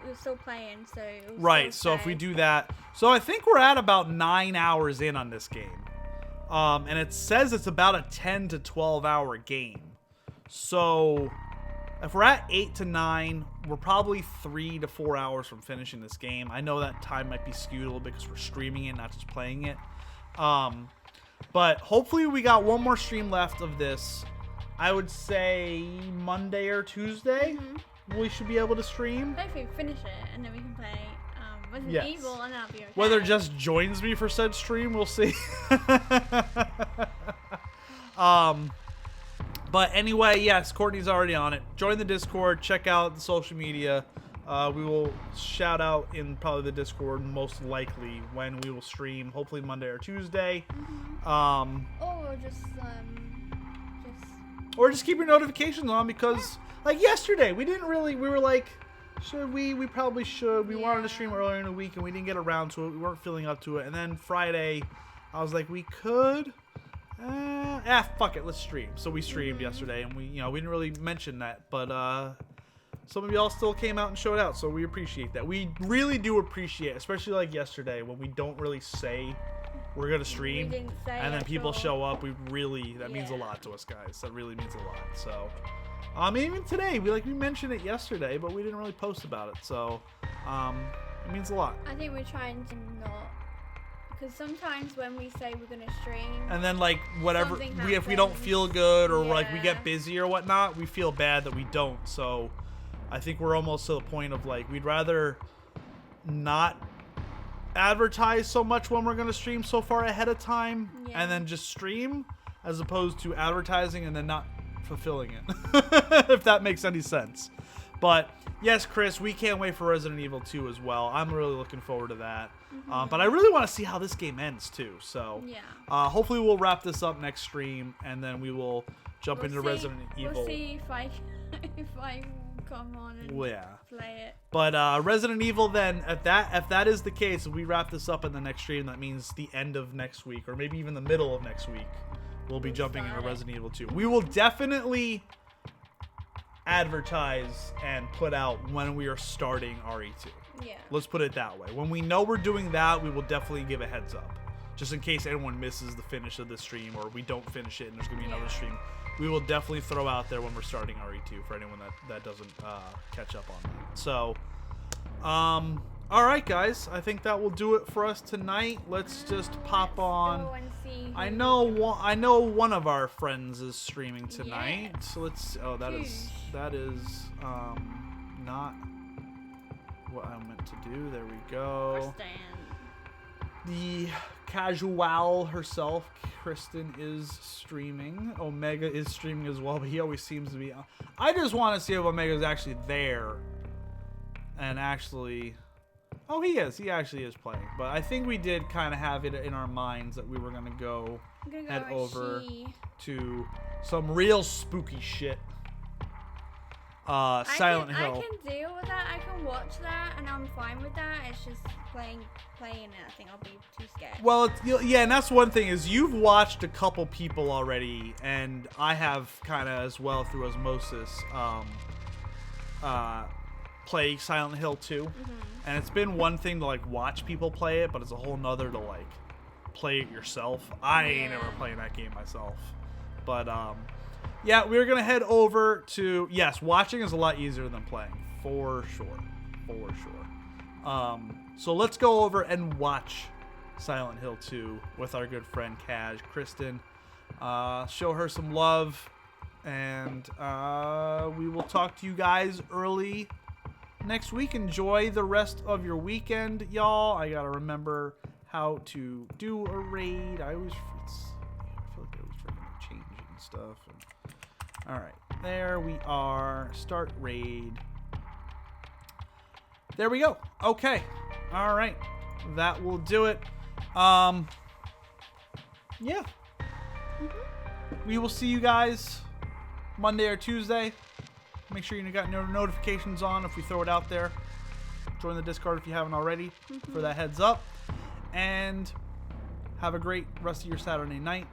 playing, so. Right. So if we do that, so I think we're at about 9 hours in on this game, and it says it's about a 10 to 12 hour game. So if we're at 8 to 9, we're probably 3 to 4 hours from finishing this game. I know that time might be skewed a little bit because we're streaming it, not just playing it. But hopefully we got one more stream left of this. I would say Monday or Tuesday. We should be able to stream. Hopefully we finish it and then we can play Resident Evil and that'll be okay. Whether Jess joins me for said stream, we'll see. But anyway, yes, Courtney's already on it. Join the Discord. Check out the social media. We will shout out in probably the Discord most likely when we will stream. Hopefully Monday or Tuesday. Or just keep your notifications on because... Like yesterday, we were like, should we? We probably should. We wanted to stream earlier in the week and we didn't get around to it. We weren't feeling up to it. And then Friday, I was like, we could. Fuck it, let's stream. So we streamed yesterday and we didn't really mention that. But some of y'all still came out and showed out. So we appreciate that. We really do appreciate it, especially like yesterday when we don't really say we're going to stream. And then people show up. That means a lot to us, guys. That really means a lot. So... even today, we mentioned it yesterday, but we didn't really post about it, so it means a lot. I think we're trying to not, because sometimes when we say we're gonna stream, and then whatever if we don't feel good or we get busy or whatnot, we feel bad that we don't. So I think we're almost to the point of we'd rather not advertise so much when we're gonna stream so far ahead of time, and then just stream as opposed to advertising and then not fulfilling it. If that makes any sense. But yes, Chris, we can't wait for Resident Evil 2 as well. I'm really looking forward to that. But I really want to see how this game ends too. So hopefully we'll wrap this up next stream and then we will jump into Resident Evil. We'll see if I come on and play it. But Resident Evil then, if that is the case, if we wrap this up in the next stream, that means the end of next week or maybe even the middle of next week. We'll be jumping into Resident Evil 2. We will definitely advertise and put out when we are starting RE2. Yeah. Let's put it that way. When we know we're doing that, we will definitely give a heads up. Just in case anyone misses the finish of the stream or we don't finish it and there's going to be another stream. We will definitely throw out there when we're starting RE2 for anyone that doesn't catch up on that. So, all right, guys. I think that will do it for us tonight. Let's just pop on. I know one of our friends is streaming tonight. Yeah. So let's. Oh, that is not what I meant to do. There we go. The casual herself, Kristen, is streaming. Omega is streaming as well, but he always seems to be. I just want to see if Omega's actually there and actually. Oh, he is. He actually is playing. But I think we did kind of have it in our minds that we were going to head over to some real spooky shit. Silent Hill. I can deal with that. I can watch that, and I'm fine with that. It's just playing it. I think I'll be too scared. Well, and that's one thing is you've watched a couple people already, and I have kind of as well through osmosis play Silent Hill 2. And it's been one thing to watch people play it, but it's a whole nother to play it yourself. I ain't never playing that game myself. But yeah, we're going to head over to, yes, watching is a lot easier than playing, for sure. For sure. So let's go over and watch Silent Hill 2 with our good friend Kristen. Show her some love, and we will talk to you guys early next week. Enjoy the rest of your weekend, y'all. I gotta remember how to do a raid. I feel like I always forget to change it and stuff. All right, there we are. Start raid. There we go. Okay. All right. That will do it. Yeah. We will see you guys Monday or Tuesday. Make sure you got notifications on if we throw it out there. Join the Discord if you haven't already for that heads up. And have a great rest of your Saturday night.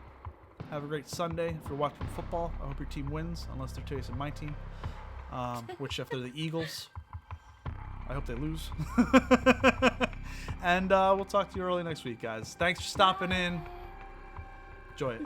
Have a great Sunday if you're watching football. I hope your team wins, unless they're chasing my team. Which if they're the Eagles, I hope they lose. And we'll talk to you early next week, guys. Thanks for stopping in. Enjoy it.